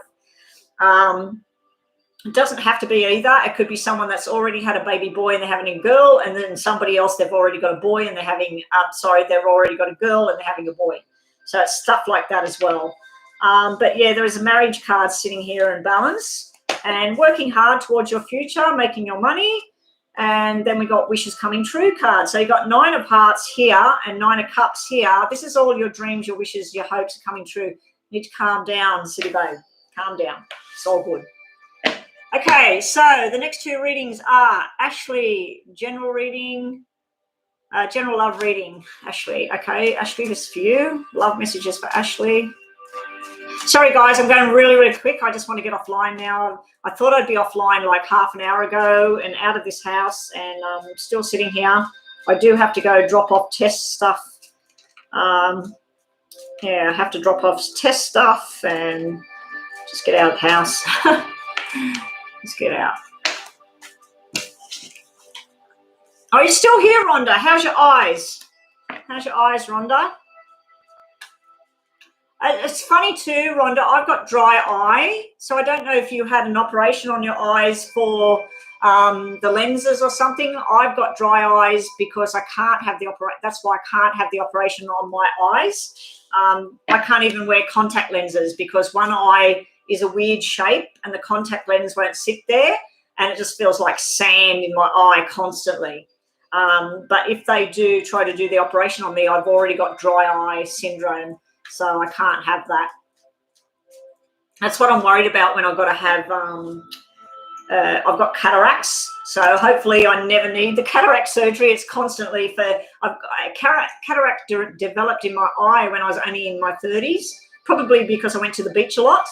It doesn't have to be either. It could be someone that's already had a baby boy and they're having a girl, and then somebody else, they've already got a boy and they're having, they've already got a girl and they're having a boy. So it's stuff like that as well. But yeah, there is a marriage card sitting here in balance, and working hard towards your future, making your money. And then we got wishes coming true card. So you got 9 of hearts here and 9 of cups here. This is all your dreams, your wishes, your hopes are coming true. You need to calm down, City Babe. Calm down. It's all good. Okay, so the next 2 readings are Ashley, general reading, general love reading, Ashley. Okay, Ashley, this is for you. Love messages for Ashley. Sorry, guys, I'm going really, really quick. I just want to get offline now. I thought I'd be offline like half an hour ago and out of this house, and I'm still sitting here. I do have to go drop off test stuff. Yeah, I have to drop off test stuff and just get out of the house. Let's get out. Oh, you're still here, Rhonda. How's your eyes? How's your eyes, Rhonda? It's funny too, Rhonda. I've got dry eye, so I don't know if you had an operation on your eyes for the lenses or something. I've got dry eyes because I can't have the operation. That's why I can't have the operation on my eyes. I can't even wear contact lenses because one eye is a weird shape and the contact lens won't sit there, and it just feels like sand in my eye constantly. But if they do try to do the operation on me, I've already got dry eye syndrome, so I can't have that. That's what I'm worried about when I've got to have, I've got cataracts, so hopefully I never need the cataract surgery. It's constantly I've got a cataract developed in my eye when I was only in my 30s, probably because I went to the beach a lot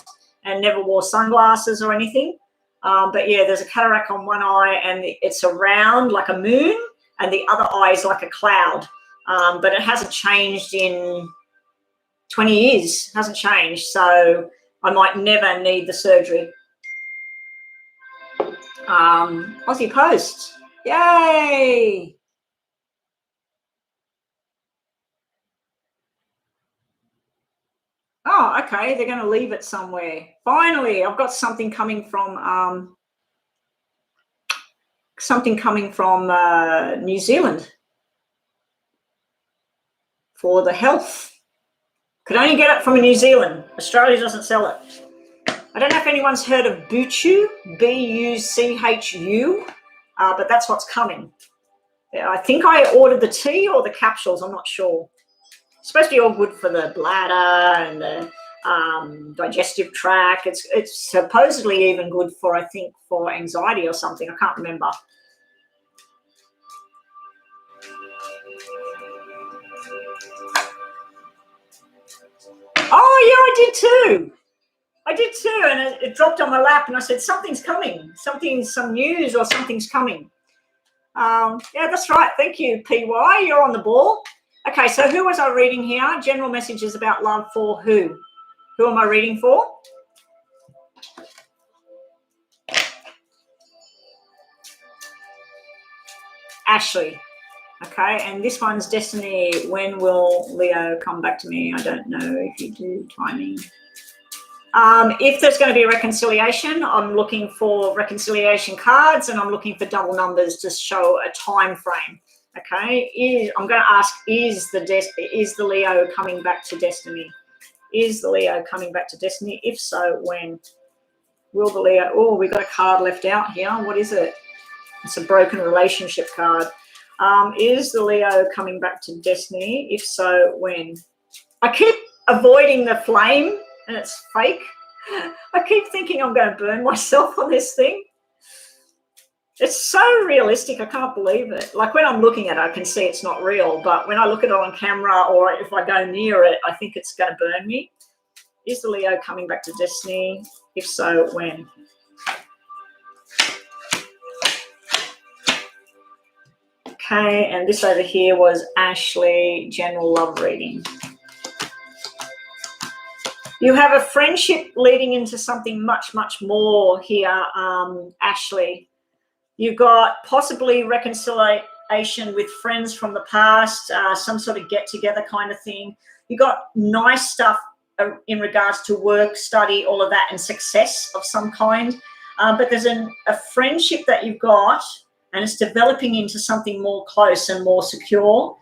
and never wore sunglasses or anything. But yeah, there's a cataract on one eye and it's around like a moon, and the other eye is like a cloud. But it hasn't changed in 20 years, hasn't changed. So I might never need the surgery. Aussie Post, yay. Oh, okay, they're going to leave it somewhere. Finally, I've got something coming from New Zealand for the health. Could only get it from New Zealand. Australia doesn't sell it. I don't know if anyone's heard of Buchu, B-U-C-H-U, but that's what's coming. I think I ordered the tea or the capsules, I'm not sure. It's supposed to be all good for the bladder and the digestive tract. It's supposedly even good for, I think, for anxiety or something. I can't remember. Oh, did too. And it dropped on my lap, and I said, something's coming. Some news or something's coming. Yeah, that's right. Thank you, PY. You're on the ball. Okay, so who was I reading here? General messages about love for who? Who am I reading for? Ashley. Okay, and this one's Destiny. When will Leo come back to me? I don't know if you do timing. If there's going to be a reconciliation, I'm looking for reconciliation cards, and I'm looking for double numbers to show a time frame. Okay, I'm going to ask: is the Leo coming back to Destiny? Is the Leo coming back to Destiny? If so, when? Will the Leo? Oh, we got a card left out here. What is it? It's a broken relationship card. Is the Leo coming back to Destiny? If so, when? I keep avoiding the flame, and it's fake. I keep thinking I'm going to burn myself on this thing. It's so realistic, I can't believe it. Like when I'm looking at it, I can see it's not real, but when I look at it on camera or if I go near it, I think it's going to burn me. Is the Leo coming back to Destiny? If so, when? Okay, and this over here was Ashley, general love reading. You have a friendship leading into something much, much more here, Ashley. You've got possibly reconciliation with friends from the past, some sort of get-together kind of thing. You got nice stuff in regards to work, study, all of that, and success of some kind. But there's a friendship that you've got, and it's developing into something more close and more secure.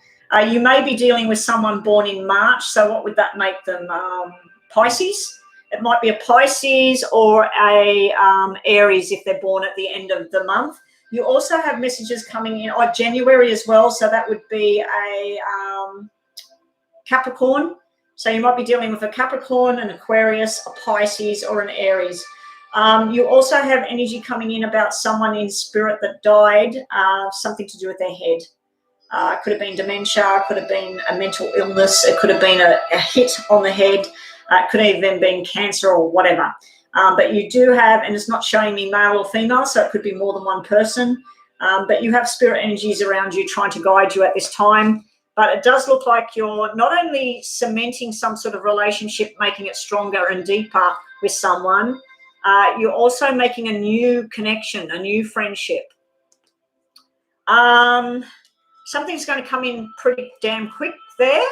You may be dealing with someone born in March, so what would that make them? Pisces. It might be a Pisces or a Aries if they're born at the end of the month. You also have messages coming in, January as well, so that would be a Capricorn. So you might be dealing with a Capricorn, an Aquarius, a Pisces, or an Aries. You also have energy coming in about someone in spirit that died, something to do with their head. It could have been dementia, it could have been a mental illness, it could have been a hit on the head, it could have even been cancer or whatever. But you do have, and it's not showing me male or female, so it could be more than one person, but you have spirit energies around you trying to guide you at this time. But it does look like you're not only cementing some sort of relationship, making it stronger and deeper with someone, you're also making a new connection, a new friendship. Something's going to come in pretty damn quick there.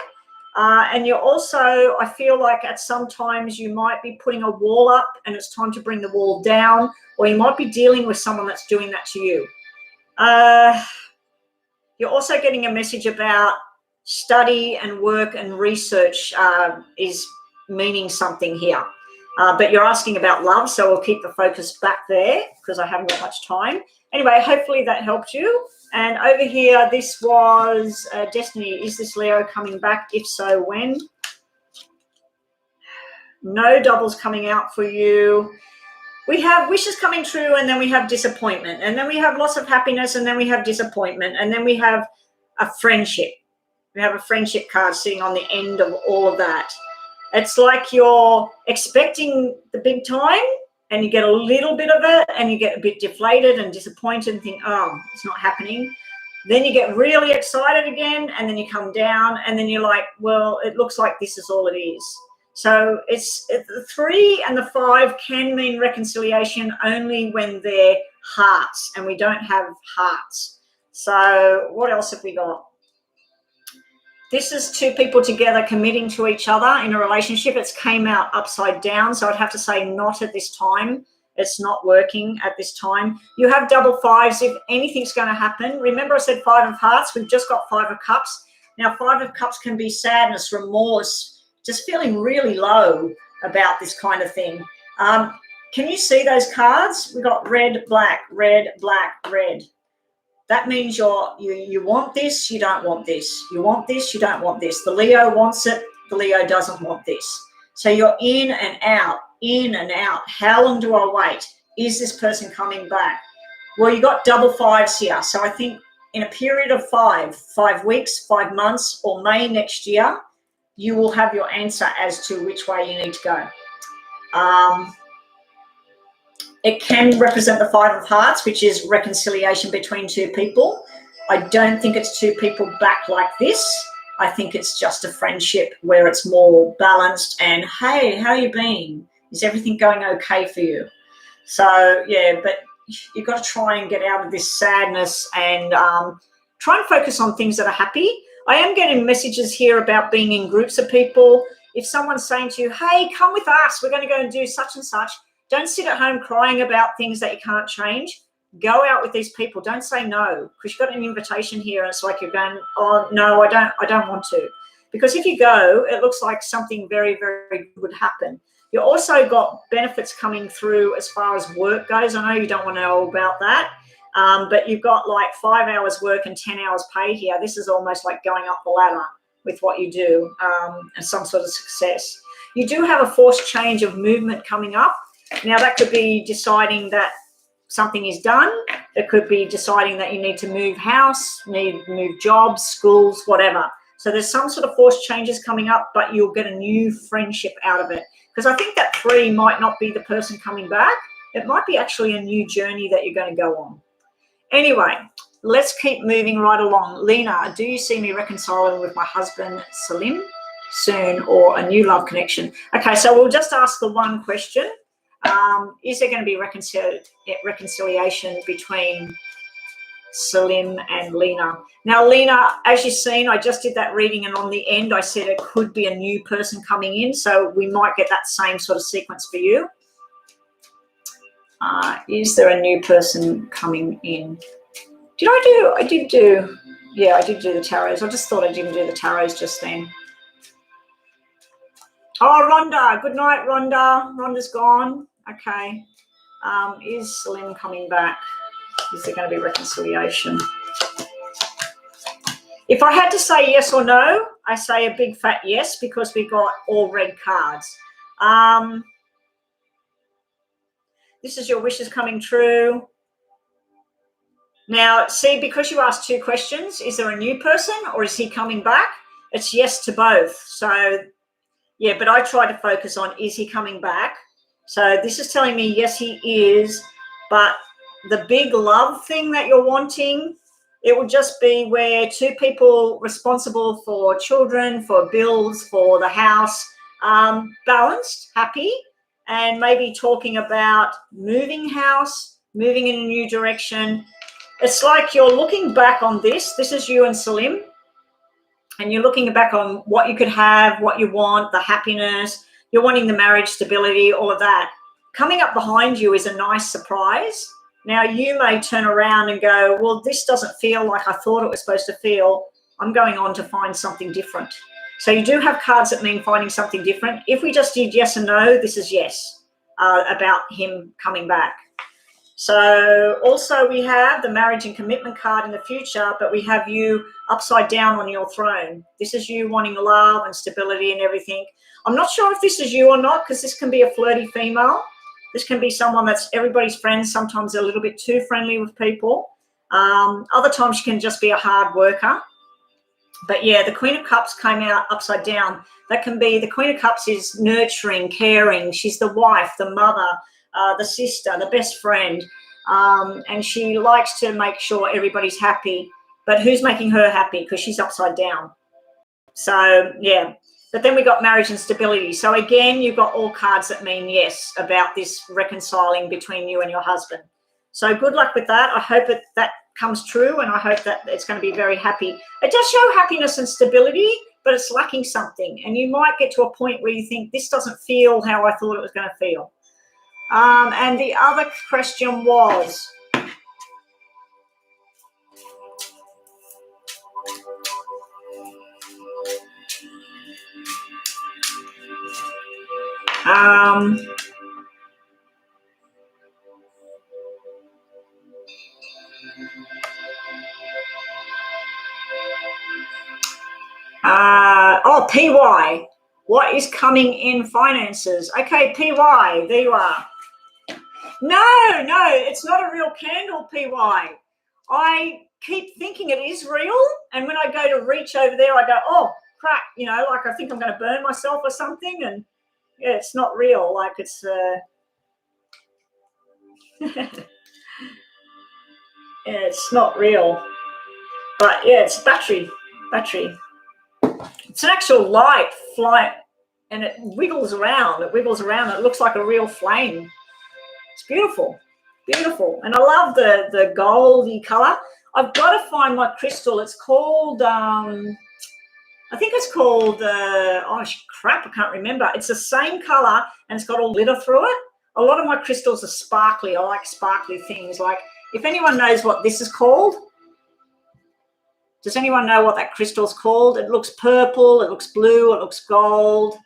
And you're also, I feel like at some times you might be putting a wall up and it's time to bring the wall down, or you might be dealing with someone that's doing that to you. You're also getting a message about study and work and research is meaning something here. But you're asking about love, so we'll keep the focus back there because I haven't got much time. Anyway, hopefully that helped you. And over here, this was Destiny. Is this Leo coming back? If so, when? No doubles coming out for you. We have wishes coming true, and then we have disappointment. And then we have lots of happiness, and then we have disappointment. And then we have a friendship. We have a friendship card sitting on the end of all of that. It's like you're expecting the big time, and you get a little bit of it, and you get a bit deflated and disappointed and think, oh, it's not happening. Then you get really excited again, and then you come down, and then you're like, well, it looks like this is all it is. So it's the 3 and the 5 can mean reconciliation only when they're hearts, and we don't have hearts. So what else have we got? This is 2 people together committing to each other in a relationship. It's came out upside down, so I'd have to say not at this time. It's not working at this time. You have double 5s if anything's going to happen. Remember I said 5 of hearts? We've just got 5 of cups. Now 5 of cups can be sadness, remorse, just feeling really low about this kind of thing. Can you see those cards? We've got red, black, red, black, red. That means you want this, you don't want this. You want this, you don't want this. The Leo wants it, the Leo doesn't want this. So you're in and out, in and out. How long do I wait? Is this person coming back? Well, you got double 5s here. So I think in a period of 5 weeks, 5 months, or May next year, you will have your answer as to which way you need to go. It can represent the Five of Hearts, which is reconciliation between two people. I don't think it's two people back like this. I think it's just a friendship where it's more balanced and, hey, how you been? Is everything going okay for you? So, yeah, but you've got to try and get out of this sadness and try and focus on things that are happy. I am getting messages here about being in groups of people. If someone's saying to you, hey, come with us, we're going to go and do such and such, don't sit at home crying about things that you can't change. Go out with these people. Don't say no, because you've got an invitation here and it's like you're going, oh, no, I don't want to. Because if you go, it looks like something very, very good would happen. You also got benefits coming through as far as work goes. I know you don't want to know about that, but you've got like 5 hours work and 10 hours pay here. This is almost like going up the ladder with what you do and some sort of success. You do have a forced change of movement coming up. Now, that could be deciding that something is done. It could be deciding that you need to move house, need to move jobs, schools, whatever. So there's some sort of forced changes coming up, but you'll get a new friendship out of it. Because I think that 3 might not be the person coming back. It might be actually a new journey that you're going to go on. Anyway, let's keep moving right along. Lena, do you see me reconciling with my husband, Salim, soon, or a new love connection? Okay, so we'll just ask the one question. Is there going to be reconciliation between Salim and Lena? Now, Lena, as you've seen, I just did that reading, and on the end I said it could be a new person coming in, so we might get that same sort of sequence for you. Is there a new person coming in? I did do the tarots. I just thought I didn't do the tarots just then. Oh, Rhonda. Good night, Rhonda. Rhonda's gone. Okay. Is Salim coming back? Is there going to be reconciliation? If I had to say yes or no, I say a big fat yes, because we got all red cards. This is your wishes coming true. Now, see, because you asked 2 questions, is there a new person or is he coming back? It's yes to both. So, yeah, but I try to focus on, is he coming back? So this is telling me, yes, he is, but the big love thing that you're wanting, it would just be where 2 people responsible for children, for bills, for the house, balanced, happy, and maybe talking about moving house, moving in a new direction. It's like you're looking back on this. This is you and Salim, and you're looking back on what you could have, what you want, the happiness. You're wanting the marriage stability, all of that. Coming up behind you is a nice surprise. Now, you may turn around and go, well, this doesn't feel like I thought it was supposed to feel. I'm going on to find something different. So you do have cards that mean finding something different. If we just did yes and no, this is yes, about him coming back. So also we have the marriage and commitment card in the future, but we have you upside down on your throne. This is you wanting love and stability and everything. I'm not sure if this is you or not, because this can be a flirty female. This can be someone that's everybody's friend. Sometimes they're a little bit too friendly with people. Other times she can just be a hard worker. But yeah, the Queen of Cups came out upside down. That can be, the Queen of Cups is nurturing, caring. She's the wife, the mother, the sister, the best friend. And she likes to make sure everybody's happy. But who's making her happy? Because she's upside down. So, yeah. But then we got marriage and stability. So, again, you've got all cards that mean yes about this reconciling between you and your husband. So, good luck with that. I hope that comes true, and I hope that it's going to be very happy. It does show happiness and stability, but it's lacking something. And you might get to a point where you think, this doesn't feel how I thought it was going to feel. And the other question was, PY. What is coming in finances? Okay, PY, there you are. No, it's not a real candle, PY. I keep thinking it is real, and when I go to reach over there, I go, oh, crap, you know, like I think I'm going to burn myself or something. And yeah, it's not real. Like it's, yeah, it's not real. But yeah, it's battery. It's an actual light flight, and it wiggles around. It looks like a real flame. It's beautiful, and I love the goldy color. I've got to find my crystal. It's called I think it's called oh crap, I can't remember. It's the same color and it's got all glitter through it. A lot of my crystals are sparkly. I like sparkly things. Like, if anyone knows what this is called, does anyone know what that crystal's called? It looks purple, it looks blue, it looks gold.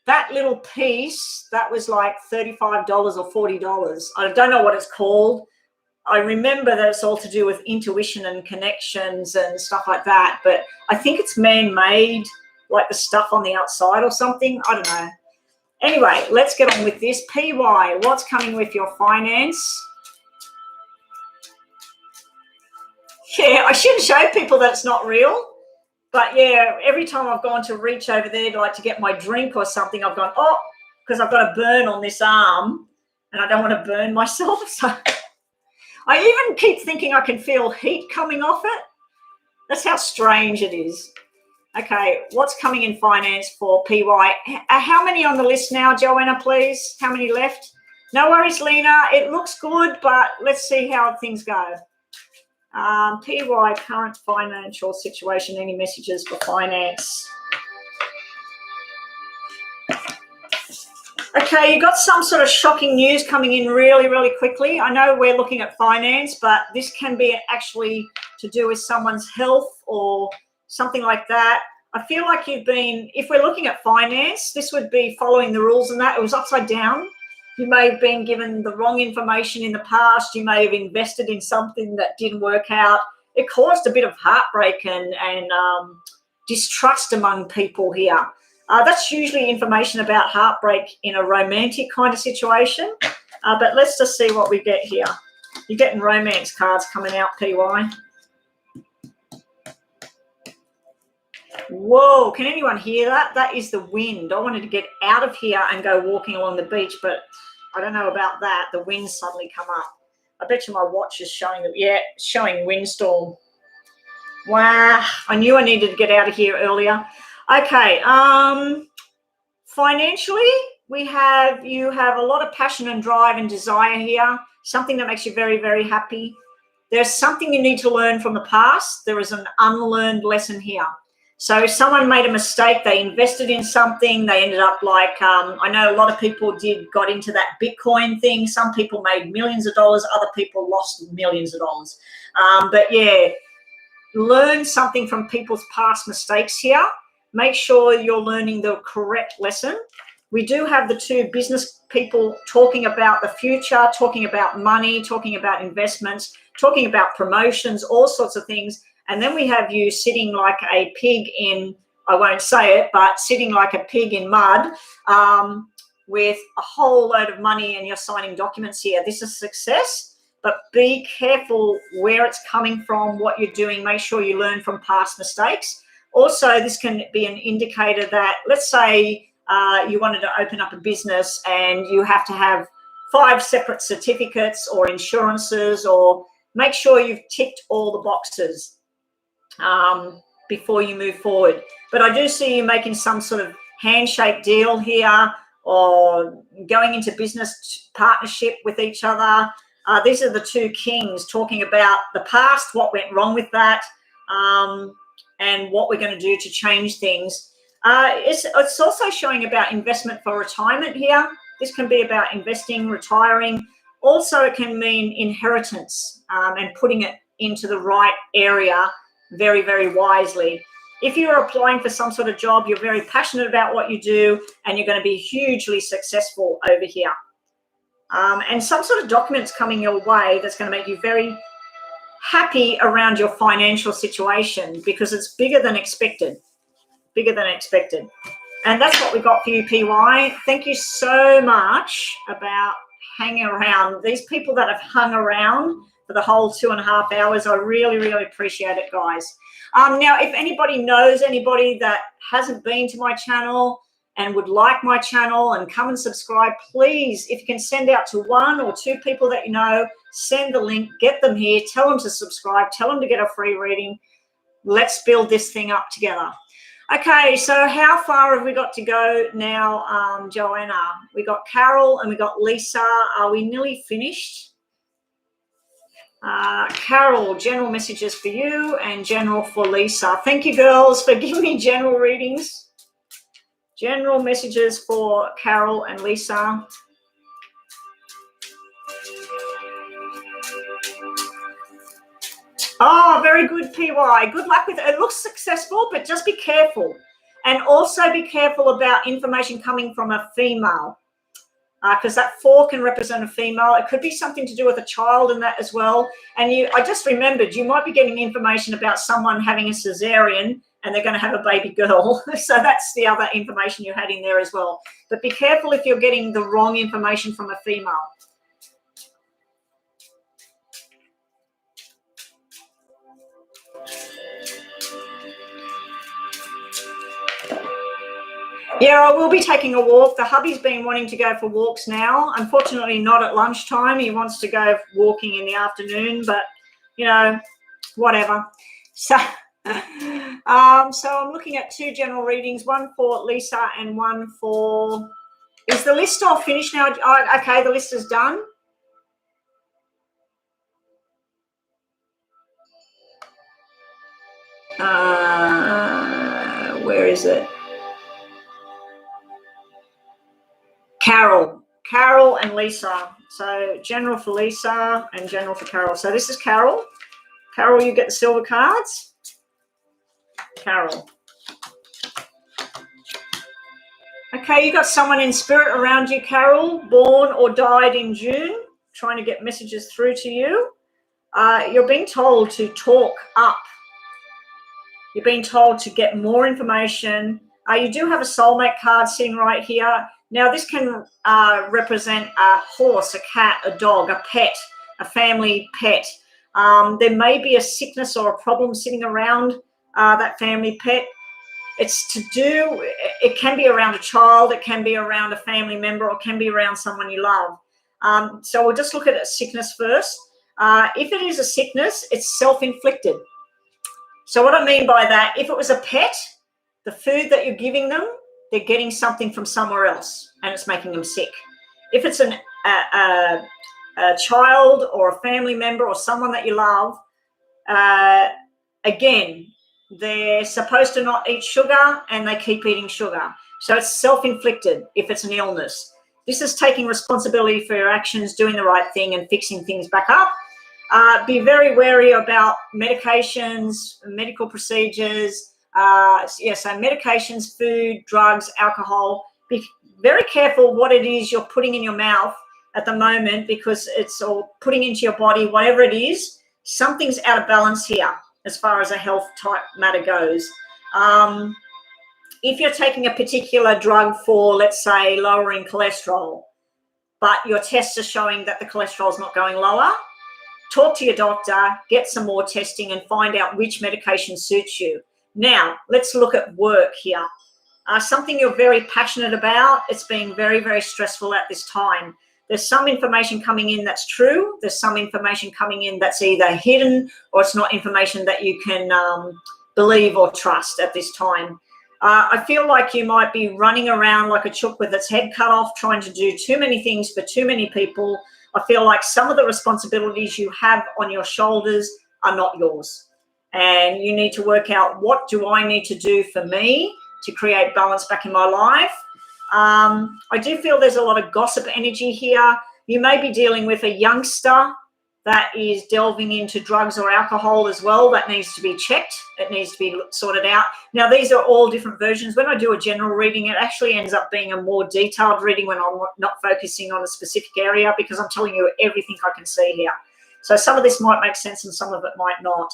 That little piece, that was like $35 or $40. I don't know what it's called. I remember that it's all to do with intuition and connections and stuff like that, but I think it's man-made, like the stuff on the outside or something. I don't know. Anyway, let's get on with this. PY, what's coming with your finance? Yeah, I shouldn't show people that it's not real. But yeah, every time I've gone to reach over there to like to get my drink or something, I've gone, oh, because I've got a burn on this arm and I don't want to burn myself. So I even keep thinking I can feel heat coming off it. That's how strange it is. Okay, what's coming in finance for PY? How many on the list now, Joanna, please? How many left? No worries, Lena. It looks good, but let's see how things go. PY, current financial situation, any messages for finance? Okay, you got some sort of shocking news coming in really, really quickly. I know we're looking at finance, but this can be actually to do with someone's health or something like that. I feel like you've been, if we're looking at finance, this would be following the rules and that. It was upside down. You may have been given the wrong information in the past. You may have invested in something that didn't work out. It caused a bit of heartbreak and distrust among people here. That's usually information about heartbreak in a romantic kind of situation. But let's just see what we get here. You're getting romance cards coming out, PY. Whoa, can anyone hear that? That is the wind. I wanted to get out of here and go walking along the beach, but I don't know about that. The wind suddenly come up. I bet you my watch is showing that. Yeah, showing windstorm. Wow, I knew I needed to get out of here earlier. Okay, financially, you have a lot of passion and drive and desire here, something that makes you very, very happy. There's something you need to learn from the past. There is an unlearned lesson here. So if someone made a mistake, they invested in something, they ended up like, I know a lot of people got into that Bitcoin thing. Some people made millions of dollars, other people lost millions of dollars. But yeah, learn something from people's past mistakes here. Make sure you're learning the correct lesson. We do have the two business people talking about the future, talking about money, talking about investments, talking about promotions, all sorts of things. And then we have you sitting like a pig in, I won't say it, but sitting like a pig in mud with a whole load of money and you're signing documents here. This is success, but be careful where it's coming from, what you're doing. Make sure you learn from past mistakes. Also, this can be an indicator that, let's say you wanted to open up a business and you have to have 5 separate certificates or insurances, or make sure you've ticked all the boxes before you move forward. But I do see you making some sort of handshake deal here or going into business partnership with each other. These are the two kings talking about the past, what went wrong with that, and what we're going to do to change things. It's also showing about investment for retirement here. This can be about investing, retiring. Also, it can mean inheritance and putting it into the right area very, very wisely. If you're applying for some sort of job, you're very passionate about what you do, and you're going to be hugely successful over here. And some sort of documents coming your way that's going to make you very happy around your financial situation, because it's bigger than expected. And that's what we got for you, PY. Thank you so much about hanging around. These people that have hung around for the whole 2.5 hours, I really, really appreciate it, guys. Now, if anybody knows anybody that hasn't been to my channel and would like my channel and come and subscribe, please, if you can send out to 1 or 2 people that you know, send the link, get them here, tell them to subscribe, tell them to get a free reading. Let's build this thing up together. Okay, so how far have we got to go now, Joanna? We got Carol and we got Lisa. Are we nearly finished? Carol, general messages for you and general for Lisa. Thank you, girls, for giving me general readings. General messages for Carol and Lisa. Oh, very good, PY. Good luck with it. It looks successful, but just be careful. And also be careful about information coming from a female, because that 4 can represent a female. It could be something to do with a child in that as well. And I just remembered, you might be getting information about someone having a cesarean and they're going to have a baby girl. So that's the other information you had in there as well. But be careful if you're getting the wrong information from a female. Yeah, I will be taking a walk. The hubby's been wanting to go for walks now. Unfortunately, not at lunchtime. He wants to go walking in the afternoon, but, you know, whatever. So, so I'm looking at 2 general readings, one for Lisa and one for... Is the list all finished now? Oh, okay, the list is done. Where is it? Carol and Lisa. So general for Lisa and general for Carol. So this is Carol. Carol, you get the silver cards. Carol. Okay, you got someone in spirit around you, Carol, born or died in June, trying to get messages through to you. You're being told to talk up. You're being told to get more information. You do have a soulmate card sitting right here. Now, this can represent a horse, a cat, a dog, a pet, a family pet. There may be a sickness or a problem sitting around that family pet. It's to do, it can be around a child, it can be around a family member, or it can be around someone you love. So we'll just look at a sickness first. If it is a sickness, it's self-inflicted. So what I mean by that, if it was a pet, the food that you're giving them, they're getting something from somewhere else and it's making them sick. If it's a child or a family member or someone that you love, again, they're supposed to not eat sugar and they keep eating sugar. So it's self-inflicted if it's an illness. This is taking responsibility for your actions, doing the right thing and fixing things back up. Be very wary about medications, medical procedures, so medications, food, drugs, alcohol. Be very careful what it is you're putting in your mouth at the moment, because it's all putting into your body, whatever it is, something's out of balance here as far as a health type matter goes. If you're taking a particular drug for, let's say, lowering cholesterol, but your tests are showing that the cholesterol is not going lower, talk to your doctor, get some more testing and find out which medication suits you. Now, let's look at work here. Something you're very passionate about. It's being very, very stressful at this time. There's some information coming in that's true. There's some information coming in that's either hidden or it's not information that you can believe or trust at this time. I feel like you might be running around like a chook with its head cut off, trying to do too many things for too many people. I feel like some of the responsibilities you have on your shoulders are not yours. And you need to work out, what do I need to do for me to create balance back in my life? I do feel there's a lot of gossip energy here. You may be dealing with a youngster that is delving into drugs or alcohol as well. That needs to be checked. It needs to be sorted out. Now, these are all different versions. When I do a general reading, it actually ends up being a more detailed reading when I'm not focusing on a specific area, because I'm telling you everything I can see here. So some of this might make sense and some of it might not.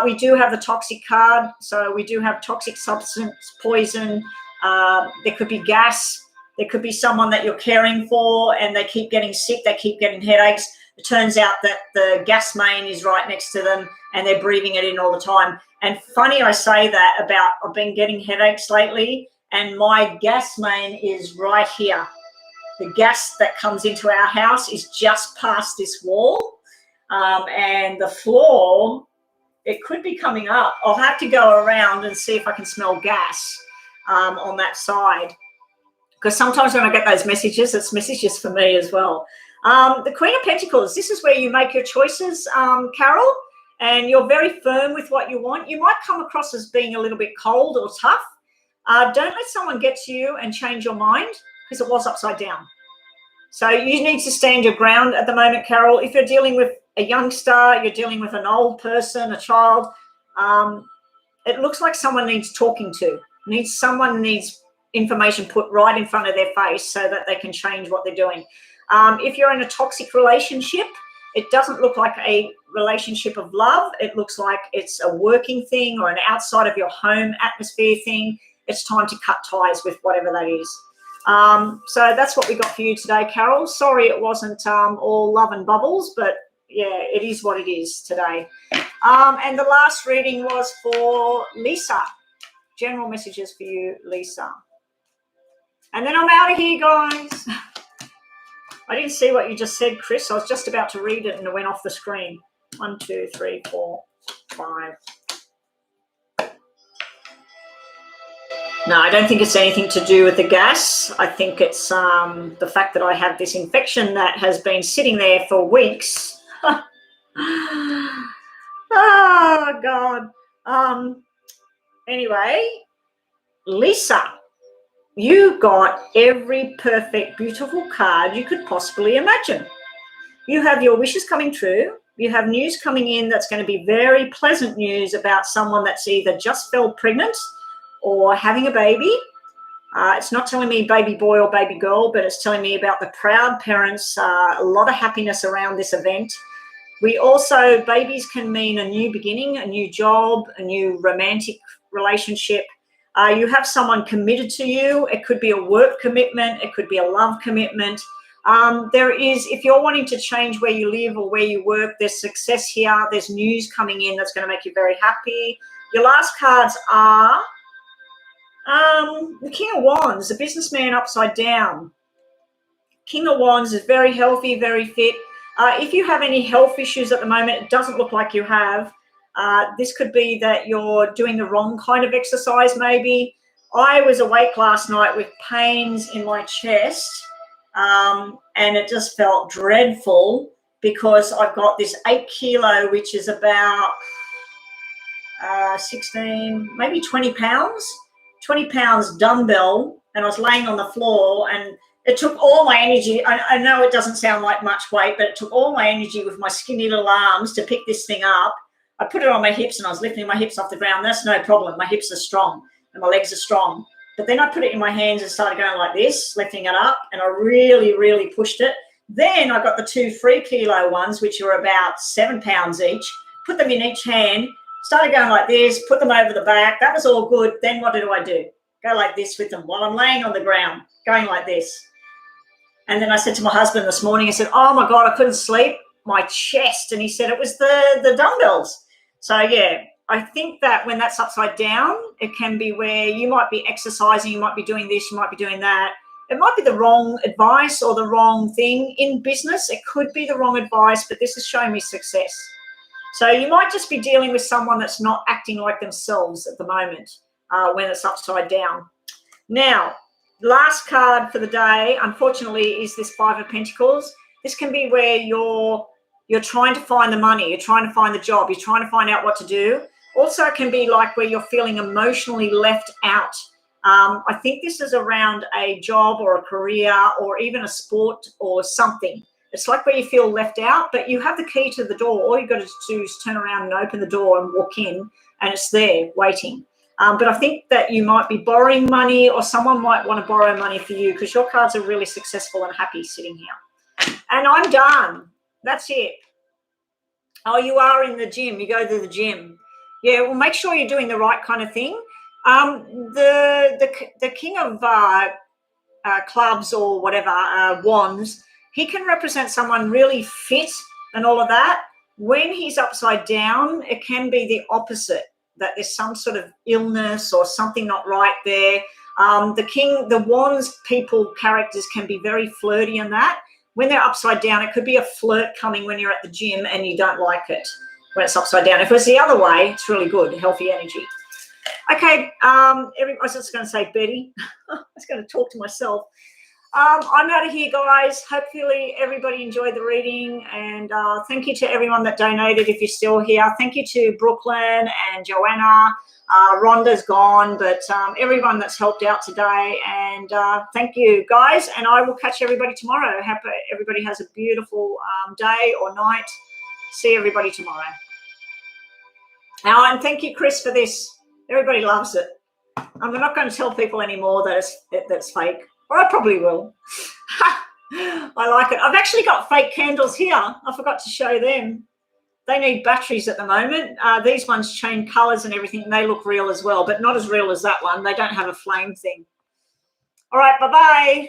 We do have the toxic card. So we do have toxic substance, poison. There could be gas. There could be someone that you're caring for and they keep getting sick. They keep getting headaches. It turns out that the gas main is right next to them and they're breathing it in all the time. And funny I say that about I've been getting headaches lately, and my gas main is right here. The gas that comes into our house is just past this wall, and the floor, it could be coming up. I'll have to go around and see if I can smell gas on that side, because sometimes when I get those messages, it's messages for me as well. The Queen of Pentacles, this is where you make your choices, Carol, and you're very firm with what you want. You might come across as being a little bit cold or tough. Don't let someone get to you and change your mind, because it was upside down. So you need to stand your ground at the moment, Carol. If you're dealing with a youngster, you're dealing with an old person, a child, it looks like someone needs talking to, someone needs information put right in front of their face so that they can change what they're doing. If you're in a toxic relationship, it doesn't look like a relationship of love. It looks like it's a working thing or an outside of your home atmosphere thing. It's time to cut ties with whatever that is. So that's what we got for you today, Carol. Sorry it wasn't all love and bubbles, but yeah, it is what it is today. And the last reading was for Lisa. General messages for you, Lisa. And then I'm out of here, guys. I didn't see what you just said, Chris. I was just about to read it and it went off the screen. 1, 2, 3, 4, 5. No, I don't think it's anything to do with the gas. I think it's the fact that I have this infection that has been sitting there for weeks. Oh, God. Anyway, Lisa, you got every perfect, beautiful card you could possibly imagine. You have your wishes coming true. You have news coming in that's going to be very pleasant news about someone that's either just fell pregnant or having a baby. It's not telling me baby boy or baby girl, but it's telling me about the proud parents, a lot of happiness around this event. We also, babies can mean a new beginning, a new job, a new romantic relationship. You have someone committed to you. It could be a work commitment. It could be a love commitment. There is, if you're wanting to change where you live or where you work, there's success here. There's news coming in that's going to make you very happy. Your last cards are the King of Wands, the businessman upside down. King of Wands is very healthy, very fit. If you have any health issues at the moment, it doesn't look like you have. This could be that you're doing the wrong kind of exercise maybe. I was awake last night with pains in my chest, and it just felt dreadful because I've got this 8 kilo, which is about 16, maybe 20 pounds. 20 pounds dumbbell, and I was laying on the floor, and it took all my energy. I know it doesn't sound like much weight, but it took all my energy with my skinny little arms to pick this thing up. I put it on my hips and I was lifting my hips off the ground. That's no problem. My hips are strong and my legs are strong. But then I put it in my hands and started going like this, lifting it up, and I really, really pushed it. Then I got the 2 3 kilo ones, which are about 7 pounds each, put them in each hand, started going like this, put them over the back. That was all good. Then what do? Go like this with them while I'm laying on the ground, going like this. And then I said to my husband this morning, I said, oh, my God, I couldn't sleep, my chest. And he said it was the dumbbells. So, yeah, I think that when that's upside down, it can be where you might be exercising, you might be doing this, you might be doing that. It might be the wrong advice or the wrong thing in business. It could be the wrong advice, but this is showing me success. So you might just be dealing with someone that's not acting like themselves at the moment when it's upside down. Now, last card for the day, unfortunately, is this 5 of Pentacles. This can be where you're trying to find the money, you're trying to find the job, you're trying to find out what to do. Also, it can be like where you're feeling emotionally left out. I think this is around a job or a career or even a sport or something. It's like where you feel left out, but you have the key to the door. All you've got to do is turn around and open the door and walk in, and it's there waiting. But I think that you might be borrowing money, or someone might want to borrow money for you, because your cards are really successful and happy sitting here. And I'm done. That's it. Oh, you are in the gym. You go to the gym. Yeah, well, make sure you're doing the right kind of thing. The king of clubs or whatever, wands, he can represent someone really fit and all of that. When he's upside down, it can be the opposite. that there's some sort of illness or something not right there. The Wands people characters can be very flirty in that. When they're upside down, it could be a flirt coming when you're at the gym and you don't like it when it's upside down. If it was the other way, it's really good, healthy energy. Okay, I was just going to say Betty. I was going to talk to myself. I'm out of here, guys. Hopefully everybody enjoyed the reading, and thank you to everyone that donated if you're still here. Thank you to Brooklyn and Joanna. Rhonda's gone, but everyone that's helped out today, and thank you, guys, and I will catch everybody tomorrow. Hope everybody has a beautiful day or night. See everybody tomorrow. Now, and thank you, Chris, for this. Everybody loves it. I'm not going to tell people anymore that that's fake. Or I probably will. I like it. I've actually got fake candles here. I forgot to show them. They need batteries at the moment. These ones change colours and everything, and they look real as well, but not as real as that one. They don't have a flame thing. All right, bye-bye.